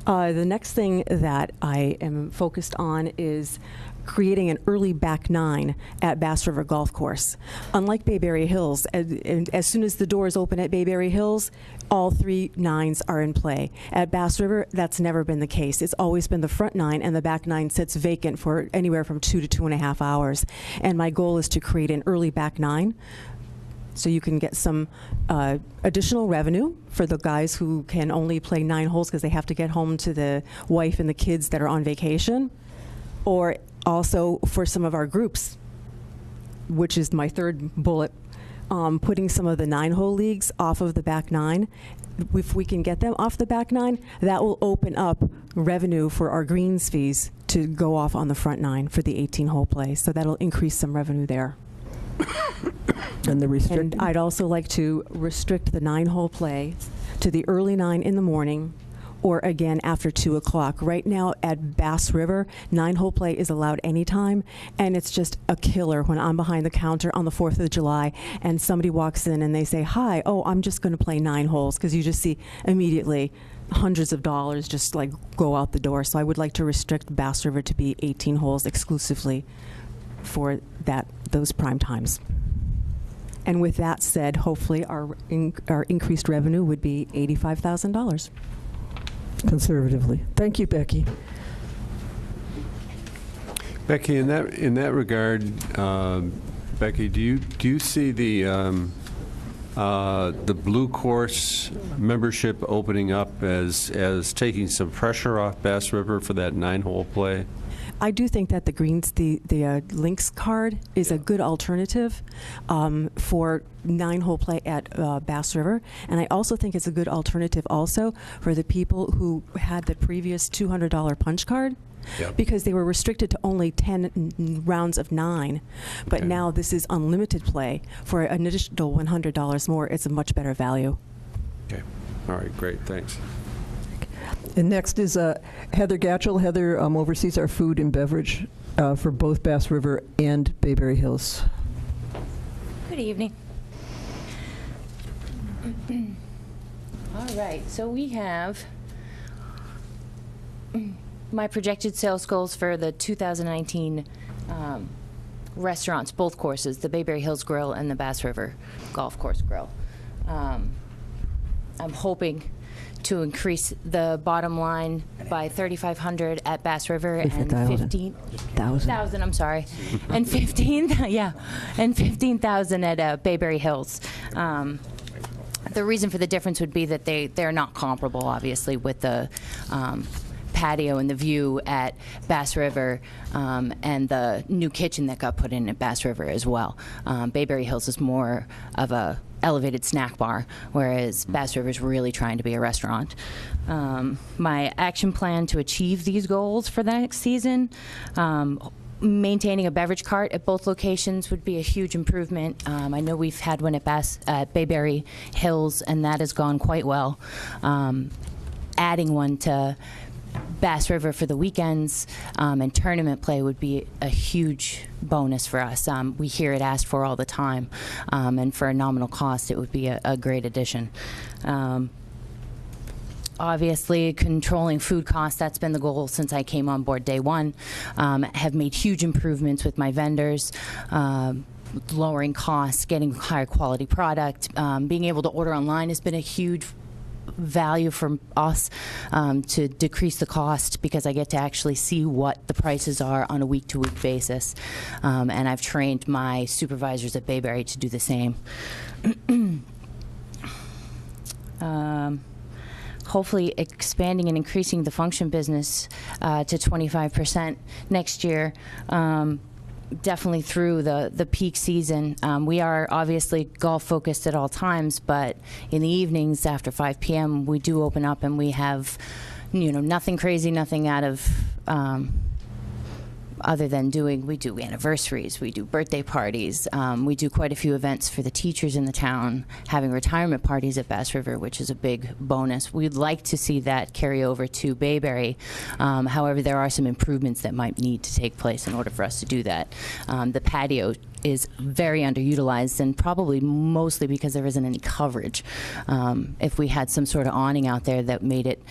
The next thing that I am focused on is creating an early back nine at Bass River Golf Course. Unlike Bayberry Hills, as soon as the doors open at Bayberry Hills, all 3 nines are in play. At Bass River, that's never been the case. It's always been the front 9, and the back 9 sits vacant for anywhere from 2 to 2.5 hours. And my goal is to create an early back 9, so you can get some additional revenue for the guys who can only play 9 holes because they have to get home to the wife and the kids that are on vacation, or also for some of our groups, which is my third bullet, putting some of the 9-hole leagues off of the back 9. If we can get them off the back 9, that will open up revenue for our greens fees to go off on the front 9 for the 18-hole play. So that'll increase some revenue there. And the And I'd also like to restrict the 9-hole play to the early 9 in the morning or again after 2 o'clock. Right now at Bass River, 9-hole play is allowed anytime, and it's just a killer when I'm behind the counter on the 4th of July and somebody walks in and they say, "Hi, oh, I'm just going to play 9 holes," because you just see immediately hundreds of dollars just like go out the door. So I would like to restrict Bass River to be 18 holes exclusively for those prime times. And with that said, hopefully our increased revenue would be $85,000. Conservatively. Thank you, Becky. Becky, in that regard, Becky, do you see the Blue Course membership opening up as taking some pressure off Bass River for that 9-hole play? I do think that the Links card is a good alternative for 9-hole play at Bass River, and I also think it's a good alternative also for the people who had the previous $200 punch card. Yep. Because they were restricted to only 10 rounds of 9. But now this is unlimited play for an additional $100 more. It's a much better value. Okay. All right, great. Thanks. And next is Heather Gatchell. Heather oversees our food and beverage for both Bass River and Bayberry Hills. Good evening. All right, so we have my projected sales goals for the 2019 restaurants, both courses, the Bayberry Hills Grill and the Bass River Golf Course Grill. I'm hoping to increase the bottom line by $3,500 at Bass River and 15,000. I'm sorry, and 15,000 at Bayberry Hills. The reason for the difference would be that they're not comparable, obviously, with the patio and the view at Bass River and the new kitchen that got put in at Bass River as well. Bayberry Hills is more of a elevated snack bar, whereas Bass River is really trying to be a restaurant. My action plan to achieve these goals for the next season, maintaining a beverage cart at both locations would be a huge improvement. I know we've had one at Bayberry Hills, and that has gone quite well. Adding one to Bass River for the weekends and tournament play would be a huge bonus for us. We hear it asked for all the time, and for a nominal cost, it would be a great addition. Obviously, controlling food costs, that's been the goal since I came on board day one. Have made huge improvements with my vendors, lowering costs, getting higher quality product. Being able to order online has been a huge value for us to decrease the cost, because I get to actually see what the prices are on a week-to-week basis. And I've trained my supervisors at Bayberry to do the same. Hopefully expanding and increasing the function business to 25% next year. Definitely through the peak season. We are obviously golf focused at all times, but in the evenings after 5 p.m. we do open up, and we have, nothing crazy, nothing out of other than we do anniversaries, we do birthday parties, we do quite a few events for the teachers in the town, having retirement parties at Bass River, which is a big bonus. We'd like to see that carry over to Bayberry. However, there are some improvements that might need to take place in order for us to do that. The patio is very underutilized, and probably mostly because there isn't any coverage. If we had some sort of awning out there that made it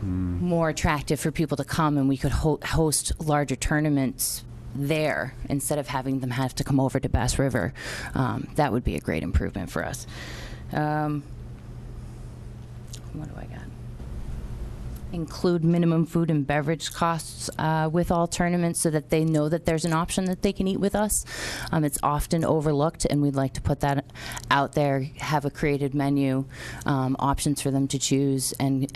more attractive for people to come, and we could host larger tournaments there instead of having them have to come over to Bass River, that would be a great improvement for us. What do I got? Include minimum food and beverage costs with all tournaments, so that they know that there's an option that they can eat with us. It's often overlooked, and we'd like to put that out there, have a created menu, options for them to choose, and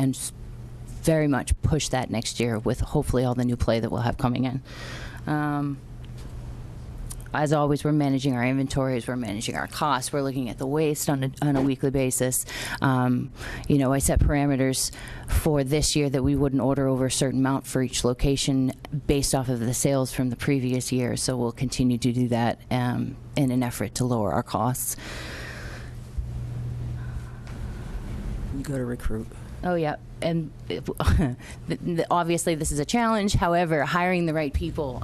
very much push that next year with hopefully all the new play that we'll have coming in. As always, we're managing our inventories, we're managing our costs, we're looking at the waste on a weekly basis. I set parameters for this year that we wouldn't order over a certain amount for each location based off of the sales from the previous year, so we'll continue to do that in an effort to lower our costs. You got to recruit. Oh, yeah. And obviously this is a challenge. However, hiring the right people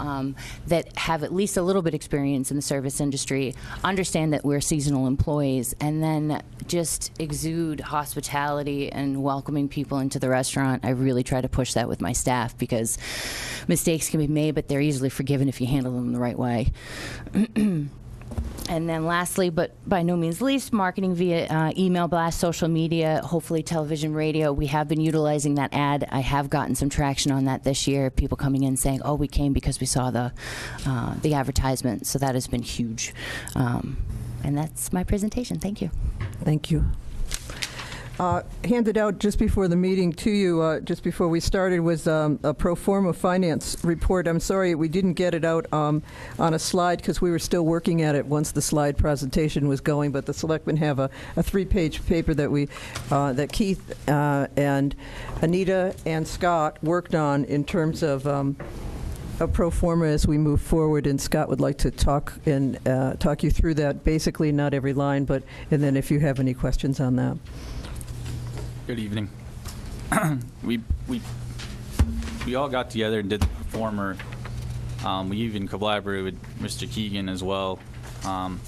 that have at least a little bit experience in the service industry, understand that we're seasonal employees, and then just exude hospitality and welcoming people into the restaurant. I really try to push that with my staff because mistakes can be made, but they're easily forgiven if you handle them the right way. And then lastly, but by no means least, marketing via email blast, social media, hopefully television, radio. We have been utilizing that ad. I have gotten some traction on that this year. People coming in saying, oh, we came because we saw the advertisement. So that has been huge. And that's my presentation. Thank you. Thank you. Handed out just before the meeting to you, just before we started, was a pro forma finance report. I'm sorry we didn't get it out on a slide because we were still working at it once the slide presentation was going, but the selectmen have a 3-page paper that that Keith and Anita and Scott worked on in terms of a pro forma as we move forward, and Scott would like to talk you through that, basically not every line, and then if you have any questions on that. Good evening. We all got together and did the performer. We even collaborated with Mr. Keegan as well. And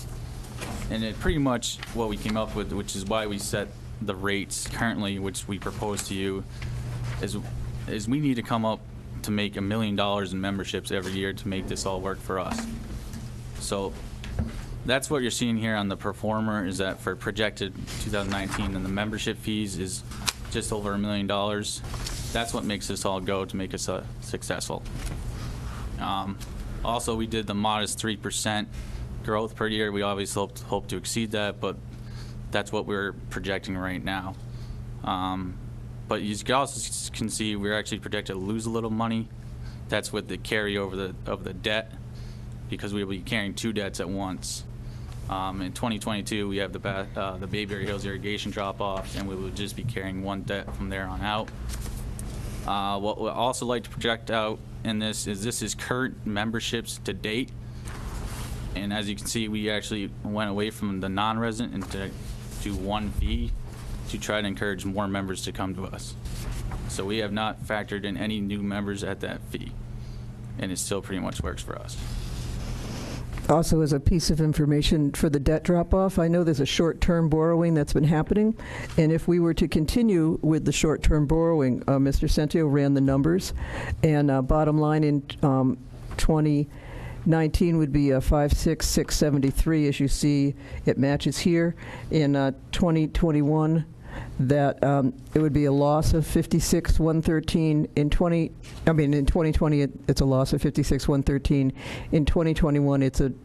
it pretty much what we came up with, which is why we set the rates currently, which we propose to you, is we need to come up to make $1 million in memberships every year to make this all work for us. So that's what you're seeing here on the performer, is that for projected 2019, and the membership fees is just over $1 million. That's what makes this all go to make us successful. Also, we did the modest 3% growth per year. We obviously hope to exceed that, but that's what we're projecting right now. But you also can see we're actually projected to lose a little money. That's with the carryover of the debt, because we will be carrying 2 debts at once. In 2022, we have the Bayberry Hills irrigation drop-off, and we will just be carrying 1 debt from there on out. What we'd also like to project out in this is current memberships to date. And as you can see, we actually went away from the non-resident and to 1 fee to try to encourage more members to come to us. So we have not factored in any new members at that fee, and it still pretty much works for us. Also, as a piece of information for the debt drop-off, I know there's a short-term borrowing that's been happening, and if we were to continue with the short-term borrowing, Mr. Centio ran the numbers, and bottom line in 2019 would be 56673. As you see, it matches here. In 2021, that it would be a loss of 56,113. In 2020 it's a loss of 56,113. In 2021 it's in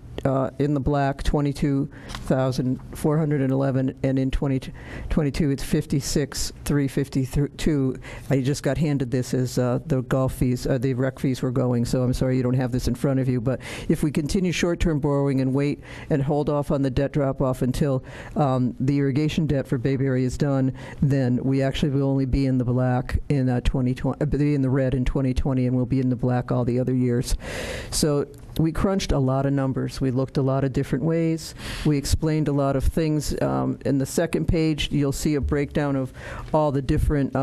the black, 22,411, and in 2022 it's 56,352. I just got handed this as the golf fees, the rec fees were going, so I'm sorry you don't have this in front of you, but if we continue short-term borrowing and wait and hold off on the debt drop-off until the irrigation debt for Bayberry is done, then we actually will only be in the black in 2020, be in the red in 2020, and we'll be in the black all the other years. So we crunched a lot of numbers. We looked a lot of different ways. We explained a lot of things. In the second page, you'll see a breakdown of all the different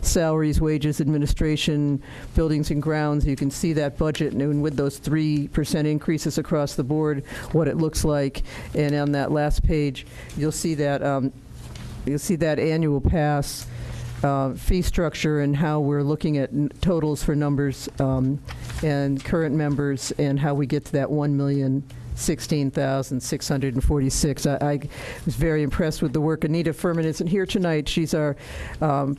salaries, wages, administration, buildings and grounds. You can see that budget, and with those 3% increases across the board, what it looks like. And on that last page, you'll see that annual pass fee structure and how we're looking at totals for numbers and current members, and how we get to that 1,016,646. I was very impressed with the work. Anita Furman isn't here tonight. She's our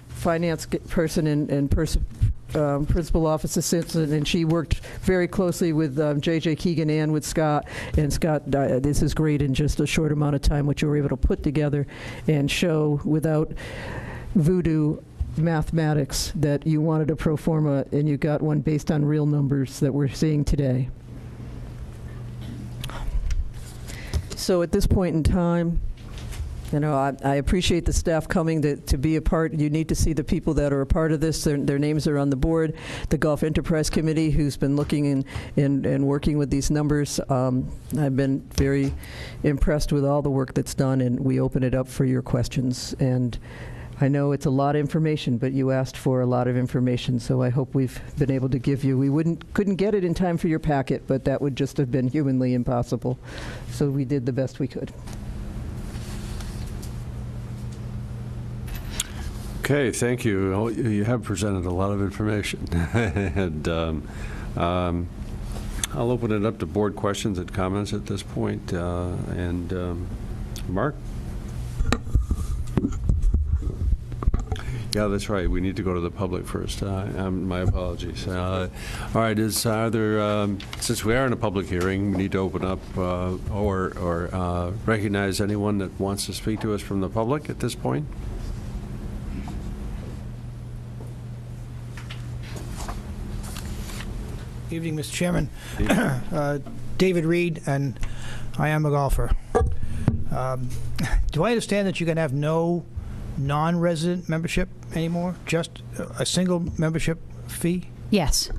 finance person and principal office assistant, and she worked very closely with J.J. Keegan and with Scott. And Scott, this is great in just a short amount of time what you were able to put together and show without voodoo mathematics that you wanted a pro forma, and you got one based on real numbers that we're seeing today. So at this point in time, you know, I appreciate the staff coming to be a part. You need to see the people that are a part of this. Their names are on the board. The Golf Enterprise Committee, who's been looking and working with these numbers. I've been very impressed with all the work that's done, and we open it up for your questions. And I know it's a lot of information, but you asked for a lot of information, so I hope we've been able to give you. We couldn't get it in time for your packet, but that would just have been humanly impossible. So we did the best we could. Okay, thank you. You have presented a lot of information. And I'll open it up to board questions and comments at this point. Mark? Yeah, that's right. We need to go to the public first. My apologies. All right. Since we are in a public hearing, we need to open up or recognize anyone that wants to speak to us from the public at this point. Evening, Mr. Chairman. David Reed, and I am a golfer. Do I understand that you can have no non-resident membership anymore? Just a single membership fee? Yes.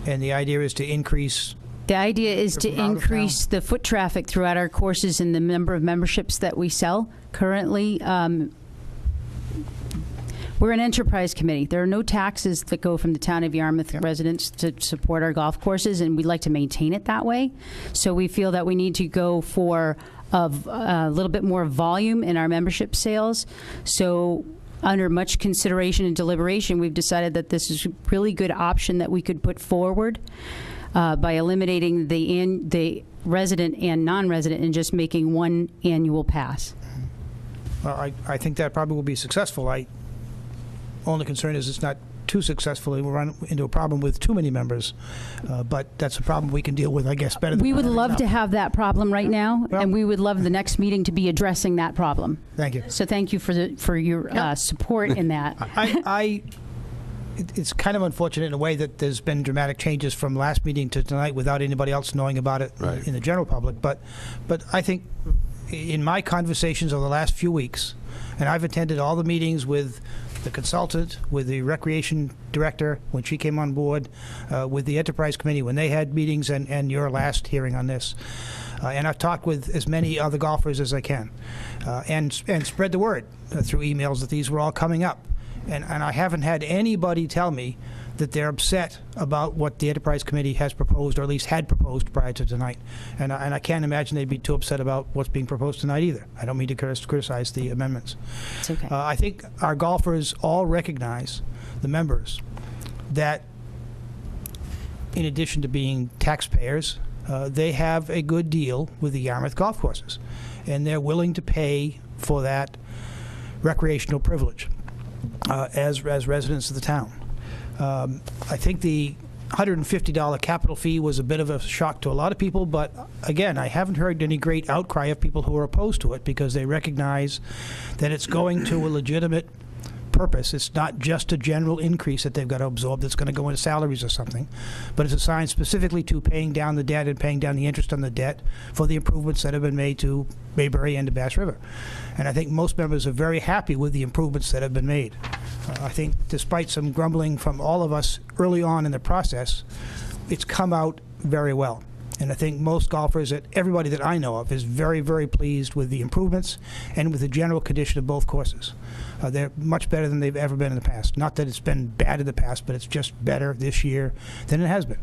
And the idea is to increase... The idea is to increase the foot traffic throughout our courses and the number of memberships that we sell. Currently, we're an enterprise committee. There are no taxes that go from the town of Yarmouth residents to support our golf courses, and we'd like to maintain it that way. So we feel that we need to go for a little bit more volume in our membership sales. So under much consideration and deliberation, we've decided that this is a really good option that we could put forward by eliminating the resident and non-resident and just making one annual pass. Well, I think that probably will be successful. Only concern is it's not too successful. We'll run into a problem with too many members, but that's a problem we can deal with, I guess, better than we would love to have that problem right now, Well, and we would love the next meeting to be addressing that problem. Thank you. So thank you for your support in that. It's kind of unfortunate in a way that there's been dramatic changes from last meeting to tonight without anybody else knowing about it in the general public. But I think in my conversations over the last few weeks, and I've attended all the meetings with the consultant, with the recreation director when she came on board, with the enterprise committee when they had meetings, and your last hearing on this. And I've talked with as many other golfers as I can, and spread the word through emails that these were all coming up. And I haven't had anybody tell me that they're upset about what the enterprise committee has proposed, or at least had proposed prior to tonight. And I can't imagine they'd be too upset about what's being proposed tonight either. I don't mean to criticize the amendments. It's okay. I think our golfers all recognize, the members, that in addition to being taxpayers, they have a good deal with the Yarmouth golf courses, and they're willing to pay for that recreational privilege as residents of the town. I think the $150 capital fee was a bit of a shock to a lot of people, but again, I haven't heard any great outcry of people who are opposed to it, because they recognize that it's going to a legitimate purpose. It's not just a general increase that they've got to absorb that's going to go into salaries or something, but it's assigned specifically to paying down the debt and paying down the interest on the debt for the improvements that have been made to Bayberry and to Bass River. And I think most members are very happy with the improvements that have been made. I think despite some grumbling from all of us early on in the process, it's come out very well. And I think most golfers, everybody that I know of, is very, very pleased with the improvements and with the general condition of both courses. They're much better than they've ever been in the past. Not that it's been bad in the past, but it's just better this year than it has been.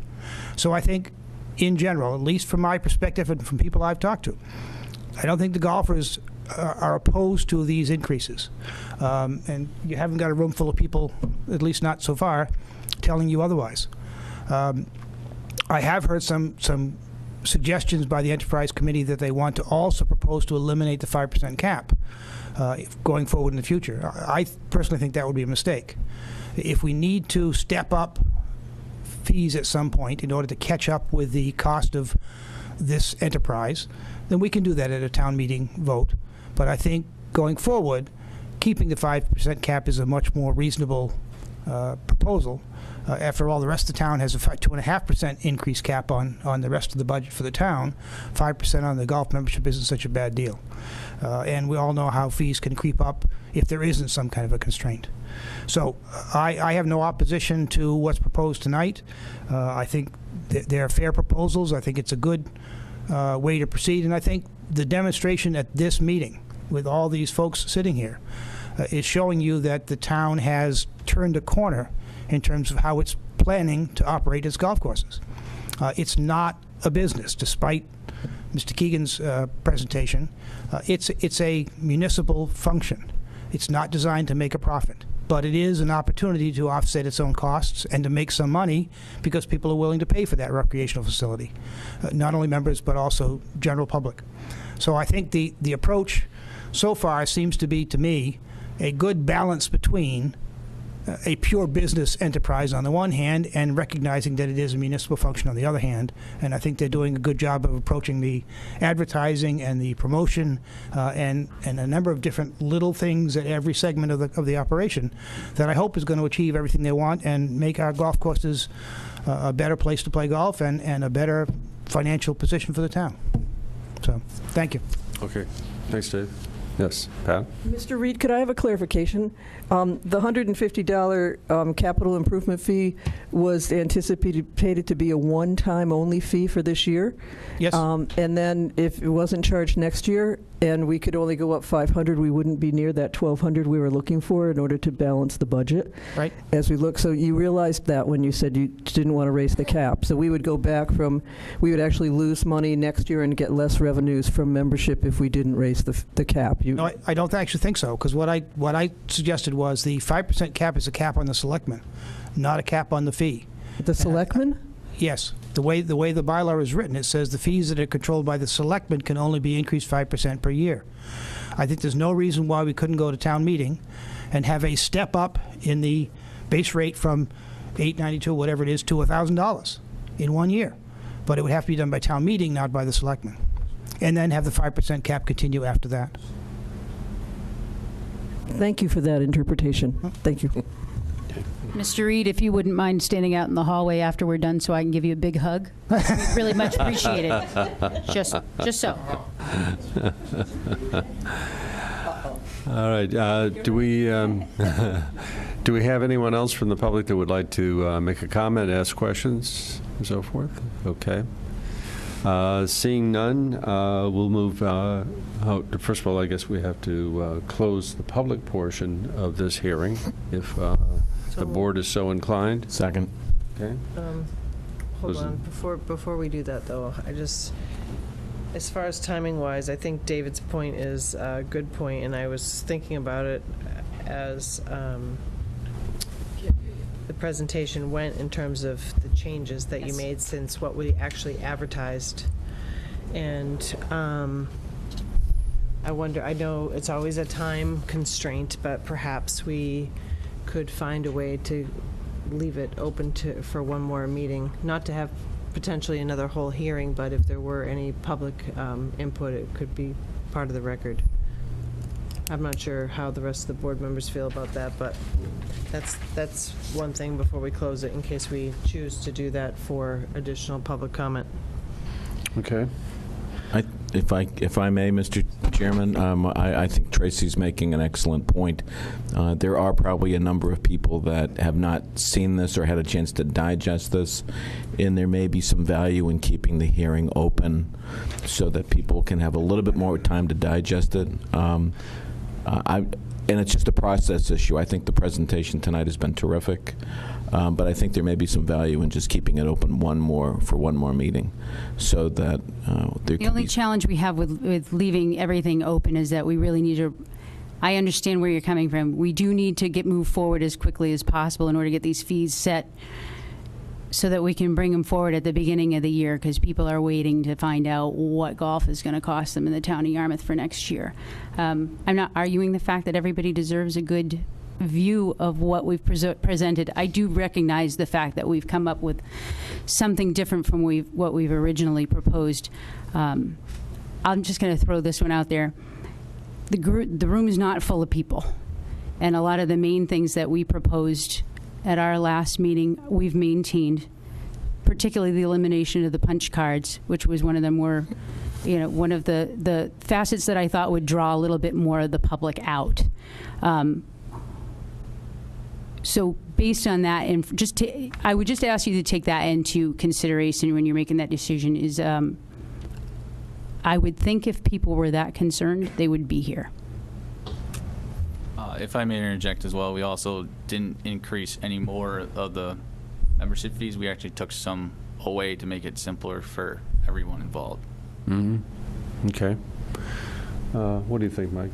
So I think, in general, at least from my perspective and from people I've talked to, I don't think the golfers are opposed to these increases. And you haven't got a room full of people, at least not so far, telling you otherwise. I have heard some suggestions by the Enterprise Committee that they want to also propose to eliminate the 5% cap going forward in the future. I personally think that would be a mistake. If we need to step up fees at some point in order to catch up with the cost of this enterprise, then we can do that at a town meeting vote. But I think going forward, keeping the 5% cap is a much more reasonable proposal. After all, the rest of the town has a 2.5% increase cap on the rest of the budget for the town. 5% on the golf membership isn't such a bad deal. And we all know how fees can creep up if there isn't some kind of a constraint. So I have no opposition to what's proposed tonight. I think they're fair proposals. I think it's a good way to proceed. And I think the demonstration at this meeting with all these folks sitting here is showing you that the town has turned a corner in terms of how it's planning to operate its golf courses. It's not a business, despite Mr. Keegan's presentation. It's a municipal function. It's not designed to make a profit, but it is an opportunity to offset its own costs and to make some money because people are willing to pay for that recreational facility, not only members but also general public. So I think the approach so far seems to be, to me, a good balance between a pure business enterprise on the one hand and recognizing that it is a municipal function on the other hand. And I think they're doing a good job of approaching the advertising and the promotion and a number of different little things at every segment of the operation that I hope is going to achieve everything they want and make our golf courses a better place to play golf and a better financial position for the town. So, thank you. Okay. Thanks, Dave. Yes, Pat? Mr. Reed, could I have a clarification? The $150 capital improvement fee was anticipated to be a one-time only fee for this year? Yes. And then if it wasn't charged next year and we could only go up 500, we wouldn't be near that 1,200 we were looking for in order to balance the budget. Right. As we look, so you realized that when you said you didn't want to raise the cap. So we would go back from, we would actually lose money next year and get less revenues from membership if we didn't raise the cap. No, I don't actually think so, because what I suggested was the 5% cap is a cap on the selectmen, not a cap on the fee. The selectmen? Yes. The way the bylaw is written, it says the fees that are controlled by the selectmen can only be increased 5% per year. I think there's no reason why we couldn't go to town meeting and have a step up in the base rate from $892, whatever it is, to $1,000 in 1 year. But it would have to be done by town meeting, not by the selectmen. And then have the 5% cap continue after that. Thank you for that interpretation. Thank you. Mr. Reed, if you wouldn't mind standing out in the hallway after we're done so I can give you a big hug, we'd really much appreciate it. Just so. All right. Do we have anyone else from the public that would like to make a comment, ask questions, and so forth? Okay. Seeing none, we'll move. First of all, I guess we have to close the public portion of this hearing, if the board is so inclined. Second. Okay. Hold on. Before we do that, though, as far as timing-wise, I think David's point is a good point, and I was thinking about it as the presentation went in terms of the changes that you made since what we actually advertised. And I wonder, I know it's always a time constraint, but perhaps we could find a way to leave it open for one more meeting, not to have potentially another whole hearing, but if there were any public input, it could be part of the record. I'm not sure how the rest of the board members feel about that, but that's one thing before we close it, in case we choose to do that for additional public comment. Okay. If I may, Mr. Chairman, I think Tracy's making an excellent point. There are probably a number of people that have not seen this or had a chance to digest this, and there may be some value in keeping the hearing open so that people can have a little bit more time to digest it. And it's just a process issue. I think the presentation tonight has been terrific, but I think there may be some value in just keeping it open for one more meeting, so that the only challenge we have with leaving everything open is that we really need to. I understand where you're coming from. We do need to move forward as quickly as possible in order to get these fees set, so that we can bring them forward at the beginning of the year, because people are waiting to find out what golf is going to cost them in the town of Yarmouth for next year. I'm not arguing the fact that everybody deserves a good view of what we've presented. I do recognize the fact that we've come up with something different from what we've originally proposed. I'm just going to throw this one out there. The room is not full of people, and a lot of the main things that we proposed at our last meeting, we've maintained, particularly the elimination of the punch cards, which was one of the more, one of the facets that I thought would draw a little bit more of the public out. So based on that, and I would just ask you to take that into consideration when you're making that decision. Is I would think if people were that concerned, they would be here. If I may interject as well, we also didn't increase any more of the membership fees. We actually took some away to make it simpler for everyone involved. Mm-hmm. Okay. What do you think, Mike?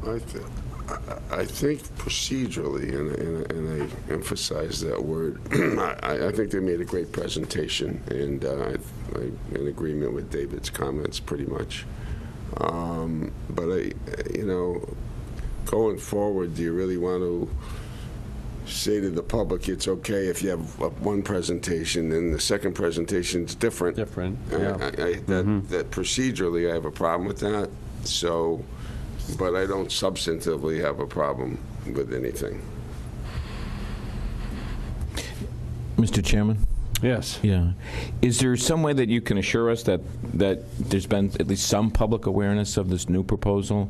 I think procedurally, and I emphasize that word, I think they made a great presentation, and I'm in agreement with David's comments pretty much. But going forward, do you really want to say to the public it's okay if you have one presentation and the second presentation is different? Different, yeah. That procedurally I have a problem with that. So. But I don't substantively have a problem with anything. Mr. Chairman? Yes. Yeah. Is there some way that you can assure us that there's been at least some public awareness of this new proposal?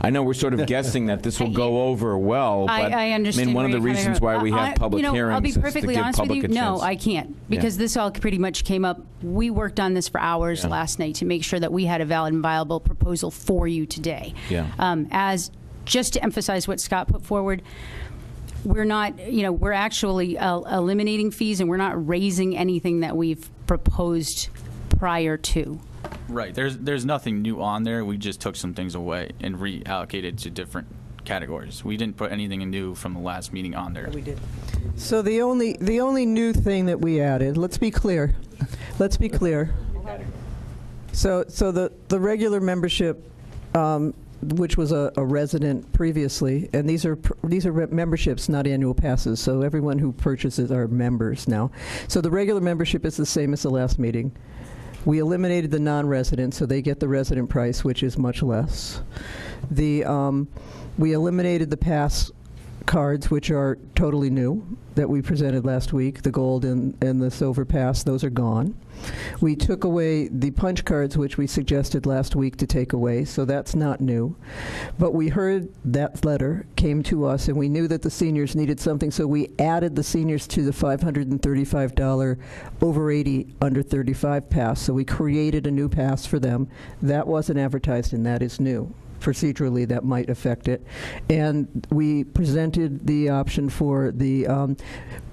I know we're sort of guessing that this will go over well, but I understand. one of the reasons why we have public hearings I'll be is to perfectly give honest with public you. a chance. No, I can't, because this all pretty much came up. We worked on this for hours last night to make sure that we had a valid and viable proposal for you today. Yeah. Just to emphasize what Scott put forward, we're not, we're actually eliminating fees, and we're not raising anything that we've proposed prior to. Right. There's nothing new on there. We just took some things away and reallocated to different categories. We didn't put anything new from the last meeting on there. We did. So the only new thing that we added, let's be clear. So the regular membership, which was a resident previously, and these are memberships, not annual passes. So everyone who purchases are members now. So the regular membership is the same as the last meeting. We eliminated the non-resident, so they get the resident price, which is much less. We eliminated the pass cards, which are totally new, that we presented last week, the gold and the silver pass. Those are gone. We took away the punch cards, which we suggested last week to take away, so that's not new. But we heard that letter came to us, and we knew that the seniors needed something, so we added the seniors to the $535 over 80, under 35 pass. So we created a new pass for them. That wasn't advertised, and that is new. Procedurally, that might affect it. And we presented the option for the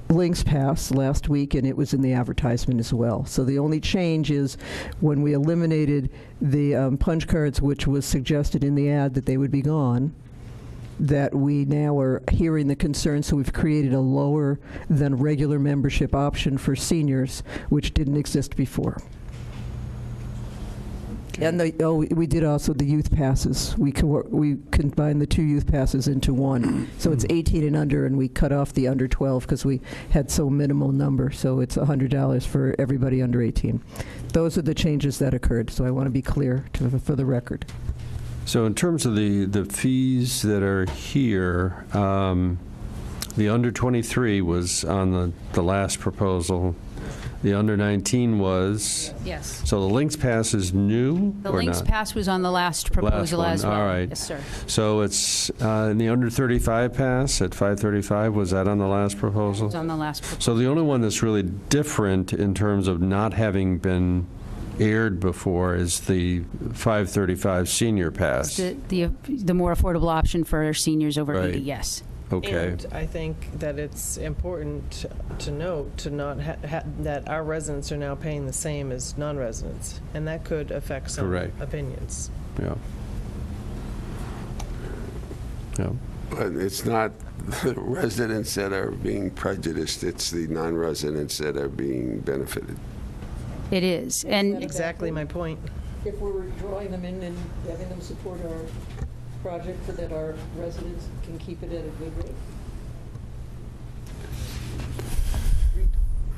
Links Pass last week, and it was in the advertisement as well. So the only change is when we eliminated the punch cards, which was suggested in the ad that they would be gone, that we now are hearing the concern, so we've created a lower than regular membership option for seniors, which didn't exist before. And we did also the youth passes. We combined the two youth passes into one. So it's 18 and under, and we cut off the under 12 because we had so minimal number. So it's $100 for everybody under 18. Those are the changes that occurred. So I want to be clear for the record. So in terms of the fees that are here, the under 23 was on the last proposal. The under 19 was? Yes. So the Links Pass is new The or Links not? Pass was on the last proposal Last one. as well. All right. Yes, sir. So it's in the under 35 pass at $535. Was that on the last proposal? It was on the last proposal. So the only one that's really different in terms of not having been aired before is the $535 senior pass. The more affordable option for our seniors over Right. 80, yes. Okay. And I think that it's important to note to not that our residents are now paying the same as non-residents, and that could affect some Correct. opinions. Yeah. Yeah. But it's not the residents that are being prejudiced, it's the non-residents that are being benefited. It is. And exactly my point. If we were drawing them in and having them support our project so that our residents can keep it at a good rate.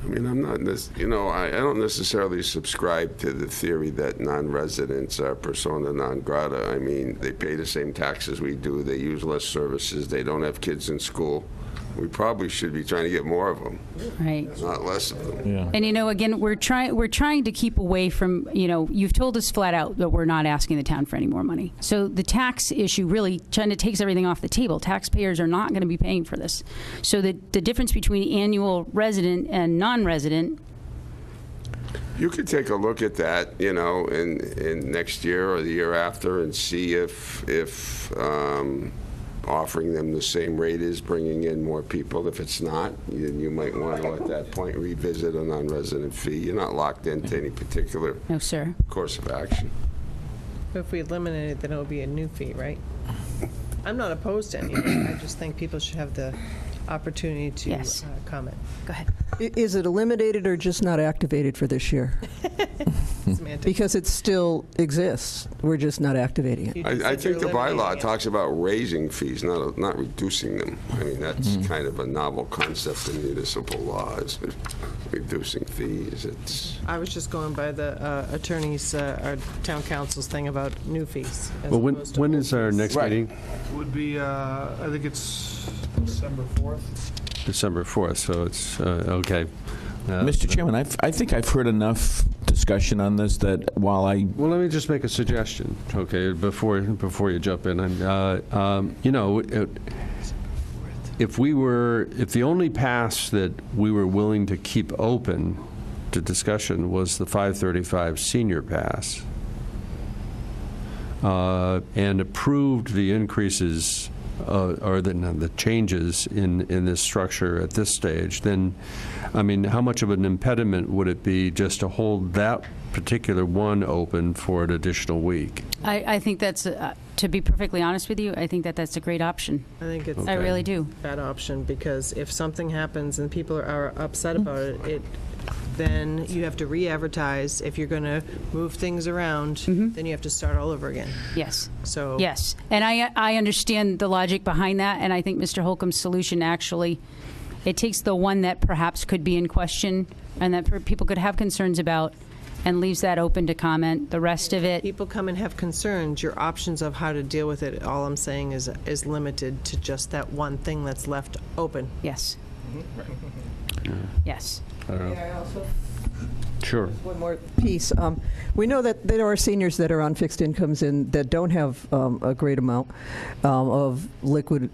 I mean, I'm not, I don't necessarily subscribe to the theory that non-residents are persona non grata. I mean, they pay the same taxes we do. They use less services. They don't have kids in school. We probably should be trying to get more of them, right? Not less of them. Yeah. And again, we're trying to keep away from, you've told us flat out that we're not asking the town for any more money. So the tax issue really kind of takes everything off the table. Taxpayers are not going to be paying for this. So the difference between annual resident and non-resident You could take a look at that, you know, in next year or the year after and see if offering them the same rate is bringing in more people. If it's not, you might want to, at that point, revisit a non-resident fee. You're not locked into any particular No, sir. course of action. If we eliminate it, then it will be a new fee, right? I'm not opposed to any of it. I just think people should have the opportunity to Yes. comment. Go ahead. Is it eliminated or just not activated for this year? Semantics. Because it still exists. We're just not activating it. You just I said think the you're eliminating bylaw it. talks about raising fees, not reducing them. I mean, that's kind of a novel concept in municipal law, is reducing fees. It's I was just going by the attorney's, our town council's thing about new fees. as Well, opposed to when old is our fees. next Right. meeting? Would be, I think it's December 4th. December 4th, so it's, okay. Mr. Chairman, I think I've heard enough discussion on this that while I... Well, let me just make a suggestion, okay, before you jump in. And, you know, if the only pass that we were willing to keep open to discussion was the 535 senior pass, and approved the increases or the changes in this structure at this stage, then, I mean, how much of an impediment would it be just to hold that particular one open for an additional week? I think that's, to be perfectly honest with you, I think that that's a great option. I think it's I really do. a bad option, because if something happens and people are upset about it, then you have to re-advertise. If you're going to move things around, then you have to start all over again. Yes. So Yes. And I understand the logic behind that, and I think Mr. Holcomb's solution actually, it takes the one that perhaps could be in question and that people could have concerns about and leaves that open to comment. The rest of it, people come and have concerns, your options of how to deal with it, all I'm saying is limited to just that one thing that's left open. yes. Yes. I don't know. May I also? Sure. One more piece. We know that there are seniors that are on fixed incomes and that don't have a great amount of liquid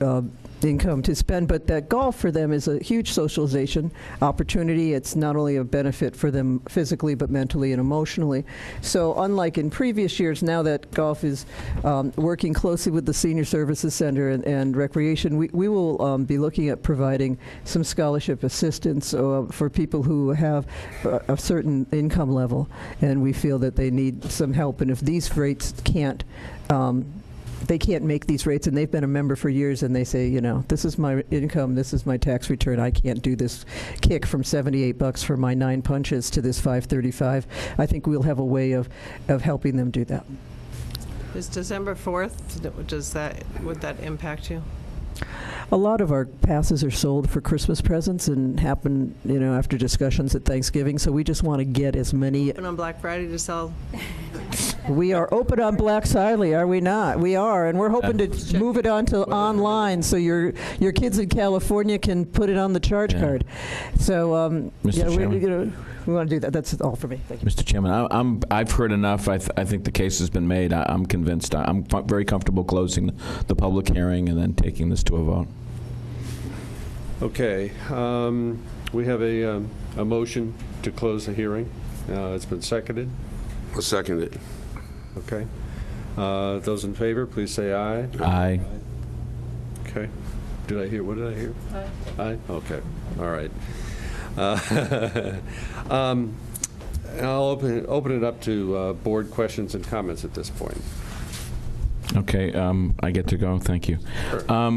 income to spend, but that golf for them is a huge socialization opportunity. It's not only a benefit for them physically, but mentally and emotionally. So unlike in previous years, now that golf is working closely with the Senior Services Center and Recreation, we will be looking at providing some scholarship assistance for people who have a certain income level, and we feel that they need some help. And if these rates can't they can't make these rates, and they've been a member for years, and they say, you know, this is my income, this is my tax return, I can't do this kick from $78 for my 9 punches to this $535. I think we'll have a way of helping them do that. Is December 4th, would that impact you? A lot of our passes are sold for Christmas presents and happen, you know, after discussions at Thanksgiving, so we just want to get as many. Open on Black Friday to sell? We are open on Black Friday, are we not? We are, and we're hoping to move it onto online so your kids in California can put it on the charge card. So, Mr. Chairman? we want to do that. That's all for me. Thank you. Mr. Chairman, I've heard enough. I think the case has been made. I'm convinced. I'm very comfortable closing the public hearing and then taking this to a vote. Okay. We have a motion to close the hearing. It's been seconded. I'll second it. Okay. Those in favor, please say aye. Aye. Okay. What did I hear? Aye. Aye? Okay. All right. I'll open it up to board questions and comments at this point. Okay, I get to go. Thank you.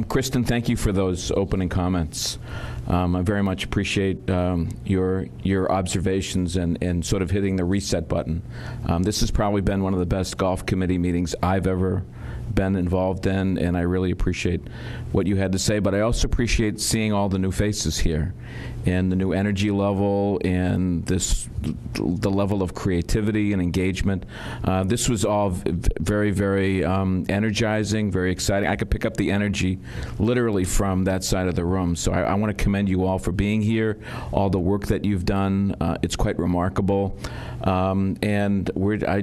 Kristen, thank you for those opening comments. I very much appreciate your observations and sort of hitting the reset button. This has probably been one of the best golf committee meetings I've ever been involved in, and I really appreciate what you had to say, but I also appreciate seeing all the new faces here and the new energy level and the level of creativity and engagement. This was all very, very energizing, very exciting. I could pick up the energy literally from that side of the room. So I want to commend you all for being here, all the work that you've done. It's quite remarkable. And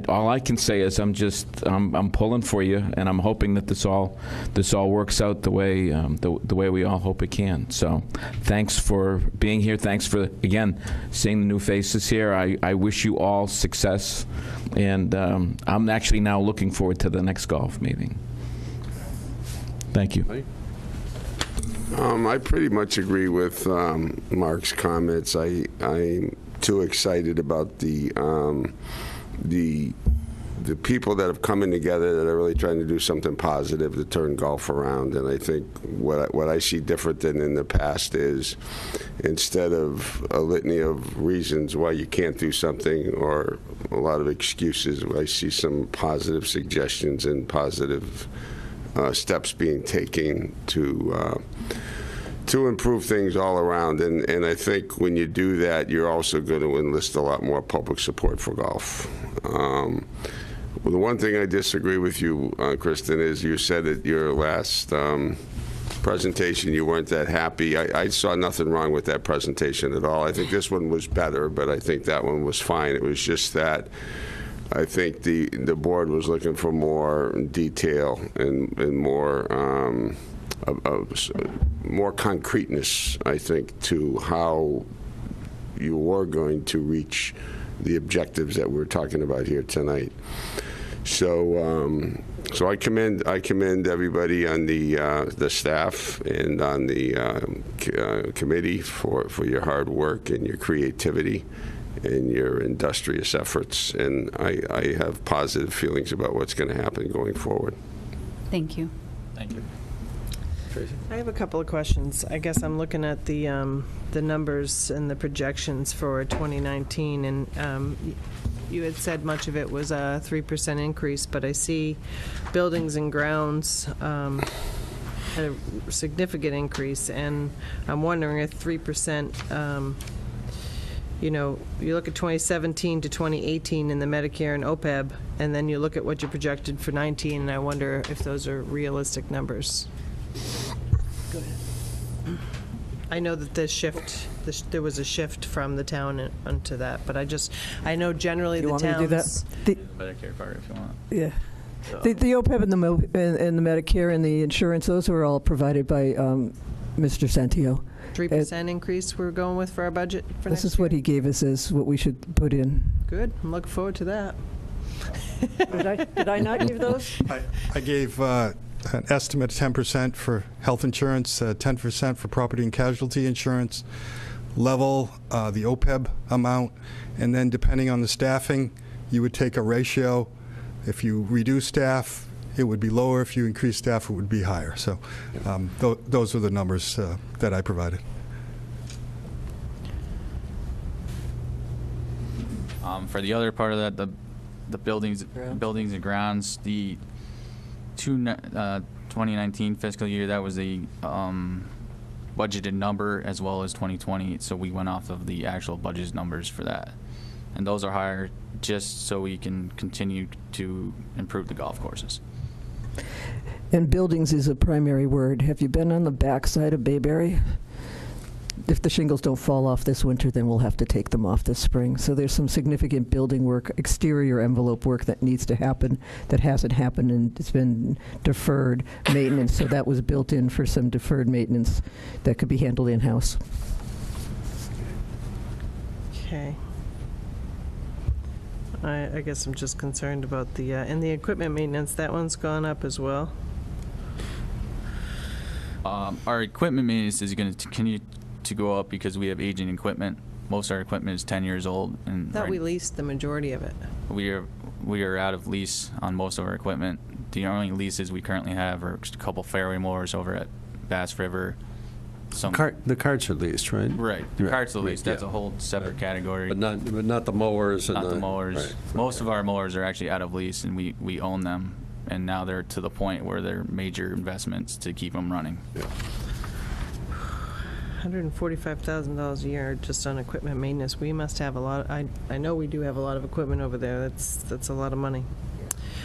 all I can say is I'm pulling for you, and I'm hoping that this all works out the way the way we all hope it can. So, thanks for being here. Thanks for again seeing the new faces here. I wish you all success, and I'm actually now looking forward to the next golf meeting. Thank you. I pretty much agree with Mark's comments. I'm too excited about the people that have come in together that are really trying to do something positive to turn golf around. And I think what I see different than in the past is, instead of a litany of reasons why you can't do something or a lot of excuses, I see some positive suggestions and positive steps being taken to improve things all around. And I think when you do that, you're also going to enlist a lot more public support for golf. Well, the one thing I disagree with you, Kristen, is you said at your last presentation you weren't that happy. I saw nothing wrong with that presentation at all. I think this one was better, but I think that one was fine. It was just that I think the board was looking for more detail and more more concreteness, I think, to how you were going to reach the objectives that we're talking about here tonight. So, so I commend everybody on the staff and on the committee for your hard work and your creativity and your industrious efforts. And I have positive feelings about what's going to happen going forward. Thank you. Thank you. I have a couple of questions. I guess I'm looking at the numbers and the projections for 2019, and you had said much of it was a 3% increase, but I see buildings and grounds had a significant increase, and I'm wondering if 3%, you know, you look at 2017 to 2018 in the Medicare and OPEB, and then you look at what you projected for 19, and I wonder if those are realistic numbers. Go ahead. I know that there was a shift from the town onto that, but I know generally You the want me to do towns. that? Medicare part if you want. Yeah. The OPEB and the Medicare and the insurance, those were all provided by Mr. Santio. 3% increase we're going with for our budget for next This is what he gave us as what we should put in. Good. I'm looking forward to that. Did I not give those? I gave an estimate 10% for health insurance, 10% for property and casualty insurance, level the OPEB amount, and then depending on the staffing, you would take a ratio. If you reduce staff, it would be lower. If you increase staff, it would be higher. So those are the numbers that I provided. For the other part of that, the buildings and grounds, the 2019 fiscal year, that was the budgeted number as well as 2020. So we went off of the actual budget numbers for that, and those are higher just so we can continue to improve the golf courses. And buildings is a primary word. Have you been on the backside of Bayberry? If the shingles don't fall off this winter, then we'll have to take them off this spring. So there's some significant building work, exterior envelope work that needs to happen that hasn't happened, and it's been deferred maintenance. So that was built in for some deferred maintenance that could be handled in-house. Okay. I guess I'm just concerned about the and the equipment maintenance. That one's gone up as well. Our equipment maintenance is going to continue to go up because we have aging equipment. Most of our equipment is 10 years old, and I thought we leased the majority of it. we are out of lease on most of our equipment. The only leases we currently have are just a couple fairway mowers over at Bass River. The carts are leased, right? Right. The Right. carts are leased. Right, That's yeah. a whole separate category. But not the mowers and Not the mowers. right. Most of our mowers are actually out of lease, and we own them. And now they're to the point where they're major investments to keep them running. Yeah. $145,000 a year just on equipment maintenance. We must have a lot. I know we do have a lot of equipment over there. That's a lot of money.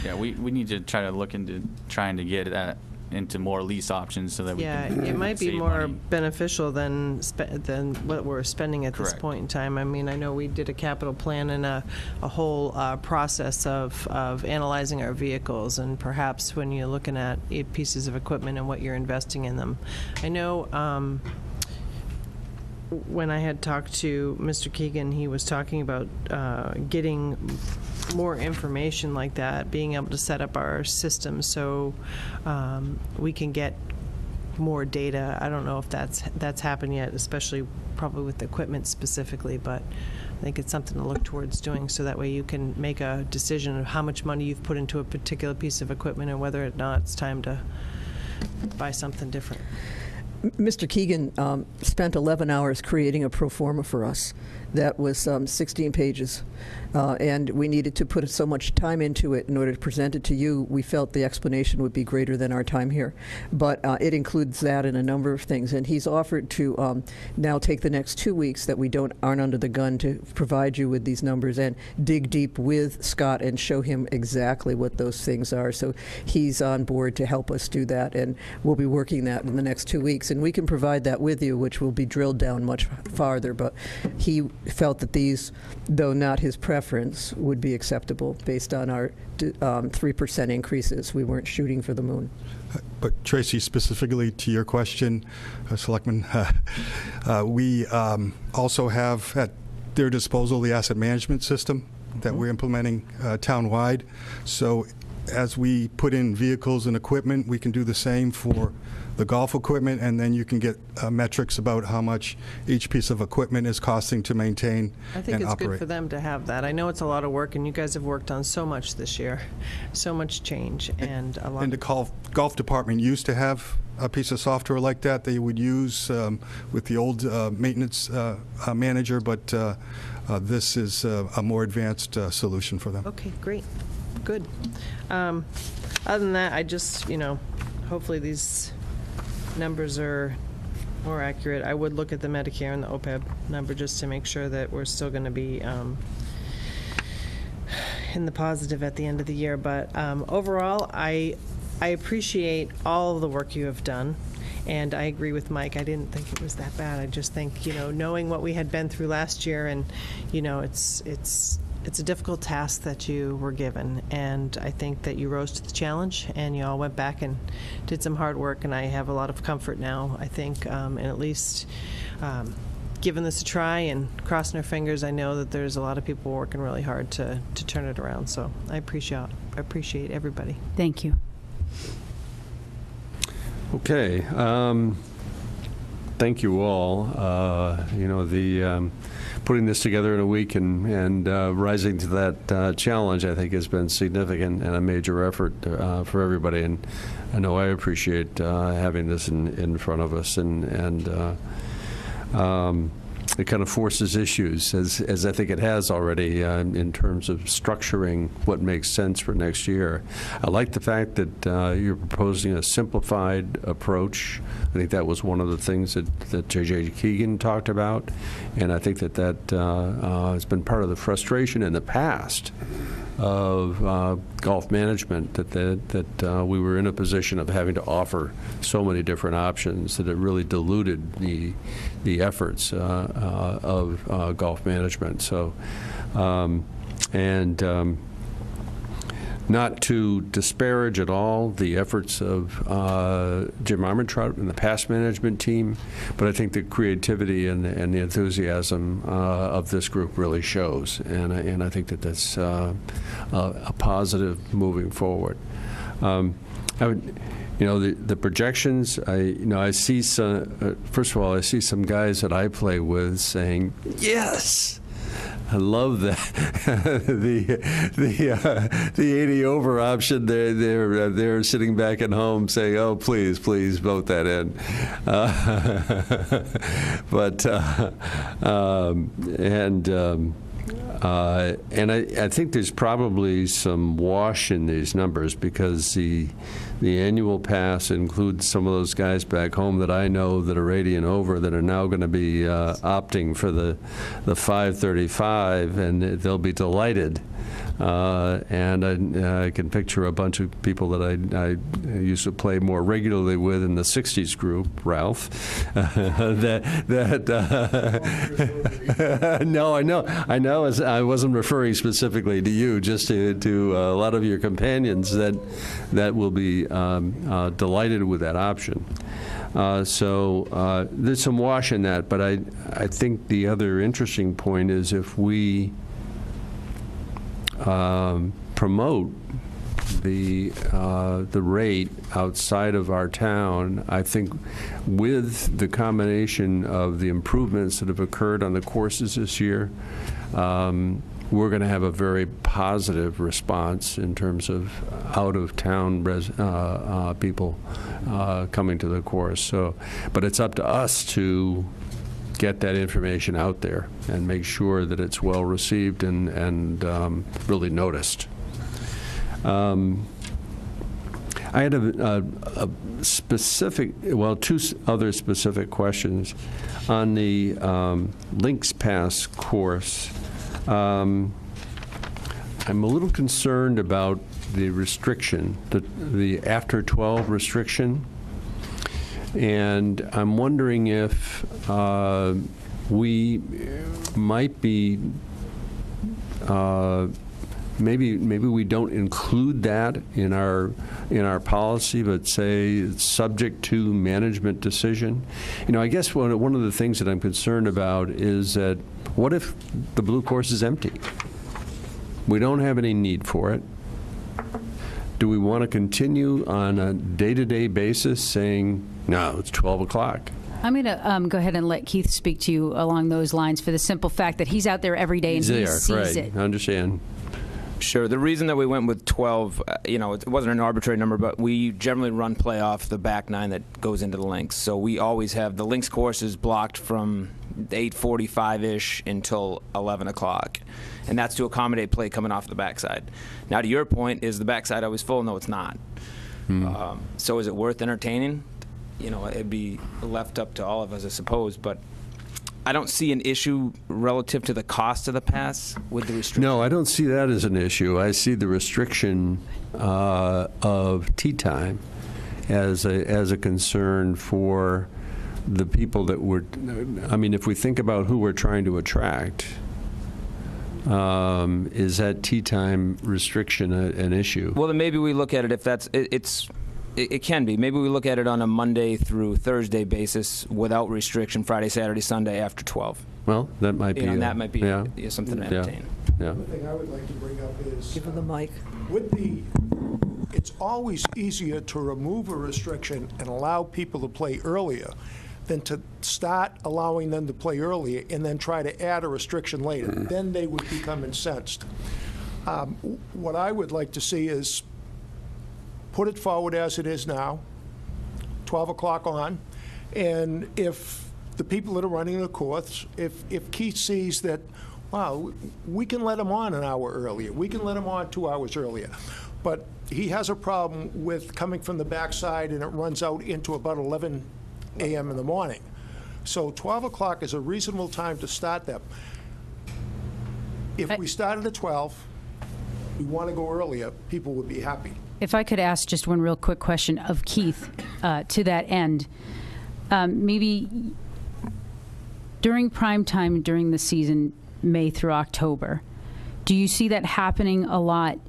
Yeah, we need to try to look into trying to get that into more lease options so that we Yeah, can it might be save more money. beneficial than what we're spending at this Correct. point in time. I mean, I know we did a capital plan and a whole process of analyzing our vehicles, and perhaps when you're looking at pieces of equipment and what you're investing in them. I know when I had talked to Mr. Keegan, he was talking about getting more information like that, being able to set up our system so we can get more data. I don't know if that's happened yet, especially probably with the equipment specifically, but I think it's something to look towards doing, so that way you can make a decision of how much money you've put into a particular piece of equipment and whether or not it's time to buy something different. Mr. Keegan spent 11 hours creating a pro forma for us. That was 16 pages. And we needed to put so much time into it in order to present it to you. We felt the explanation would be greater than our time here. But it includes that and a number of things. And he's offered to now take the next 2 weeks that we aren't under the gun to provide you with these numbers and dig deep with Scott and show him exactly what those things are. So he's on board to help us do that. And we'll be working that in the next 2 weeks. And we can provide that with you, which will be drilled down much farther. But he felt that these, though not his preference, would be acceptable based on our 3% increases. We weren't shooting for the moon. But Tracy, specifically to your question, Selectman, we also have at their disposal the asset management system that we're implementing town-wide. So as we put in vehicles and equipment, we can do the same for the golf equipment, and then you can get metrics about how much each piece of equipment is costing to maintain I think and it's operate. good for them to have that. I know it's a lot of work, and you guys have worked on so much this year, so much change, and a lot. And the golf department used to have a piece of software like that they would use with the old maintenance manager, but this is a more advanced solution for them. Okay, great, good. Other than that, I just, hopefully these numbers are more accurate. I would look at the Medicare and the OPEB number just to make sure that we're still going to be in the positive at the end of the year. But overall, I appreciate all of the work you have done. And I agree with Mike. I didn't think it was that bad. I just think, knowing what we had been through last year, and, it's a difficult task that you were given, and I think that you rose to the challenge, and you all went back and did some hard work, and I have a lot of comfort now, I think, and at least giving this a try and crossing our fingers, I know that there's a lot of people working really hard to turn it around, so I appreciate everybody. Thank you. Okay. Thank you all. Putting this together in a week and rising to that challenge, I think, has been significant and a major effort for everybody. And I know I appreciate having this in front of us, and it kind of forces issues, as I think it has already, in terms of structuring what makes sense for next year. I like the fact that you're proposing a simplified approach. I think that was one of the things that J.J. Keegan talked about, and I think that has been part of the frustration in the past of golf management, that we were in a position of having to offer so many different options that it really diluted the efforts of golf management. So, not to disparage at all the efforts of Jim Armentrout and the past management team, but I think the creativity and the enthusiasm of this group really shows, and I think that's a positive moving forward. The projections, I see some, first of all, I see some guys that I play with saying, yes! I love that. the 80 over option. They're sitting back at home saying, "Oh, please vote that in." And I think there's probably some wash in these numbers, because the annual pass includes some of those guys back home that I know that are 80 and over that are now going to be opting for the 535, and they'll be delighted And I can picture a bunch of people that I used to play more regularly with in the 60s group, Ralph. No, I know. I wasn't referring specifically to you, just to a lot of your companions that will be delighted with that option. So there's some wash in that, but I think the other interesting point is if we promote the rate outside of our town, I think with the combination of the improvements that have occurred on the courses this year, we're going to have a very positive response in terms of out-of-town people coming to the course. So, but it's up to us to get that information out there and make sure that it's well received and really noticed. I had a specific, two other specific questions on the Links Pass course. I'm a little concerned about the restriction, the after 12 restriction, and I'm wondering if we might be maybe we don't include that in our policy, but say it's subject to management decision. I guess one of the things that I'm concerned about is that what if the blue course is empty? We don't have any need for it. Do we want to continue on a day-to-day basis saying, no, it's 12 o'clock? I'm going to go ahead and let Keith speak to you along those lines for the simple fact that he's out there every day and he sees it. I understand. Sure. The reason that we went with 12, it wasn't an arbitrary number, but we generally run play off the back nine that goes into the links. So we always have the links courses blocked from 8:45-ish until 11 o'clock. And that's to accommodate play coming off the backside. Now, to your point, is the backside always full? No, it's not. So is it worth entertaining? It'd be left up to all of us, I suppose, but I don't see an issue relative to the cost of the pass with the restriction. No, I don't see that as an issue. I see the restriction of tee time as a concern for the people that we're, if we think about who we're trying to attract, is that tee time restriction an issue? Well, then maybe we look at it if that's, it can be. Maybe we look at it on a Monday through Thursday basis without restriction, Friday, Saturday, Sunday after 12. Well, that might be. That might be something to entertain. Yeah. The thing I would like to bring up is... Give him the mic. It's always easier to remove a restriction and allow people to play earlier than to start allowing them to play earlier and then try to add a restriction later. Then they would become incensed. What I would like to see is put it forward as it is now, 12 o'clock on, and if the people that are running the course, if Keith sees that, wow, we can let him on an hour earlier, we can let him on 2 hours earlier, but he has a problem with coming from the backside and it runs out into about 11 a.m. in the morning. So 12 o'clock is a reasonable time to start that. If we started at 12, we want to go earlier, people would be happy. If I could ask just one real quick question of Keith to that end, maybe during prime time during the season, May through October, do you see that happening a lot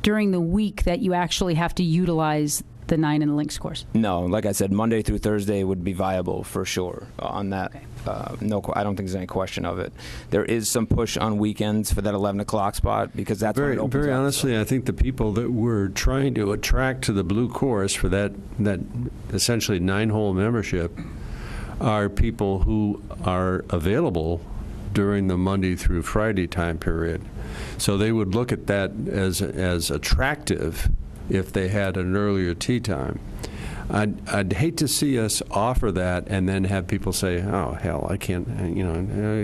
during the week that you actually have to utilize the 9 and the links course? No, like I said, Monday through Thursday would be viable for sure on that. Okay. I don't think there's any question of it. There is some push on weekends for that 11 o'clock spot because that's when it opens very up, honestly, I think the people that we're trying to attract to the blue course for that essentially 9-hole membership are people who are available during the Monday through Friday time period. So they would look at that as attractive if they had an earlier tee time. I'd hate to see us offer that and then have people say, oh, hell, I can't, you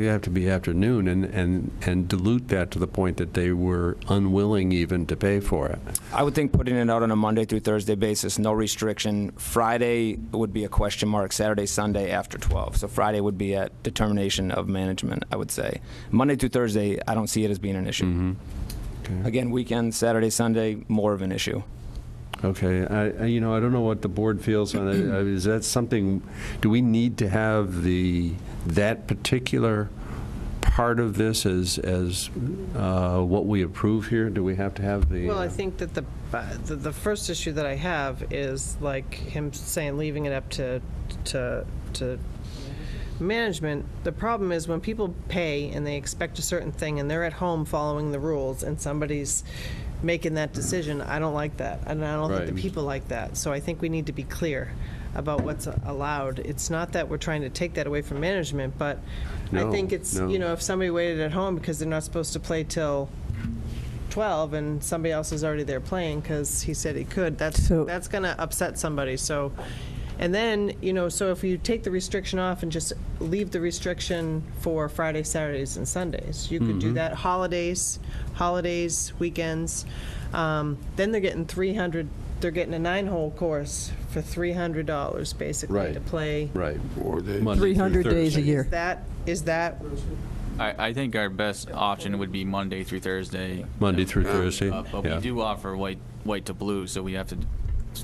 have to be afternoon, and dilute that to the point that they were unwilling even to pay for it. I would think putting it out on a Monday through Thursday basis, no restriction. Friday would be a question mark. Saturday, Sunday after 12. So Friday would be at determination of management, I would say. Monday through Thursday, I don't see it as being an issue. Mm-hmm. Again, weekends, Saturday, Sunday, more of an issue. Okay, I don't know what the board feels on it. Is that something, do we need to have that particular part of this as what we approve here? Do we have to have the? Well, I think that the first issue that I have is like him saying leaving it up to management. The problem is when people pay and they expect a certain thing and they're at home following the rules and somebody's making that decision, I don't like that. And I don't think the people like that. So I think we need to be clear about what's allowed. It's not that we're trying to take that away from management, but I think it's, if somebody waited at home because they're not supposed to play till 12 and somebody else is already there playing because he said he could, that's going to upset somebody. So, and then, so if you take the restriction off and just leave the restriction for Friday, Saturdays, and Sundays, you could do that. Holidays, weekends. Then they're getting they're getting a 9-hole course for $300 basically to play. Right. 300 days a year. Is that? I think our best option would be Monday through Thursday. Monday through Thursday. But we do offer white to blue, so we have to.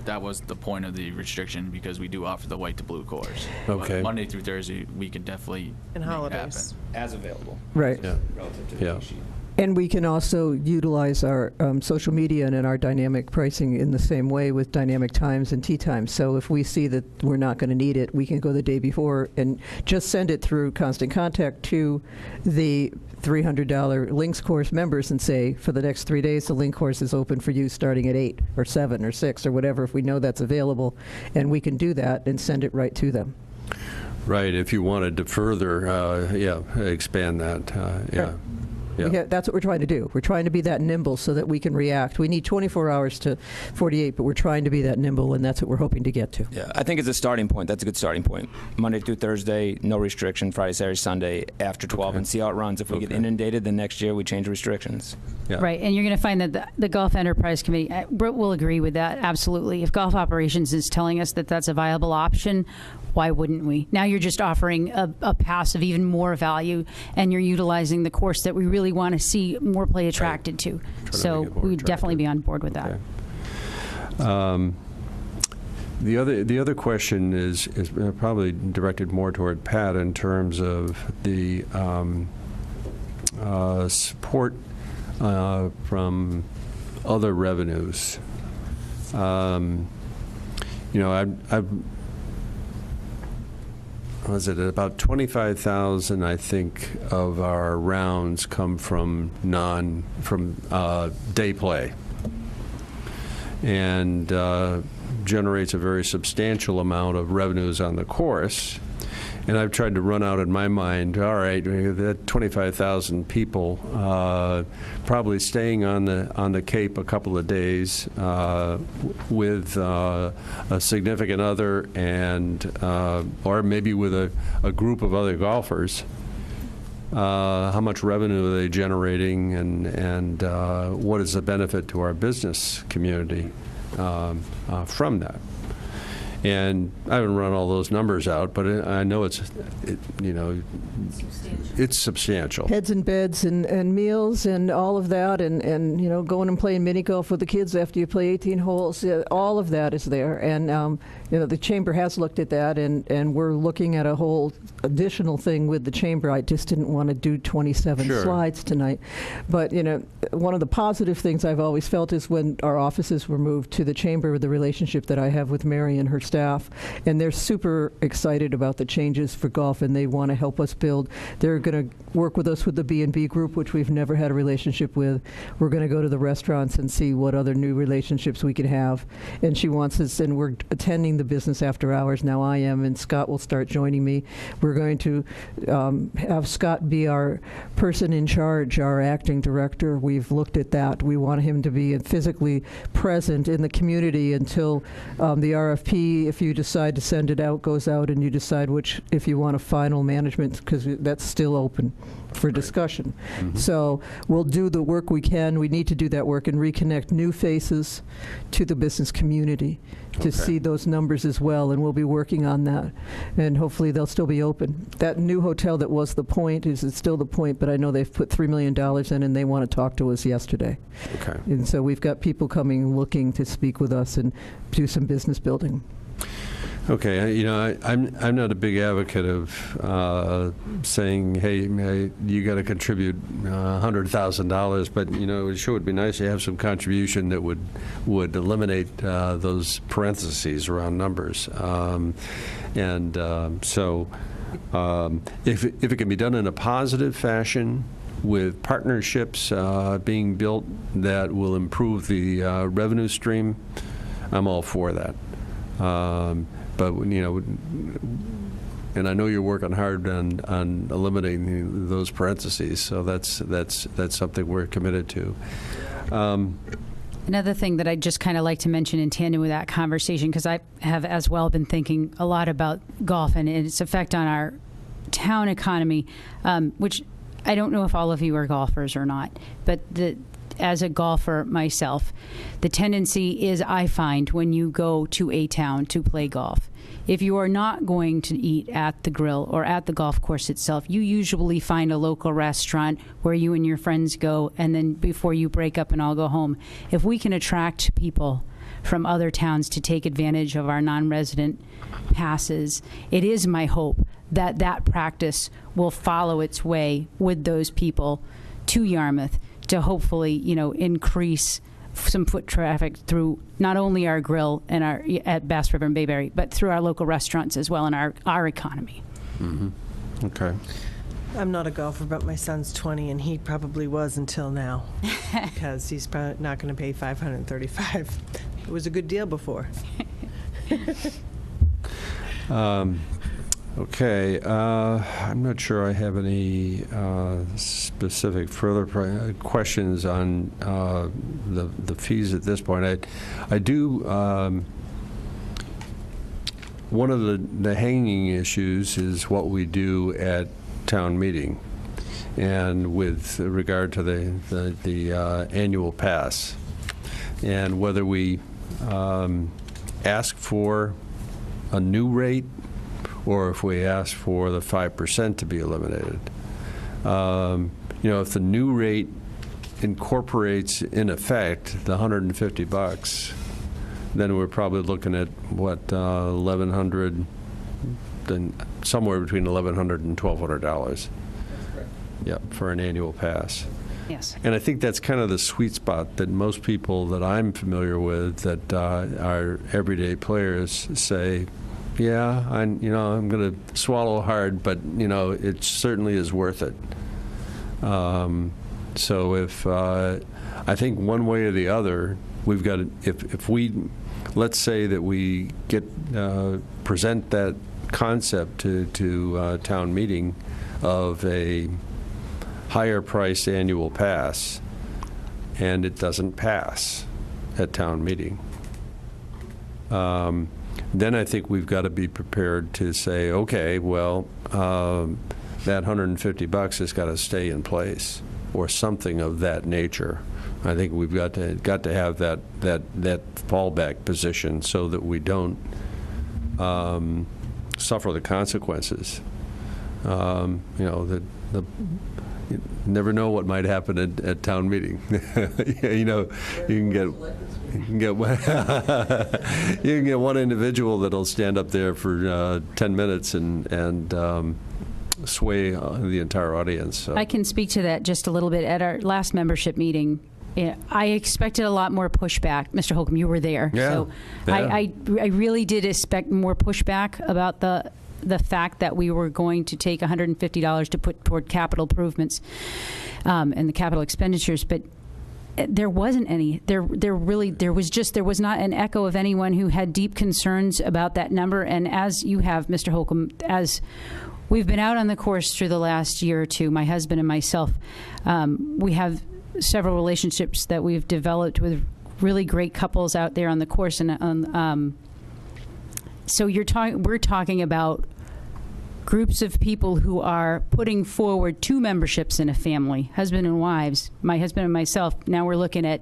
That was the point of the restriction because we do offer the white to blue course. Okay. But Monday through Thursday, we can definitely and holidays as available. Right. Yeah. Relative to the sheet. And we can also utilize our social media and our dynamic pricing in the same way with dynamic times and tea times. So if we see that we're not going to need it, we can go the day before and just send it through Constant Contact to the $300 Links course members and say, for the next 3 days, the Link course is open for you starting at 8 or 7 or 6 or whatever, if we know that's available. And we can do that and send it right to them. Right, if you wanted to further, expand that, Yeah, that's what we're trying to do. We're trying to be that nimble so that we can react. We need 24 hours to 48, but we're trying to be that nimble, and that's what we're hoping to get to. Yeah, I think it's a starting point. That's a good starting point. Monday through Thursday, no restriction. Friday, Saturday, Sunday, after 12, and see how it runs. If we get inundated, then next year we change restrictions. Yeah. Right, and you're going to find that the Golf Enterprise Committee will agree with that, absolutely. If Golf Operations is telling us that that's a viable option, why wouldn't we? Now you're just offering a pass of even more value, and you're utilizing the course that we really want to see more play attracted to. So we would definitely be on board with that. Okay. The other question is probably directed more toward Pat in terms of the support from other revenues. I've was it about 25,000, I think, of our rounds come from day play, and generates a very substantial amount of revenues on the course. And I've tried to run out in my mind, all right, that 25,000 people probably staying on the Cape a couple of days with a significant other, and or maybe with a group of other golfers. How much revenue are they generating, and what is the benefit to our business community from that? And I haven't run all those numbers out, but I know it's substantial. Heads and beds and meals and all of that, and going and playing mini golf with the kids after you play 18 holes. All of that is there, and the chamber has looked at that, and we're looking at a whole additional thing with the chamber. I just didn't want to do 27 slides tonight, but one of the positive things I've always felt is when our offices were moved to the chamber, with the relationship that I have with Mary and her staff, and they're super excited about the changes for golf, and they want to help us build. They're going to work with us with the B&B group, which we've never had a relationship with. We're going to go to the restaurants and see what other new relationships we can have, and she wants us, and we're attending the business after hours now. I am, and Scott will start joining me. We're going to have Scott be our person in charge, our acting director. We've looked at that. We want him to be physically present in the community until the RFP, if you decide to send it out, goes out, and you decide if you want a final management, because that's still open for discussion. Mm-hmm. So we'll do the work we can. We need to do that work and reconnect new faces to the business community. to see those numbers as well, and we'll be working on that. And hopefully they'll still be open. That new hotel that was the Point is still the Point, but I know they've put $3 million in, and they want to talk to us yesterday. Okay. And so we've got people coming looking to speak with us and do some business building. Okay, I'm not a big advocate of saying, hey, you got to contribute $100,000, but it sure would be nice to have some contribution that would eliminate those parentheses around numbers. So if it can be done in a positive fashion, with partnerships being built that will improve the revenue stream, I'm all for that. But and I know you're working hard on eliminating those parentheses, so that's something we're committed to. Another thing that I'd just kind of like to mention in tandem with that conversation, because I have as well been thinking a lot about golf and its effect on our town economy, which I don't know if all of you are golfers or not, but as a golfer myself, the tendency is, I find, when you go to a town to play golf, if you are not going to eat at the grill or at the golf course itself, you usually find a local restaurant where you and your friends go, and then before you break up and all go home. If we can attract people from other towns to take advantage of our non-resident passes, it is my hope that that practice will follow its way with those people to Yarmouth, to hopefully, increase some foot traffic through not only our grill and at Bass River and Bayberry, but through our local restaurants as well in our economy. Mm-hmm. Okay. I'm not a golfer, but my son's 20, and he probably was until now, because he's probably not going to pay $535. It was a good deal before. Okay, I'm not sure I have any specific further questions on the fees at this point. I do. One of the hanging issues is what we do at town meeting, and with regard to the annual pass, and whether we ask for a new rate, or if we ask for the 5% to be eliminated. If the new rate incorporates, in effect, the $150, then we're probably looking at, $1,100, then somewhere between $1,100 and $1,200. Yep, for an annual pass. Yes. And I think that's kind of the sweet spot that most people that I'm familiar with, that are everyday players, say, yeah, I'm going to swallow hard, but it certainly is worth it. So if I think one way or the other, we've got to, if we, let's say that we get present that concept to town meeting of a higher priced annual pass, and it doesn't pass at town meeting. Then I think we've got to be prepared to say, okay, well, that $150 has got to stay in place, or something of that nature. I think we've got to have that fallback position so that we don't suffer the consequences. You never know what might happen at town meeting. You can get one individual that'll stand up there for 10 minutes and sway the entire audience. So. I can speak to that just a little bit. At our last membership meeting, I expected a lot more pushback. Mr. Holcomb, you were there. Yeah. So Yeah. I really did expect more pushback about the fact that we were going to take $150 to put toward capital improvements and the capital expenditures, but there wasn't any. There was not an echo of anyone who had deep concerns about that number. And as you have, Mr. Holcomb, as we've been out on the course through the last year or two, my husband and myself, we have several relationships that we've developed with really great couples out there on the course, and so we're talking about groups of people who are putting forward 2 memberships in a family, husband and wives, my husband and myself. Now we're looking at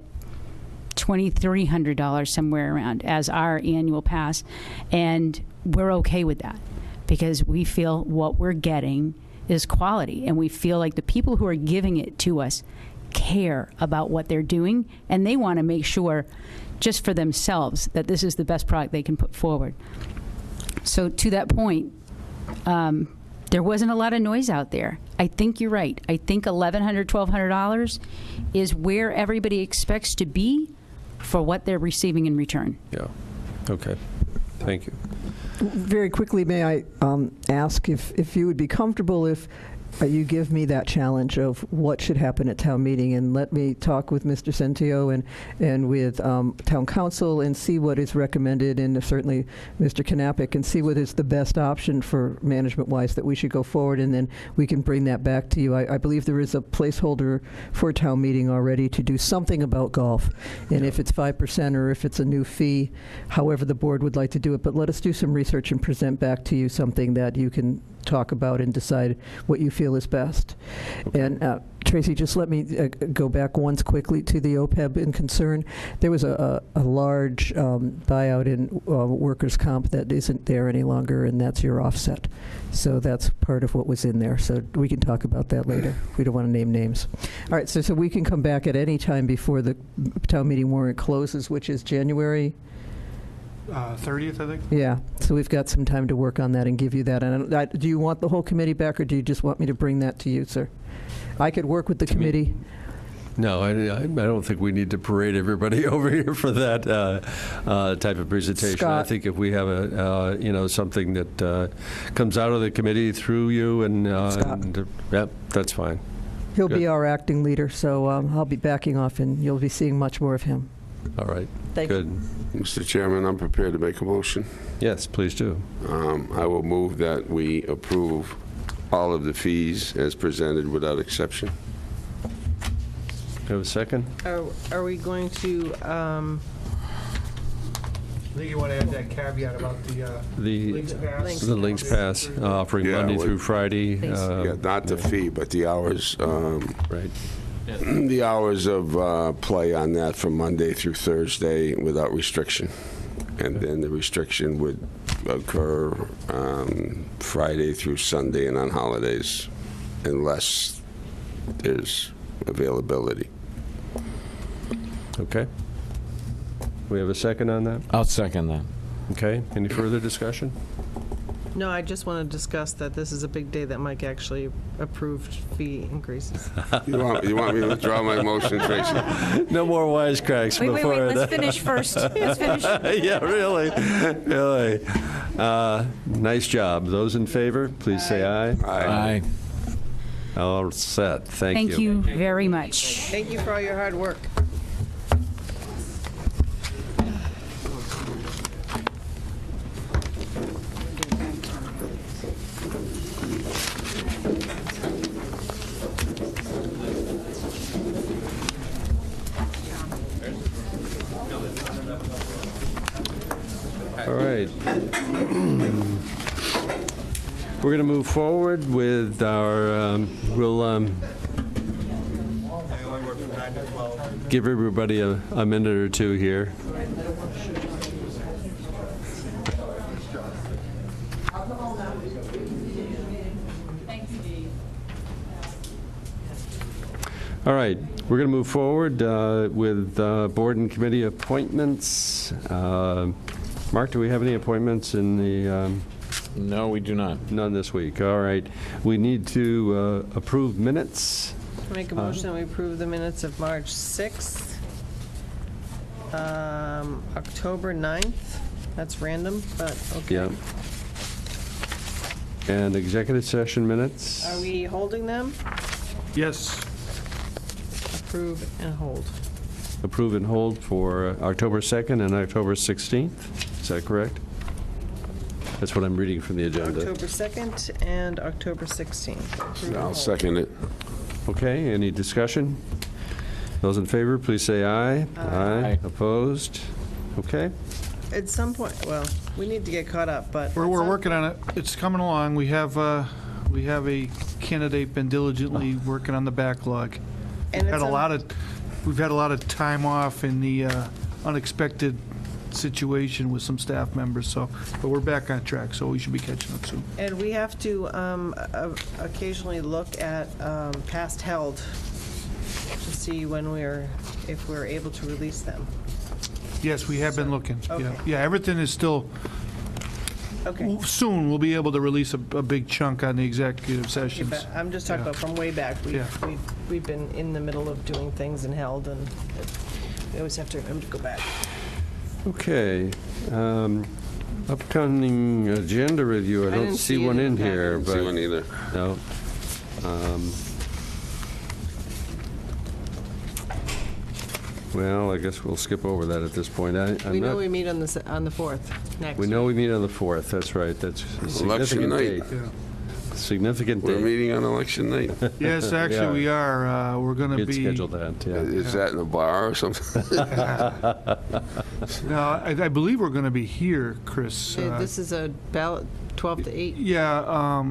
$2,300 somewhere around as our annual pass. And we're okay with that because we feel what we're getting is quality. And we feel like the people who are giving it to us care about what they're doing, and they want to make sure just for themselves that this is the best product they can put forward. So to that point, there wasn't a lot of noise out there. I think you're right. I think $1,100, $1,200 is where everybody expects to be for what they're receiving in return. Yeah. Okay. Thank you. Very quickly, may I ask if you would be comfortable if you give me that challenge of what should happen at town meeting, and let me talk with Mr. Centio and with town council and see what is recommended, and certainly Mr. Knappich, and see what is the best option for management-wise that we should go forward, and then we can bring that back to you. I believe there is a placeholder for town meeting already to do something about golf, and if it's 5% or if it's a new fee, however the board would like to do it. But let us do some research and present back to you something that you can talk about and decide what you feel is best. Okay. And Tracy, just let me go back once quickly to the OPEB in concern. There was a large buyout in workers' comp that isn't there any longer, and that's your offset. So that's part of what was in there. So we can talk about that later. We don't want to name names. All right, so we can come back at any time before the town meeting warrant closes, which is January 30th, I think. Yeah, so we've got some time to work on that and give you that. And do you want the whole committee back, or do you just want me to bring that to you, sir? I could work with the committee. No, I don't think we need to parade everybody over here for that type of presentation. Scott. I think if we have a something that comes out of the committee through you, and yeah, that's fine. He'll Good. be our acting leader, so I'll be backing off, and you'll be seeing much more of him. All right. Thank Good. you. Mr. Chairman, I'm prepared to make a motion. Yes, please do. I will move that we approve all of the fees as presented without exception. Have a second? Are we going to, I think you want to add that caveat about the Links Pass. The Links Pass, offering Monday through Friday. Yeah, not the fee, but the hours. Right. The hours of play on that from Monday through Thursday without restriction. And then the restriction would occur Friday through Sunday and on holidays, unless there's availability. Okay. We have a second on that? I'll second that. Okay. Any further discussion? no, I just want to discuss that this is a big day that Mike actually approved fee increases. You want me to withdraw my motion, Tracy? No more wisecracks Wait, before. let's finish first. Let's finish. Yeah, really. Nice job. Those in favor, please say aye. Aye. All set. Thank you. Thank you very much. Thank you for all your hard work. All right. We're going to move forward with our, we'll give everybody a minute or two here. All right, we're going to move forward with board and committee appointments. Mark, do we have any appointments in the... No, we do not. None this week. All right. We need to approve minutes. Make a motion that we approve the minutes of March 6th, October 9th. That's random, but okay. Yeah. And executive session minutes. Are we holding them? Yes. Approve and hold. Approve and hold for October 2nd and October 16th. Is that correct? That's what I'm reading from the agenda. October 2nd and October 16th. Approve and I'll hold. second it. Okay, any discussion? Those in favor, please say aye. Aye. Opposed? Okay. At some point, well, we need to get caught up, but. We're working on it. It's coming along. We have a candidate been diligently working on the backlog. And Had it's a lot of we've had a lot of time off in the unexpected situation with some staff members, so, but we're back on track, so we should be catching up soon. And we have to occasionally look at past held to see when if we're able to release them. Yes, we have been looking. Okay. Yeah, everything is still, Okay. soon we'll be able to release a big chunk on the executive Yeah, sessions. but I'm just talking about from way back. Yeah. We've been in the middle of doing things and held, and we always have to remember to go back. Okay. Upcoming agenda review. I don't didn't see see one it in in the here, Didn't see but one either. no. Well, I guess we'll skip over that at this point. We know we meet on the 4th next. We know we meet on the 4th. That's right. That's a Election significant night. date. Significant We're date. meeting on election night. Yes, actually, we are. We're going to You'd be. schedule that, yeah. Is that in a bar or something? No, I believe we're going to be here, Chris. This is a ballot 12 to 8. Yeah,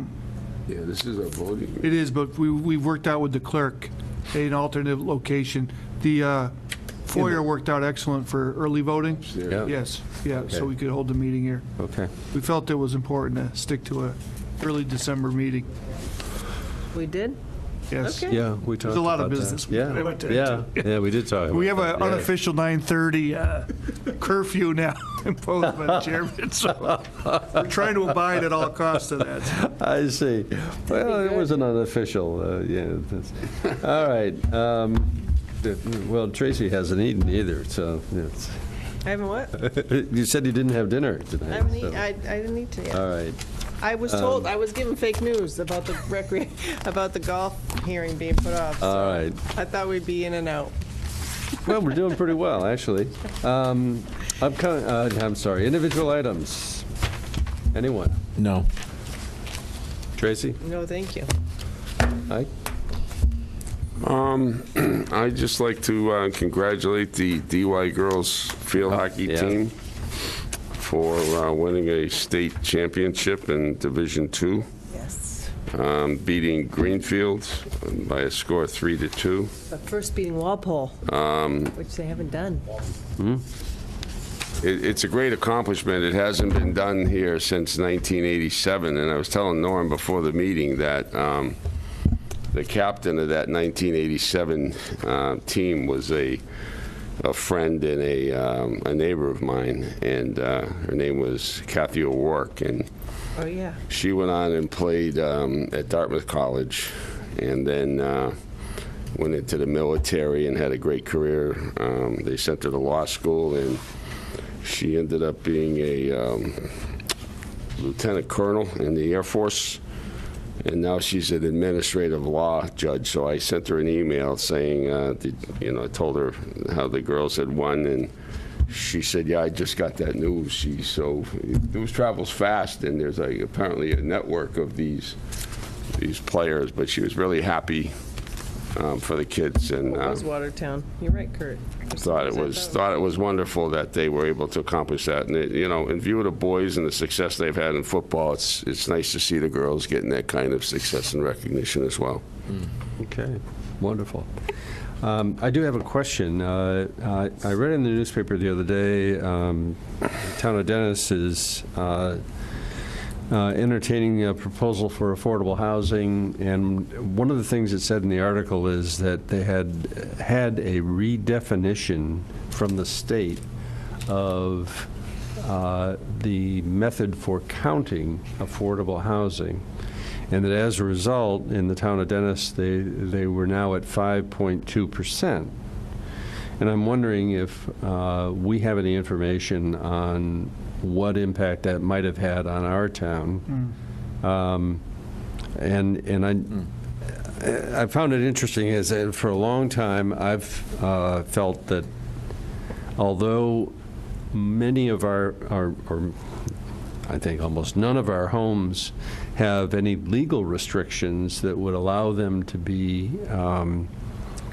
Yeah, this is a voting. it is, but we've worked out with the clerk an alternate location. The foyer worked out excellent for early voting. Yeah. Yes, yeah, Okay. so we could hold the meeting here. Okay. We felt it was important to stick to a early December meeting. We did? Yes. Okay. Yeah, we talked There's a lot of about that. business we Yeah, went to. yeah, we did talk about We have that, an yeah. unofficial 9:30 curfew now imposed by the chairman, so we're trying to abide at all costs of that. I see. Well, it was an unofficial, yeah. All right. Well, Tracy hasn't eaten either, so it's. I haven't what? You said you didn't have dinner tonight. I haven't so- I didn't eat it yet. All right. I was told, I was given fake news about the about the golf hearing being put off. so All right. I thought we'd be in and out. Well, we're doing pretty well, actually. I'm sorry, individual items. Anyone? No. Tracy? No, thank you. Hi. I'd just like to congratulate the DY girls field hockey yeah. team for winning a state championship in Division II, Yes. beating Greenfield by a score of 3-2. But first beating Walpole, which they haven't done. It's a great accomplishment. It hasn't been done here since 1987, and I was telling Norm before the meeting that the captain of that 1987 team was a friend and a neighbor of mine, and her name was Kathy O'Rourke, and Oh, yeah. she went on and played at Dartmouth College, and then went into the military and had a great career. They sent her to law school, and she ended up being a lieutenant colonel in the Air Force, and now she's an administrative law judge. So I sent her an email saying, I told her how the girls had won, and she said, "Yeah, I just got that news." News travels fast, and there's apparently a network of these players. But she was really happy for the kids, and It was Watertown. You're right, Kurt. thought it was wonderful that they were able to accomplish that. And in view of the boys and the success they've had in football, it's nice to see the girls getting that kind of success and recognition as well. Okay, wonderful. I do have a question. I read in the newspaper the other day, Town of Dennis is entertaining a proposal for affordable housing, and one of the things it said in the article is that they had a redefinition from the state of the method for counting affordable housing, and that as a result, in the town of Dennis, they were now at 5.2%. And I'm wondering if we have any information on what impact that might have had on our town. And I found it interesting is that for a long time I've felt that although many of our I think almost none of our homes have any legal restrictions that would allow them to be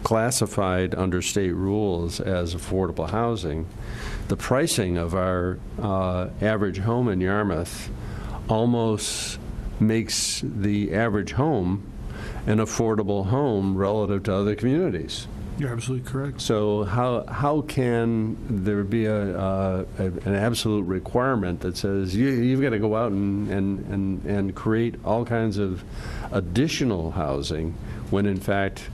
classified under state rules as affordable housing, the pricing of our average home in Yarmouth almost makes the average home an affordable home relative to other communities. You're absolutely correct. So how can there be an absolute requirement that says you've got to go out and create all kinds of additional housing when in fact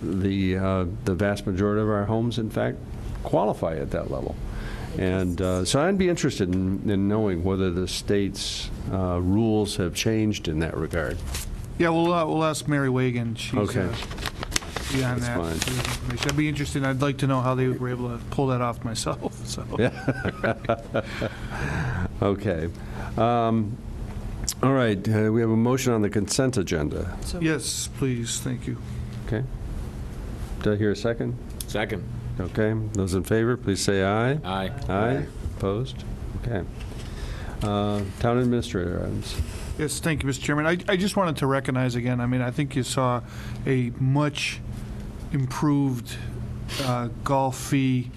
the vast majority of our homes in fact qualify at that level? And so I'd be interested in knowing whether the state's rules have changed in that regard. Yeah, we'll ask Mary Wagan. She's Okay. beyond That's that. fine. for the information. I'd be interested. I'd like to know how they were able to pull that off myself. So. Yeah. Okay. All right. We have a motion on the consent agenda. Yes, please. Thank you. Okay. Did I hear a second? Second. Okay. Those in favor, please say aye. Aye. Aye. Opposed? Okay. Town administrator items. Yes, thank you, Mr. Chairman. I just wanted to recognize again, I mean, I think you saw a much improved golf fee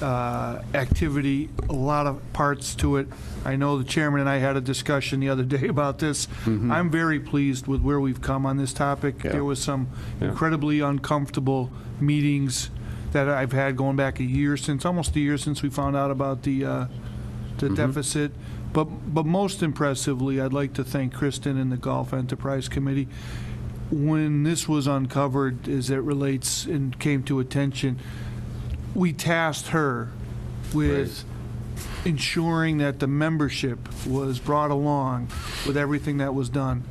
activity, a lot of parts to it. I know the chairman and I had a discussion the other day about this. Mm-hmm. I'm very pleased with where we've come on this topic. Yeah. There was some Yeah. incredibly uncomfortable meetings that I've had going back almost a year since we found out about the Mm-hmm. deficit. But most impressively, I'd like to thank Kristen and the Golf Enterprise Committee. When this was uncovered, as it relates and came to attention, we tasked her with ensuring that the membership was brought along with everything that was done.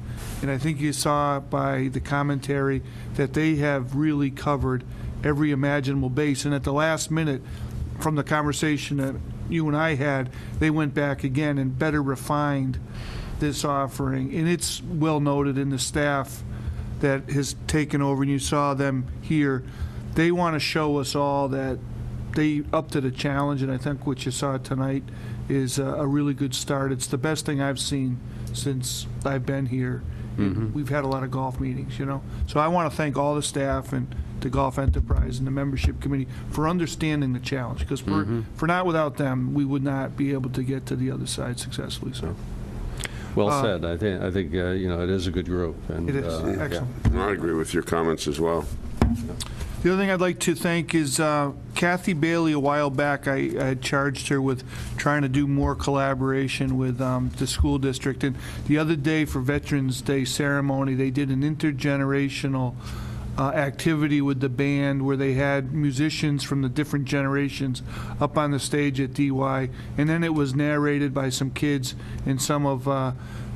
And I think you saw by the commentary that they have really covered every imaginable base. And at the last minute, from the conversation that you and I had, they went back again and better refined this offering. And it's well noted in the staff that has taken over, and you saw them here. They want to show us all that they up to the challenge, and I think what you saw tonight is a really good start. It's the best thing I've seen since I've been here. Mm-hmm. We've had a lot of golf meetings, you know. So I want to thank all the staff and the Golf Enterprise and the membership committee for understanding the challenge, because for not without them, we would not be able to get to the other side successfully. So. Well said. I think it is a good group. And, It is. Excellent. I agree with your comments as well. The other thing I'd like to thank is Kathy Bailey. A while back, I had charged her with trying to do more collaboration with the school district. And the other day for Veterans Day ceremony, they did an intergenerational activity with the band where they had musicians from the different generations up on the stage at DY. And then it was narrated by some kids and some of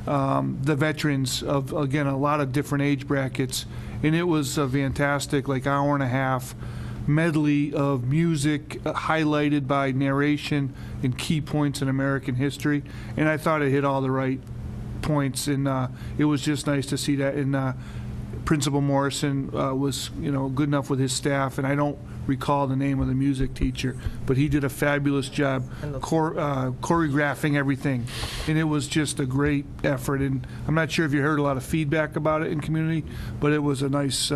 the veterans of, again, a lot of different age brackets. And it was a fantastic, like, hour and a half medley of music highlighted by narration and key points in American history. And I thought it hit all the right points, and it was just nice to see that. And Principal Morrison was, good enough with his staff, and I don't recall the name of the music teacher, but he did a fabulous job choreographing everything, and it was just a great effort. And I'm not sure if you heard a lot of feedback about it in community, but it was a nice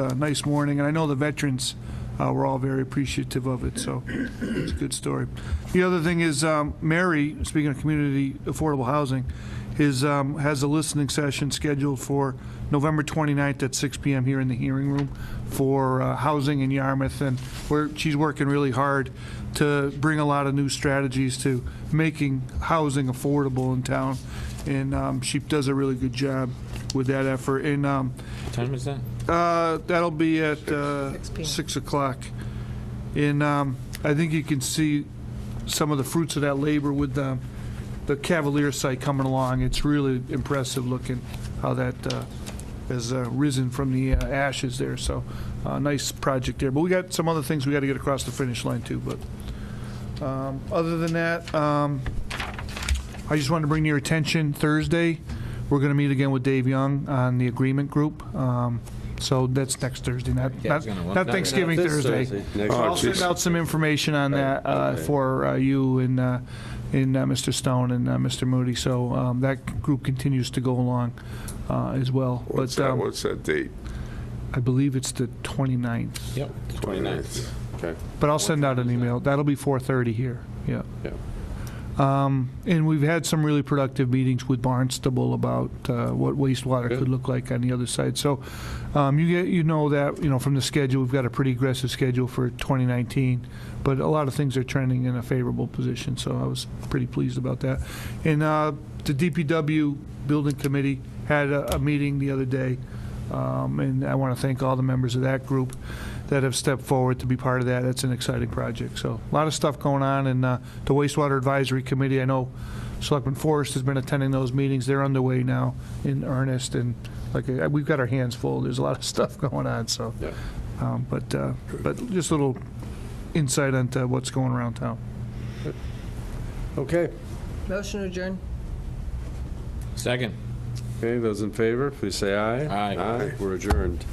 morning, and I know the veterans were all very appreciative of it, so it's a good story. The other thing is Mary, speaking of community affordable housing, has a listening session scheduled for November 29th at 6 p.m. here in the hearing room for housing in Yarmouth, and she's working really hard to bring a lot of new strategies to making housing affordable in town, and she does a really good job with that effort. And What time is that? that'll be at 6 o'clock, and I think you can see some of the fruits of that labor with the Cavalier site coming along. It's really impressive looking how that has risen from the ashes there. So nice project there. But we got some other things we got to get across the finish line too. But other than that, I just wanted to bring to your attention Thursday, we're going to meet again with Dave Young on the agreement group. So that's next Thursday, not Thanksgiving Thursday. I'll send out some information on that for you and Mr. Stone and Mr. Moody. So that group continues to go along as well. What's that date? I believe it's the 29th. Yep, 29th. Okay. But I'll send out an email. That'll be 4:30 here. Yeah. And we've had some really productive meetings with Barnstable about what wastewater could look like on the other side. So you know that from the schedule, we've got a pretty aggressive schedule for 2019, but a lot of things are trending in a favorable position. So I was pretty pleased about that. And the DPW Building Committee had a meeting the other day, and I want to thank all the members of that group that have stepped forward to be part of that. That's an exciting project. So a lot of stuff going on. And the Wastewater Advisory Committee, I know Selectman Forrest has been attending those meetings. They're underway now in earnest. And we've got our hands full. There's a lot of stuff going on. So, but just a little insight into what's going around town. Okay. Motion adjourned. Second. Okay, those in favor, please say aye. Aye. We're adjourned.